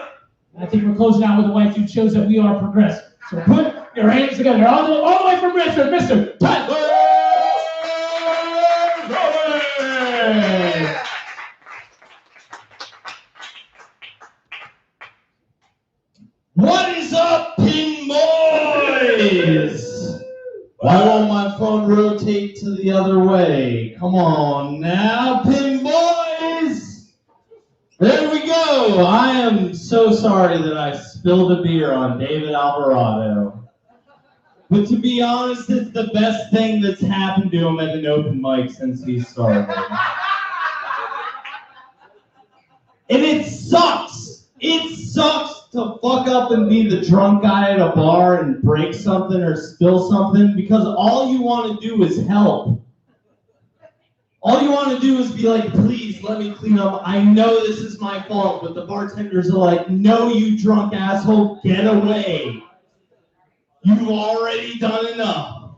I think we're closing out with a wife who shows that we are progressive. So put your hands together, all the way from Mr. Tyler. What is up, Pinboys? Why won't my phone rotate to the other way? Come on now, Pinboys! There we go. I am so sorry that I spilled a beer on David Alvarado. But to be honest, it's the best thing that's happened to him at an open mic since he started. And it sucks. It sucks to fuck up and be the drunk guy at a bar and break something or spill something because all you want to do is help. All you want to do is be like, please let me clean up. I know this is my fault, but the bartenders are like, no, you drunk asshole, get away. You've already done enough.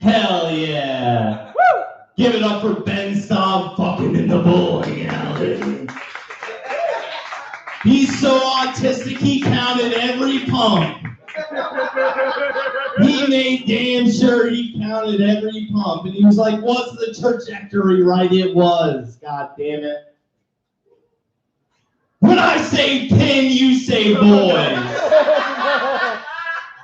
Hell yeah. Woo! Give it up for Ben Staub fucking in the bowling alley. He's so autistic, he counted every pump. He made damn sure he counted every pump. And he was like, what's the trajectory? Right, it was. God damn it. When I say pin, you say boys.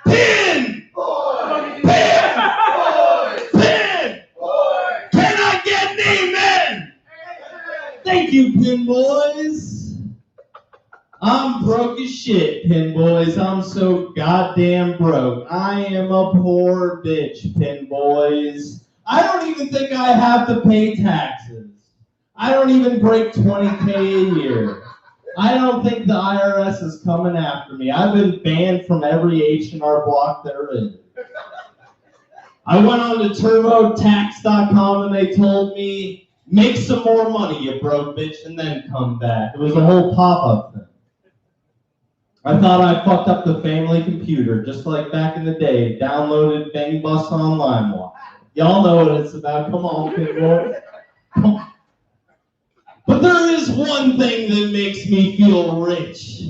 Pin! Boy. Pin! Boy. Pin! Boy. Can I get an amen? Thank you, Pin Boys. I'm broke as shit, Pin Boys. I'm so goddamn broke. I am a poor bitch, Pin Boys. I don't even think I have to pay taxes. I don't even break 20K a year. I don't think the IRS is coming after me. I've been banned from every H&R Block there is. I went on to TurboTax.com and they told me, make some more money, you broke bitch, and then come back. It was a whole pop-up thing. I thought I fucked up the family computer, just like back in the day, downloaded Bang Bus on LimeWire. Y'all know what it's about. Come on, people. Come on. But there is one thing that makes me feel rich.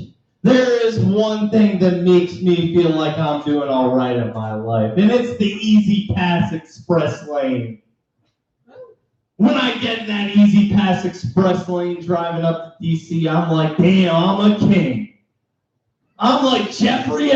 There is one thing that makes me feel like I'm doing all right in my life, and it's the Easy Pass Express Lane. When I get in that Easy Pass Express Lane driving up to DC, I'm like, damn, I'm a king. I'm like Jeffrey